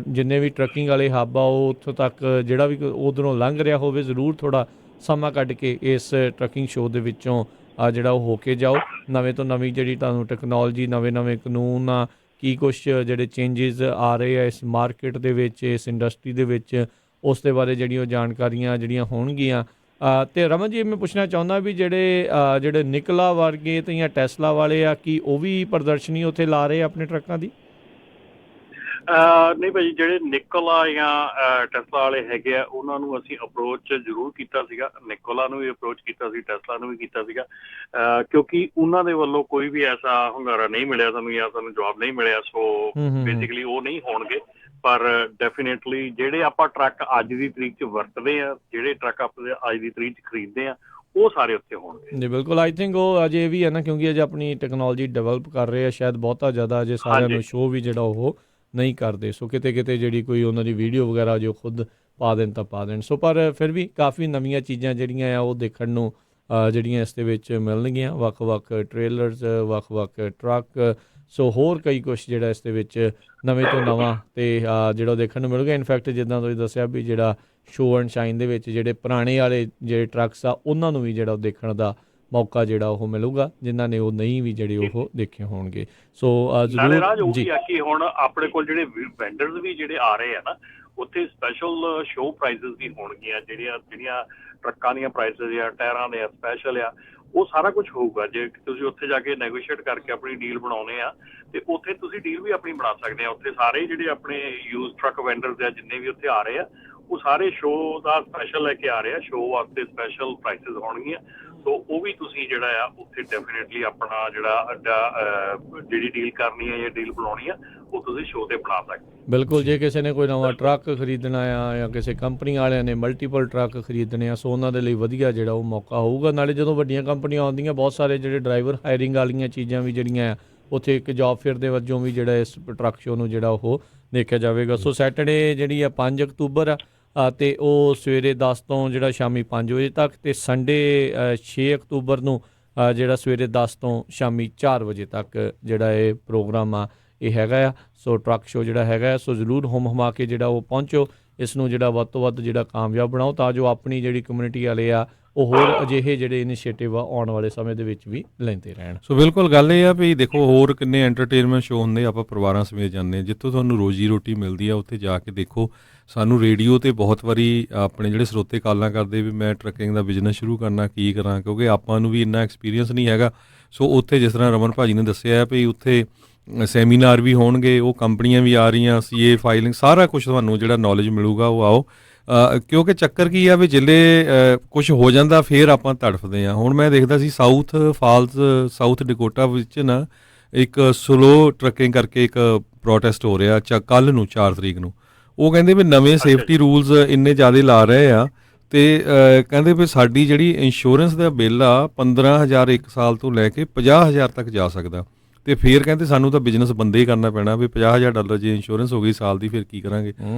ਜਿੰਨੇ ਵੀ ਟਰੱਕਿੰਗ ਵਾਲੇ ਹੱਬ ਆ ਉਹ ਉੱਥੋਂ ਤੱਕ ਜਿਹੜਾ ਵੀ ਉੱਧਰੋਂ ਲੰਘ ਰਿਹਾ ਹੋਵੇ, ਜ਼ਰੂਰ ਥੋੜ੍ਹਾ ਸਮਾਂ ਕੱਢ ਕੇ ਇਸ ਟਰੱਕਿੰਗ ਸ਼ੋਅ ਦੇ ਵਿੱਚੋਂ ਜਿਹੜਾ ਉਹ ਹੋ ਕੇ ਜਾਓ। ਨਵੇਂ ਤੋਂ ਨਵੀਂ ਜਿਹੜੀ ਤੁਹਾਨੂੰ ਟੈਕਨੋਲੋਜੀ, ਨਵੇਂ ਕਾਨੂੰਨ ਆ, ਕੀ ਕੁਛ ਜਿਹੜੇ ਚੇਂਜਿਸ ਆ ਰਹੇ ਆ ਇਸ ਮਾਰਕੀਟ ਦੇ ਵਿੱਚ, ਇਸ ਇੰਡਸਟਰੀ ਦੇ ਵਿੱਚ, ਉਸ ਦੇ ਬਾਰੇ ਜਿਹੜੀਆਂ ਉਹ ਜਾਣਕਾਰੀਆਂ ਜਿਹੜੀਆਂ ਹੋਣਗੀਆਂ। ਤੇ ਰਮਨ ਜੀ, ਮੈਂ ਪੁੱਛਣਾ ਚਾਹੁੰਦਾ ਵੀ ਜਿਹੜੇ ਨਿਕਲਾ ਵਰਗੇ ਤੇ ਜਾਂ ਟੈਸਲਾ ਵਾਲੇ ਆ, ਕੀ ਉਹ ਵੀ ਪ੍ਰਦਰਸ਼ਨੀ ਉੱਥੇ ਲਾ ਰਹੇ ਆਪਣੇ ਟਰੱਕਾਂ ਦੀ? ਨਹੀਂ ਭਾਜੀ, ਜਿਹੜੇ ਨਿਕੋਲਾ ਜਾਂ ਟੈਸਲਾ ਵਾਲੇ ਹੈਗੇ ਆ ਉਹਨਾਂ ਨੂੰ ਅਸੀਂ ਅਪਰੋਚ ਜ਼ਰੂਰ ਕੀਤਾ ਸੀਗਾ। ਨਿਕੋਲਾ ਨੂੰ ਵੀ ਅਪਰੋਚ ਕੀਤਾ ਸੀ, ਟੈਸਲਾ ਨੂੰ ਵੀ ਕੀਤਾ ਸੀਗਾ, ਕਿਉਂਕਿ ਉਹਨਾਂ ਦੇ ਵੱਲੋਂ ਕੋਈ ਵੀ ਐਸਾ ਹੁੰਗਾਰਾ ਨਹੀਂ ਮਿਲਿਆ ਸਾਨੂੰ ਜਾਂ ਸਾਨੂੰ ਜਵਾਬ ਨਹੀਂ ਮਿਲਿਆ। ਸੋ ਬੇਸਿਕਲੀ ਉਹ ਨਹੀਂ ਹੋਣਗੇ, ਪਰ ਡੈਫੀਨੇਟਲੀ ਜਿਹੜੇ ਆਪਾਂ ਟਰੱਕ ਅੱਜ ਦੀ ਤਰੀਕ 'ਚ ਵਰਤਦੇ ਆ, ਜਿਹੜੇ ਟਰੱਕ ਆਪਾਂ ਅੱਜ ਦੀ ਤਰੀਕ 'ਚ ਖਰੀਦਦੇ ਆ, ਉਹ ਸਾਰੇ ਉੱਥੇ ਹੋਣਗੇ ਜੀ। ਬਿਲਕੁਲ। ਆਈ ਥਿੰਕ ਉਹ ਅਜੇ ਵੀ ਹੈ ਨਾ, ਕਿਉਂਕਿ ਅਜੇ ਆਪਣੀ ਟੈਕਨੋਲੋਜੀ ਡਿਵੈਲਪ ਕਰ ਰਹੇ ਆ, ਸ਼ਾਇਦ ਬਹੁਤਾ ਜ਼ਿਆਦਾ ਅਜੇ ਸਾਰਿਆਂ ਨੂੰ ਸ਼ੋਅ ਵੀ ਜਿਹੜਾ ਉਹ ਨਹੀਂ ਕਰਦੇ। ਸੋ ਕਿਤੇ ਜਿਹੜੀ ਕੋਈ ਉਹਨਾਂ ਦੀ ਵੀਡੀਓ ਵਗੈਰਾ ਜੋ ਖੁਦ ਪਾ ਦੇਣ ਤਾਂ ਪਾ ਦੇਣ। ਸੋ ਪਰ ਫਿਰ ਵੀ ਕਾਫੀ ਨਵੀਆਂ ਚੀਜ਼ਾਂ ਜਿਹੜੀਆਂ ਆ ਉਹ ਦੇਖਣ ਨੂੰ ਜਿਹੜੀਆਂ ਇਸ ਦੇ ਵਿੱਚ ਮਿਲਣਗੀਆਂ, ਵੱਖ-ਵੱਖ ਟ੍ਰੇਲਰਸ, ਵੱਖ-ਵੱਖ ਟਰੱਕ, ਸੋ ਹੋਰ ਕਈ ਕੁਛ ਜਿਹੜਾ ਇਸ ਦੇ ਵਿੱਚ ਨਵੇਂ ਤੋਂ ਨਵਾਂ ਤੇ ਜਿਹੜਾ ਦੇਖਣ ਨੂੰ ਮਿਲੂਗਾ। ਇਨਫੈਕਟ ਜਿੱਦਾਂ ਤੁਸੀਂ ਦੱਸਿਆ ਵੀ ਜਿਹੜਾ ਸ਼ੋਅ ਐਂਡ ਸ਼ਾਈਨ ਦੇ ਵਿੱਚ ਜਿਹੜੇ ਪੁਰਾਣੇ ਵਾਲੇ ਜਿਹੜੇ ਟਰੱਕਸ ਆ ਉਹਨਾਂ ਨੂੰ ਵੀ ਜਿਹੜਾ ਉਹ ਦੇਖਣ ਦਾ ਮੌਕਾ ਜਿਹੜਾ ਉਹ ਮਿਲੂਗਾ, ਜਿਨ੍ਹਾਂ ਨੇ ਉਹ ਨਹੀਂ ਵੀ ਜਿਹੜੇ ਉਹ ਦੇਖੇ ਹੋਣਗੇ। ਸੋ ਜ਼ਰੂਰ ਜੀ। ਕਿ ਹੁਣ ਆਪਣੇ ਕੋਲ ਜਿਹੜੇ ਵੈਂਡਰਸ ਵੀ ਜਿਹੜੇ ਆ ਰਹੇ ਆ ਨਾ, ਉੱਥੇ ਸਪੈਸ਼ਲ ਸ਼ੋਅ ਪ੍ਰਾਈਜ਼ਸ ਵੀ ਹੋਣਗੀਆਂ, ਜਿਹੜੀਆਂ ਟਰੱਕਾਂ ਦੀਆਂ ਪ੍ਰਾਈਜ਼ਸ ਜਾਂ ਟਾਇਰਾਂ ਦੇ ਸਪੈਸ਼ਲ ਆ, ਉਹ ਸਾਰਾ ਕੁਝ ਹੋਊਗਾ। ਜੇ ਤੁਸੀਂ ਉੱਥੇ ਜਾ ਕੇ ਨੈਗੋਸ਼ੀਏਟ ਕਰਕੇ ਆਪਣੀ ਡੀਲ ਬਣਾਉਣੇ ਆ, ਤੇ ਉੱਥੇ ਤੁਸੀਂ ਡੀਲ ਵੀ ਆਪਣੀ ਬਣਾ ਸਕਦੇ ਆ। ਉੱਥੇ ਸਾਰੇ ਜਿਹੜੇ ਆਪਣੇ ਯੂਜ਼ ਟਰੱਕ ਵੈਂਡਰਸ ਆ ਜਿੰਨੇ ਵੀ ਉੱਥੇ ਆ ਰਹੇ ਆ, ਉਹ ਸਾਰੇ ਸ਼ੋਅ ਦਾ ਸਪੈਸ਼ਲ ਲੈ ਕੇ ਆ ਰਹੇ ਆ, ਸ਼ੋਅ ਵਾਸਤੇ ਸਪੈਸ਼ਲ ਪ੍ਰਾਈਸਿਸ ਹੋਣਗੀਆਂ। ਸੋ ਉਹ ਵੀ ਤੁਸੀਂ ਜਿਹੜਾ ਆ ਉੱਥੇ ਡੈਫੀਨੇਟਲੀ ਆਪਣਾ ਜਿਹੜੀ ਡੀਲ ਕਰਨੀ ਹੈ ਜਾਂ ਡੀਲ ਬਣਾਉਣੀ ਆ, ਉਹ ਤੁਸੀਂ ਸ਼ੋਅ ਤੇ ਬਣਾ ਸਕਦੇ। ਬਿਲਕੁਲ। ਜੇ ਕਿਸੇ ਨੇ ਕੋਈ ਨਵਾਂ ਟਰੱਕ ਖਰੀਦਣਾ ਆ ਜਾਂ ਕਿਸੇ ਕੰਪਨੀ ਵਾਲਿਆਂ ਨੇ ਮਲਟੀਪਲ ਟਰੱਕ ਖਰੀਦਣੇ ਆ, ਸੋ ਉਹਨਾਂ ਦੇ ਲਈ ਵਧੀਆ ਜਿਹੜਾ ਉਹ ਮੌਕਾ ਹੋਊਗਾ। ਨਾਲੇ ਜਦੋਂ ਵੱਡੀਆਂ ਕੰਪਨੀਆਂ ਆਉਂਦੀਆਂ, ਬਹੁਤ ਸਾਰੇ ਜਿਹੜੇ ਡਰਾਈਵਰ ਹਾਇਰਿੰਗ ਵਾਲੀਆਂ ਚੀਜ਼ਾਂ ਵੀ ਜਿਹੜੀਆਂ ਆ ਉੱਥੇ ਇੱਕ ਜੌਬ ਫੇਅਰ ਦੇ ਵਜੋਂ ਵੀ ਜਿਹੜਾ ਇਸ ਟਰੱਕ ਸ਼ੋਅ ਨੂੰ ਜਿਹੜਾ ਉਹ ਦੇਖਿਆ ਜਾਵੇਗਾ। ਸੋ ਸੈਟਰਡੇ ਜਿਹੜੀ ਆ 5 ਅਕਤੂਬਰ ਆ, ਅਤੇ ਉਹ ਸਵੇਰੇ 10 ਤੋਂ ਜਿਹੜਾ ਸ਼ਾਮੀ 5 ਵਜੇ ਤੱਕ, ਤੇ ਸੰਡੇ 6 ਅਕਤੂਬਰ ਨੂੰ ਜਿਹੜਾ ਸਵੇਰੇ 10 ਤੋਂ ਸ਼ਾਮੀ 4 ਵਜੇ ਤੱਕ ਜਿਹੜਾ ਇਹ ਪ੍ਰੋਗਰਾਮ ਆ ਇਹ ਹੈਗਾ ਆ। ਸੋ ਟਰੱਕ ਸ਼ੋਅ ਜਿਹੜਾ ਹੈਗਾ, ਸੋ ਜ਼ਰੂਰ ਹੁਮਾ ਕੇ ਜਿਹੜਾ ਉਹ ਪਹੁੰਚੋ, ਇਸ ਨੂੰ ਜਿਹੜਾ ਵੱਧ ਤੋਂ ਵੱਧ ਜਿਹੜਾ ਕਾਮਯਾਬ ਬਣਾਓ, ਤਾਂ ਜੋ ਆਪਣੀ ਜਿਹੜੀ ਕਮਿਊਨਿਟੀ ਵਾਲੇ ਆ ਉਹ ਹੋਰ ਅਜਿਹੇ ਜਿਹੜੇ ਇਨੀਸ਼ੀਏਟਿਵ ਆ ਆਉਣ ਵਾਲੇ ਸਮੇਂ ਦੇ ਵਿੱਚ ਵੀ ਲੈਂਦੇ ਰਹਿਣ। ਸੋ ਬਿਲਕੁਲ ਗੱਲ ਇਹ ਆ ਵੀ ਦੇਖੋ, ਹੋਰ ਕਿੰਨੇ ਐਂਟਰਟੇਨਮੈਂਟ ਸ਼ੋਅ ਹੁੰਦੇ, ਆਪਾਂ ਪਰਿਵਾਰਾਂ ਸਮੇਤ ਜਾਂਦੇ ਹਾਂ, ਜਿੱਥੋਂ ਤੁਹਾਨੂੰ ਰੋਜੀ ਰੋਟੀ ਮਿਲਦੀ ਆ ਉੱਥੇ ਜਾ ਕੇ ਦੇਖੋ। ਸਾਨੂੰ ਰੇਡੀਓ 'ਤੇ ਬਹੁਤ ਵਾਰੀ ਆਪਣੇ ਜਿਹੜੇ ਸਰੋਤੇ ਕਾਲਾਂ ਕਰਦੇ ਵੀ ਮੈਂ ਟਰੱਕਿੰਗ ਦਾ ਬਿਜ਼ਨਸ ਸ਼ੁਰੂ ਕਰਨਾ, ਕੀ ਕਰਾਂ, ਕਿਉਂਕਿ ਆਪਾਂ ਨੂੰ ਵੀ ਇੰਨਾ ਐਕਸਪੀਰੀਅੰਸ ਨਹੀਂ ਹੈਗਾ। ਸੋ ਉੱਥੇ ਜਿਸ ਤਰ੍ਹਾਂ ਰਮਨ ਭਾਜੀ ਨੇ ਦੱਸਿਆ ਵੀ ਉੱਥੇ ਸੈਮੀਨਾਰ ਵੀ ਹੋਣਗੇ, ਉਹ ਕੰਪਨੀਆਂ ਵੀ ਆ ਰਹੀਆਂ, CA ਫਾਈਲਿੰਗ, ਸਾਰਾ ਕੁਝ ਤੁਹਾਨੂੰ ਜਿਹੜਾ ਨੌਲੇਜ ਮਿਲੂਗਾ ਉਹ ਆਓ। ਕਿਉਂਕਿ ਚੱਕਰ ਕੀ ਆ ਵੀ ਜਿੱਲੇ ਕੁਝ ਹੋ ਜਾਂਦਾ ਫਿਰ ਆਪਾਂ ਤੜਫਦੇ ਹਾਂ। ਹੁਣ ਮੈਂ ਦੇਖਦਾ ਸੀ ਸਾਊਥ ਫਾਲਸ ਸਾਊਥ ਡਕੋਟਾ ਵਿੱਚ ਨਾ ਇੱਕ ਸਲੋ ਟਰੱਕਿੰਗ ਕਰਕੇ ਇੱਕ ਪ੍ਰੋਟੈਸਟ ਹੋ ਰਿਹਾ ਕੱਲ੍ਹ ਨੂੰ 4 ਤਰੀਕ ਨੂੰ। ਉਹ ਕਹਿੰਦੇ ਵੀ ਨਵੇਂ ਸੇਫਟੀ ਰੂਲਸ ਇੰਨੇ ਜ਼ਿਆਦਾ ਲਾ ਰਹੇ ਆ ਅਤੇ ਕਹਿੰਦੇ ਵੀ ਸਾਡੀ ਜਿਹੜੀ ਇੰਸ਼ੋਰੈਂਸ ਦਾ ਬਿੱਲ ਆ 15,000 ਇੱਕ ਸਾਲ ਤੋਂ ਲੈ ਕੇ 50,000 ਤੱਕ ਜਾ ਸਕਦਾ। ਅਤੇ ਫਿਰ ਕਹਿੰਦੇ ਸਾਨੂੰ ਤਾਂ ਬਿਜ਼ਨਸ ਬੰਦ ਹੀ ਕਰਨਾ ਪੈਣਾ ਵੀ $50,000 ਜੇ ਇੰਸ਼ੋਰੈਂਸ ਹੋ ਗਈ ਸਾਲ ਦੀ ਫਿਰ ਕੀ ਕਰਾਂਗੇ।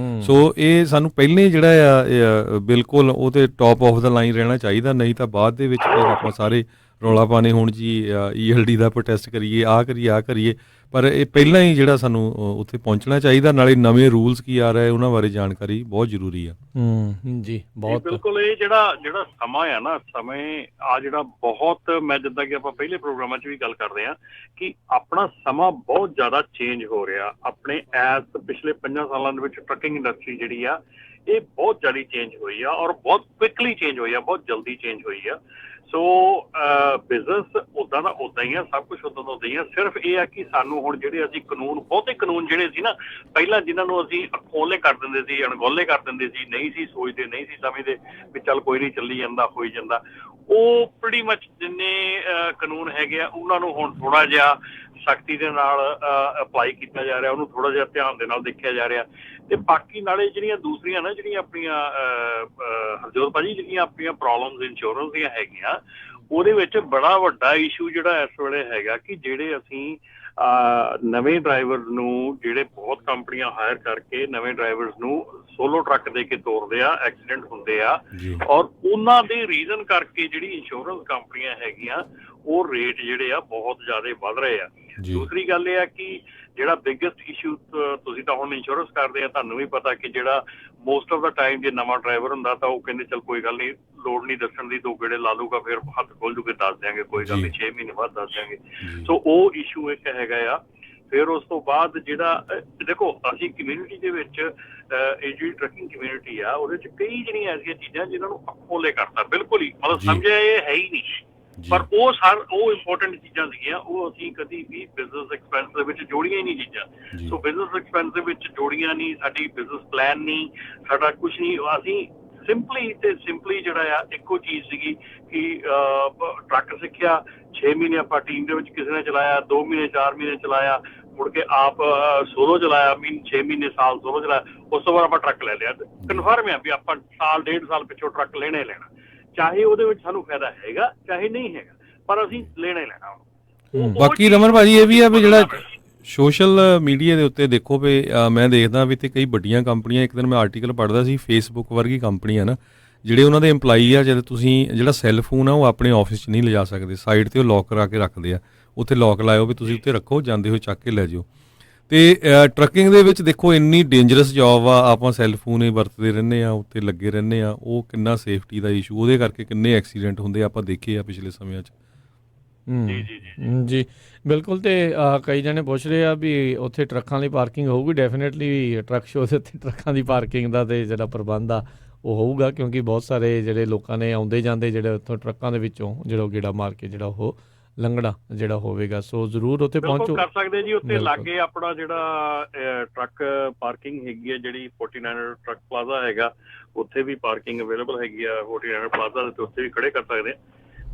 ਸੋ ਇਹ ਸਾਨੂੰ ਪਹਿਲਾਂ ਹੀ ਜਿਹੜਾ ਆ ਬਿਲਕੁਲ ਉਹ 'ਤੇ ਟੌਪ ਆਫ ਦਾ ਲਾਈਨ ਰਹਿਣਾ ਚਾਹੀਦਾ, ਨਹੀਂ ਤਾਂ ਬਾਅਦ ਦੇ ਵਿੱਚ ਫਿਰ ਆਪਾਂ ਸਾਰੇ ਰੌਲਾ ਪਾਣੇ ਹੁਣ ਜੀ ELD ਦਾ ਪ੍ਰੋਟੈਸਟ ਕਰੀਏ, ਆਹ ਕਰੀਏ। ਪਰ ਇਹ ਪਹਿਲਾਂ ਹੀ ਜਿਹੜਾ ਸਾਨੂੰ ਉੱਥੇ ਪਹੁੰਚਣਾ ਚਾਹੀਦਾ, ਨਾਲੇ ਨਵੇਂ ਰੂਲਸ ਕੀ ਆ ਰਹੇ ਉਹਨਾਂ ਬਾਰੇ ਜਾਣਕਾਰੀ ਬਹੁਤ ਜ਼ਰੂਰੀ ਆ। ਜੀ ਬਹੁਤ ਬਿਲਕੁਲ। ਇਹ ਜਿਹੜਾ ਸਮਾਂ ਆ ਨਾ, ਸਮੇਂ ਆ ਜਿਹੜਾ ਬਹੁਤ, ਮੈਂ ਜਿੱਦਾਂ ਕਿ ਆਪਾਂ ਪਹਿਲੇ ਪ੍ਰੋਗਰਾਮਾਂ 'ਚ ਵੀ ਗੱਲ ਕਰਦੇ ਹਾਂ ਕਿ ਆਪਣਾ ਸਮਾਂ ਬਹੁਤ ਜ਼ਿਆਦਾ ਚੇਂਜ ਹੋ ਰਿਹਾ ਆਪਣੇ ਪਿਛਲੇ 5 ਸਾਲਾਂ ਦੇ ਵਿੱਚ। ਟਰੱਕਿੰਗ ਇੰਡਸਟਰੀ ਜਿਹੜੀ ਆ ਇਹ ਬਹੁਤ ਜ਼ਿਆਦਾ ਚੇਂਜ ਹੋਈ ਆ ਔਰ ਬਹੁਤ ਕੁਇਕਲੀ ਚੇਂਜ ਹੋਈ ਆ, ਬਹੁਤ ਜਲਦੀ ਚੇਂਜ ਹੋਈ ਆ। ਸੋ ਬਿਜ਼ਨਸ ਉੱਦਾਂ ਦਾ ਉੱਦਾਂ ਹੀ ਆ, ਸਭ ਕੁਛ ਉੱਦਾਂ ਦਾ ਉੱਦਾਂ ਹੀ ਆ। ਸਿਰਫ ਇਹ ਆ ਕਿ ਸਾਨੂੰ ਹੁਣ ਜਿਹੜੇ ਅਸੀਂ ਬਹੁਤੇ ਕਾਨੂੰਨ ਜਿਹੜੇ ਸੀ ਨਾ ਪਹਿਲਾਂ, ਜਿਨ੍ਹਾਂ ਨੂੰ ਅਸੀਂ ਅਖੋਲੇ ਕਰ ਦਿੰਦੇ ਸੀ, ਅਣਗੌਲੇ ਕਰ ਦਿੰਦੇ ਸੀ, ਨਹੀਂ ਸੀ ਸੋਚਦੇ, ਨਹੀਂ ਸੀ ਸਮਝਦੇ ਵੀ ਚੱਲ ਕੋਈ ਨਹੀਂ ਚੱਲੀ ਜਾਂਦਾ, ਹੋਈ ਜਾਂਦਾ, ਉਹ ਪ੍ਰੀਟੀ ਮੱਚ ਜਿੰਨੇ ਕਾਨੂੰਨ ਹੈਗੇ ਆ ਉਹਨਾਂ ਨੂੰ ਹੁਣ ਥੋੜ੍ਹਾ ਜਿਹਾ ਸਖਤੀ ਦੇ ਨਾਲ ਅਪਲਾਈ ਕੀਤਾ ਜਾ ਰਿਹਾ, ਉਹਨੂੰ ਥੋੜ੍ਹਾ ਜਿਹਾ ਧਿਆਨ ਦੇ ਨਾਲ ਦੇਖਿਆ ਜਾ ਰਿਹਾ। ਤੇ ਬਾਕੀ ਨਾਲੇ ਜਿਹੜੀਆਂ ਦੂਸਰੀਆਂ ਨਾ ਜਿਹੜੀਆਂ ਆਪਣੀਆਂ ਹਰਜੋਤ ਭਾਜੀ ਜਿਹੜੀਆਂ ਆਪਣੀਆਂ ਪ੍ਰੋਬਲਮਸ ਇੰਸ਼ੋਰੈਂਸ ਦੀਆਂ ਹੈਗੀਆਂ, ਉਹਦੇ ਵਿੱਚ ਬੜਾ ਵੱਡਾ ਇਸ਼ੂ ਜਿਹੜਾ ਇਸ ਵੇਲੇ ਹੈਗਾ ਕਿ ਜਿਹੜੇ ਅਸੀਂ ਨਵੇਂ ਡਰਾਈਵਰ ਨੂੰ, ਜਿਹੜੇ ਬਹੁਤ ਕੰਪਨੀਆਂ ਹਾਇਰ ਕਰਕੇ ਨਵੇਂ ਡਰਾਈਵਰਸ ਨੂੰ ਸੋਲੋ ਟਰੱਕ ਦੇ ਕੇ ਤੋਰਦੇ ਆ, ਐਕਸੀਡੈਂਟ ਹੁੰਦੇ ਆ ਔਰ ਉਹਨਾਂ ਦੇ ਰੀਜ਼ਨ ਕਰਕੇ ਜਿਹੜੀ ਇੰਸ਼ੋਰੈਂਸ ਕੰਪਨੀਆਂ ਹੈਗੀਆਂ ਉਹ ਰੇਟ ਜਿਹੜੇ ਆ ਬਹੁਤ ਜ਼ਿਆਦਾ ਵੱਧ ਰਹੇ ਆ। ਦੂਸਰੀ ਗੱਲ ਇਹ ਆ ਕਿ ਜਿਹੜਾ ਬਿਗੇਸਟ ਇਸ਼ੂ, ਤੁਸੀਂ ਤਾਂ ਹੁਣ ਇੰਸ਼ੋਰੈਂਸ ਕਰਦੇ ਆ, ਤੁਹਾਨੂੰ ਵੀ ਪਤਾ ਕਿ ਜਿਹੜਾ ਮੋਸਟ ਆਫ ਦਾ ਟਾਈਮ ਜੇ ਨਵਾਂ ਡਰਾਈਵਰ ਹੁੰਦਾ ਤਾਂ ਉਹ ਕਹਿੰਦੇ ਚੱਲ ਕੋਈ ਗੱਲ ਨਹੀਂ, ਲੋੜ ਨਹੀਂ ਦੱਸਣ ਦੀ, 2 ਗੇੜੇ ਲਾ ਲੂਗਾ, ਫਿਰ ਹੱਥ ਖੋਲ ਜੂਗੇ, ਦੱਸ ਦਿਆਂਗੇ, ਕੋਈ ਗੱਲ ਨਹੀਂ, 6 ਮਹੀਨੇ ਬਾਅਦ ਦੱਸ ਦਿਆਂਗੇ। ਸੋ ਉਹ ਇਸ਼ੂ ਇੱਕ ਹੈਗਾ ਆ। ਫਿਰ ਉਸ ਤੋਂ ਬਾਅਦ ਜਿਹੜਾ ਦੇਖੋ ਅਸੀਂ ਕਮਿਊਨਿਟੀ ਦੇ ਵਿੱਚ ਇਹ ਜਿਹੜੀ ਟਰੱਕਿੰਗ ਕਮਿਊਨਿਟੀ ਆ ਉਹਦੇ 'ਚ ਕਈ ਜਿਹੜੀਆਂ ਐਸੀਆਂ ਚੀਜ਼ਾਂ ਜਿਨ੍ਹਾਂ ਨੂੰ ਅਖੋਲੇ ਕਰਤਾ, ਬਿਲਕੁਲ ਹੀ ਮਤਲਬ ਸਮਝਿਆ ਇਹ ਹੈ ਹੀ ਨਹੀਂ, ਪਰ ਉਹ ਇੰਪੋਰਟੈਂਟ ਚੀਜ਼ਾਂ ਸੀਗੀਆਂ, ਉਹ ਅਸੀਂ ਕਦੀ ਵੀ ਬਿਜ਼ਨਸ ਐਕਸਪੈਂਸ ਦੇ ਵਿੱਚ ਜੋੜੀਆਂ ਹੀ ਨਹੀਂ ਚੀਜ਼ਾਂ। ਸੋ ਬਿਜ਼ਨਸ ਐਕਸਪੈਂਸ ਦੇ ਵਿੱਚ ਜੋੜੀਆਂ ਨਹੀਂ, ਸਾਡੀ ਬਿਜ਼ਨਸ ਪਲਾਨ ਨਹੀਂ, ਸਾਡਾ ਕੁਛ ਨਹੀਂ। ਅਸੀਂ ਸਿੰਪਲੀ ਜਿਹੜਾ ਆ ਇੱਕੋ ਚੀਜ਼ ਸੀਗੀ ਕਿ ਟਰੱਕ ਸਿੱਖਿਆ, 6 ਮਹੀਨੇ ਆਪਾਂ ਟੀਮ ਦੇ ਵਿੱਚ ਕਿਸੇ ਨੇ ਚਲਾਇਆ, 2 ਮਹੀਨੇ 4 ਮਹੀਨੇ ਚਲਾਇਆ, ਮੁੜ ਕੇ ਆਪ ਸੋਲੋ ਚਲਾਇਆ, 6 ਮਹੀਨੇ ਸਾਲ ਸੋਲੋ ਚਲਾਇਆ, ਉਸ ਤੋਂ ਬਾਅਦ ਆਪਾਂ ਟਰੱਕ ਲੈ ਲਿਆ। ਕਨਫਰਮ ਆ ਵੀ ਆਪਾਂ ਸਾਲ 1.5 ਸਾਲ ਪਿੱਛੋਂ ਟਰੱਕ ਲੈਣਾ ਹੀ ਲੈਣਾ, ਚਾਹੇ ਉਹਦੇ ਵਿੱਚ ਸਾਨੂੰ ਫਾਇਦਾ ਹੈਗਾ ਚਾਹੇ ਨਹੀਂ ਹੈਗਾ, ਪਰ ਅਸੀਂ ਲੈਣਾ ਹੀ ਲੈਣਾ। ਬਾਕੀ ਰਮਨ ਭਾਜੀ ਇਹ ਵੀ ਆ ਵੀ ਜਿਹੜਾ ਸੋਸ਼ਲ ਮੀਡੀਆ ਦੇ ਉੱਤੇ ਦੇਖੋ ਵੀ ਮੈਂ ਦੇਖਦਾ ਵੀ ਤੇ ਕਈ ਵੱਡੀਆਂ ਕੰਪਨੀਆਂ, ਇੱਕ ਦਿਨ ਮੈਂ ਆਰਟੀਕਲ ਪੜ੍ਹਦਾ ਸੀ, ਫੇਸਬੁੱਕ ਵਰਗੀ ਕੰਪਨੀ ਆ ਨਾ, ਜਿਹੜੇ ਉਹਨਾਂ ਦੇ EMPLOYEE ਆ, ਜਦ ਤੁਸੀਂ ਜਿਹੜਾ ਸੈੱਲ ਫੋਨ ਆ ਉਹ ਆਪਣੇ ਆਫਿਸ 'ਚ ਨਹੀਂ ਲਿਜਾ ਸਕਦੇ, ਸਾਈਡ 'ਤੇ ਉਹ ਲੌਕ ਕਰਾ ਕੇ ਰੱਖਦੇ ਆ, ਉੱਥੇ ਲੌਕ ਲਾਇਓ ਵੀ ਤੁਸੀਂ ਉੱਥੇ ਰੱਖੋ, ਜਾਂਦੇ ਹੋਏ ਚੱਕ ਕੇ ਲੈ ਜਾਓ। ਅਤੇ ਟਰੱਕਿੰਗ ਦੇ ਵਿੱਚ ਦੇਖੋ ਇੰਨੀ ਡੇਂਜਰਸ ਜੋਬ ਆ, ਆਪਾਂ ਸੈੱਲ ਫੋਨ ਹੀ ਵਰਤਦੇ ਰਹਿੰਦੇ ਆ, ਉੱਤੇ ਲੱਗੇ ਰਹਿੰਦੇ ਆ, ਉਹ ਕਿੰਨਾ ਸੇਫਟੀ ਦਾ ਇਸ਼ੂ, ਉਹਦੇ ਕਰਕੇ ਕਿੰਨੇ ਐਕਸੀਡੈਂਟ ਹੁੰਦੇ ਆਪਾਂ ਦੇਖੇ ਆ ਪਿਛਲੇ ਸਮਿਆਂ 'ਚ। ਜੀ ਬਿਲਕੁਲ। ਤੇ ਕਈ ਜਣੇ ਪੁੱਛ ਰਹੇ ਆ ਵੀ ਉੱਥੇ ਟਰੱਕਾਂ ਲਈ ਪਾਰਕਿੰਗ ਹੋਊਗੀ। ਡੈਫੀਨੇਟਲੀ ਟਰੱਕ ਸ਼ੋਅ ਦੇ ਉੱਤੇ ਟਰੱਕਾਂ ਦੀ ਪਾਰਕਿੰਗ ਦਾ ਤੇ ਜਿਹੜਾ ਪ੍ਰਬੰਧ ਆ ਉਹ ਹੋਊਗਾ, ਕਿਉਂਕਿ ਬਹੁਤ ਸਾਰੇ ਜਿਹੜੇ ਲੋਕਾਂ ਨੇ ਆਉਂਦੇ ਜਾਂਦੇ ਜਿਹੜੇ ਉੱਥੋਂ ਟਰੱਕਾਂ ਦੇ ਵਿੱਚੋਂ ਜਿਹੜਾ ਗੇੜਾ ਮਾਰ ਕੇ ਜਿਹੜਾ ਉਹ ਲੰਘਣਾ ਜਿਹੜਾ ਹੋਵੇਗਾ। ਸੋ ਜ਼ਰੂਰ ਉੱਥੇ ਪਹੁੰਚੋ, ਕਰ ਸਕਦੇ ਜੀ। ਉੱਥੇ ਲਾਗੇ ਆਪਣਾ ਜਿਹੜਾ ਟਰੱਕ ਪਾਰਕਿੰਗ ਹੈਗੀ ਹੈ, ਜਿਹੜੀ 49 ਟਰੱਕ ਪਲਾਜ਼ਾ ਹੈਗਾ, ਉੱਥੇ ਵੀ ਪਾਰਕਿੰਗ ਅਵੇਲੇਬਲ ਹੈਗੀ ਆ 49 ਪਲਾਜ਼ਾ ਤੇ, ਉੱਥੇ ਵੀ ਖੜੇ ਕਰ ਸਕਦੇ ਆ।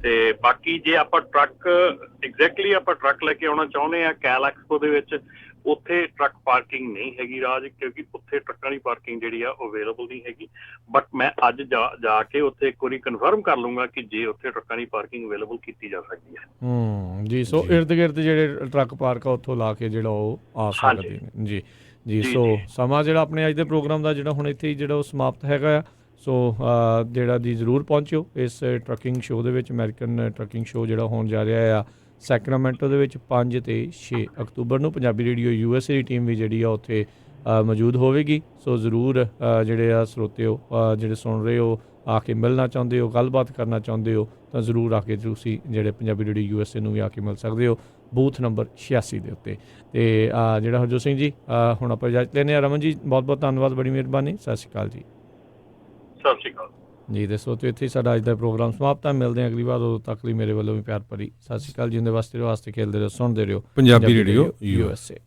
ਤੇ ਬਾਕੀ ਜੇ ਆਪਾਂ ਟਰੱਕ ਐਗਜ਼ੈਕਟਲੀ ਆਪਾਂ ਟਰੱਕ ਲੈ ਕੇ ਆਉਣਾ ਚਾਹੁੰਦੇ ਆ ਕੈਲ ਐਕਸਪੋ ਦੇ ਵਿੱਚ, ਉੱਥੇ ਟਰੱਕ ਪਾਰਕਿੰਗ ਨਹੀਂ ਹੈਗੀ ਰਾਜ, ਕਿਉਂਕਿ ਉੱਥੇ ਟਰੱਕਾਂ ਦੀ ਪਾਰਕਿੰਗ ਜਿਹੜੀ ਆ ਅਵੇਲੇਬਲ ਨਹੀਂ ਹੈਗੀ। ਬਟ ਮੈਂ ਅੱਜ ਜਾ ਕੇ ਉੱਥੇ ਇੱਕ ਵਾਰੀ ਕਨਫਰਮ ਕਰ ਲੂੰਗਾ ਕਿ ਜੇ ਉੱਥੇ ਟਰੱਕਾਂ ਦੀ ਪਾਰਕਿੰਗ ਅਵੇਲੇਬਲ ਕੀਤੀ ਜਾ ਸਕਦੀ ਹੈ। ਜੀ ਸੋ ਇਰਦ ਗਿਰਦ ਜਿਹੜੇ ਟਰੱਕ ਪਾਰਕ ਆ ਉੱਥੋਂ ਲਾ ਕੇ ਜਿਹੜਾ ਉਹ ਆ ਸਕਦੇ ਨੇ। ਜੀ ਸੋ ਸਮਾਂ ਜਿਹੜਾ ਆਪਣੇ ਅੱਜ ਦੇ ਪ੍ਰੋਗਰਾਮ ਦਾ ਜਿਹੜਾ ਹੁਣ ਇੱਥੇ ਹੀ ਜਿਹੜਾ ਉਹ ਸਮਾਪਤ ਹੈਗਾ ਆ। ਸੋ ਜਿਹੜਾ ਜੀ ਜ਼ਰੂਰ ਪਹੁੰਚਿਓ ਇਸ ਟਰੱਕਿੰਗ ਸ਼ੋਅ ਦੇ ਵਿੱਚ। ਅਮਰੀਕਨ ਟਰੱਕਿੰਗ ਸ਼ੋਅ ਜਿਹੜਾ ਹੋਣ ਜਾ ਰਿਹਾ ਆ ਸੈਕਰਾਮੈਂਟੋ ਦੇ ਵਿੱਚ 5 ਤੇ 6 ਅਕਤੂਬਰ ਨੂੰ। ਪੰਜਾਬੀ ਰੇਡੀਓ USA ਦੀ ਟੀਮ ਵੀ ਜਿਹੜੀ ਆ ਉੱਥੇ ਮੌਜੂਦ ਹੋਵੇਗੀ। ਸੋ ਜ਼ਰੂਰ ਜਿਹੜੇ ਆ ਸਰੋਤਿਓ ਜਿਹੜੇ ਸੁਣ ਰਹੇ ਹੋ, ਆ ਕੇ ਮਿਲਣਾ ਚਾਹੁੰਦੇ ਹੋ, ਗੱਲਬਾਤ ਕਰਨਾ ਚਾਹੁੰਦੇ ਹੋ, ਤਾਂ ਜ਼ਰੂਰ ਆ ਕੇ ਤੁਸੀਂ ਜਿਹੜੇ ਪੰਜਾਬੀ ਰੇਡੀਓ USA ਨੂੰ ਵੀ ਆ ਕੇ ਮਿਲ ਸਕਦੇ ਹੋ, ਬੂਥ ਨੰਬਰ 86 ਦੇ ਉੱਤੇ। ਅਤੇ ਜਿਹੜਾ ਹਰਜੋਤ ਸਿੰਘ ਜੀ ਹੁਣ ਆਪਾਂ ਇਜਾਜ਼ਤ ਲੈਂਦੇ ਹਾਂ। ਰਮਨ ਜੀ ਬਹੁਤ ਬਹੁਤ ਧੰਨਵਾਦ, ਬੜੀ ਮਿਹਰਬਾਨੀ, ਸਤਿ ਸ਼੍ਰੀ ਅਕਾਲ ਜੀ। ਸਤਿ ਸ਼੍ਰੀ ਅਕਾਲ ਜੀ। ਦੱਸੋ ਤੇ ਇੱਥੇ ਸਾਡਾ ਅੱਜ ਦਾ ਪ੍ਰੋਗਰਾਮ ਸਮਾਪਤ ਹੈ। ਮਿਲਦੇ ਹਾਂ ਅਗਲੀ ਵਾਰ, ਉਦੋਂ ਤੱਕ ਲਈ ਮੇਰੇ ਵੱਲੋਂ ਵੀ ਪਿਆਰ ਭਰੀ ਸਤਿ ਸ਼੍ਰੀ ਅਕਾਲ। ਜਿੰਦੇ ਵਾਸਤੇ ਖੇਲਦੇ ਰਹੋ, ਸੁਣਦੇ ਰਹੋ ਪੰਜਾਬੀ ਰੇਡੀਓ USA।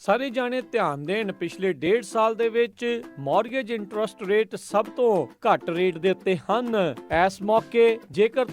ਸਾਰੇ ਜਾਣੇ ਧਿਆਨ ਦੇਣ, ਪਿਛਲੇ 1.5 ਸਾਲ ਦੇ ਵਿੱਚ ਮਾਰਗੇਜ ਇੰਟਰਸਟ ਰੇਟ ਸਭ ਤੋਂ ਘੱਟ ਰੇਟ ਦੇ ਉੱਤੇ ਹਨ। ਇਸ ਮੌਕੇ ਜੇਕਰ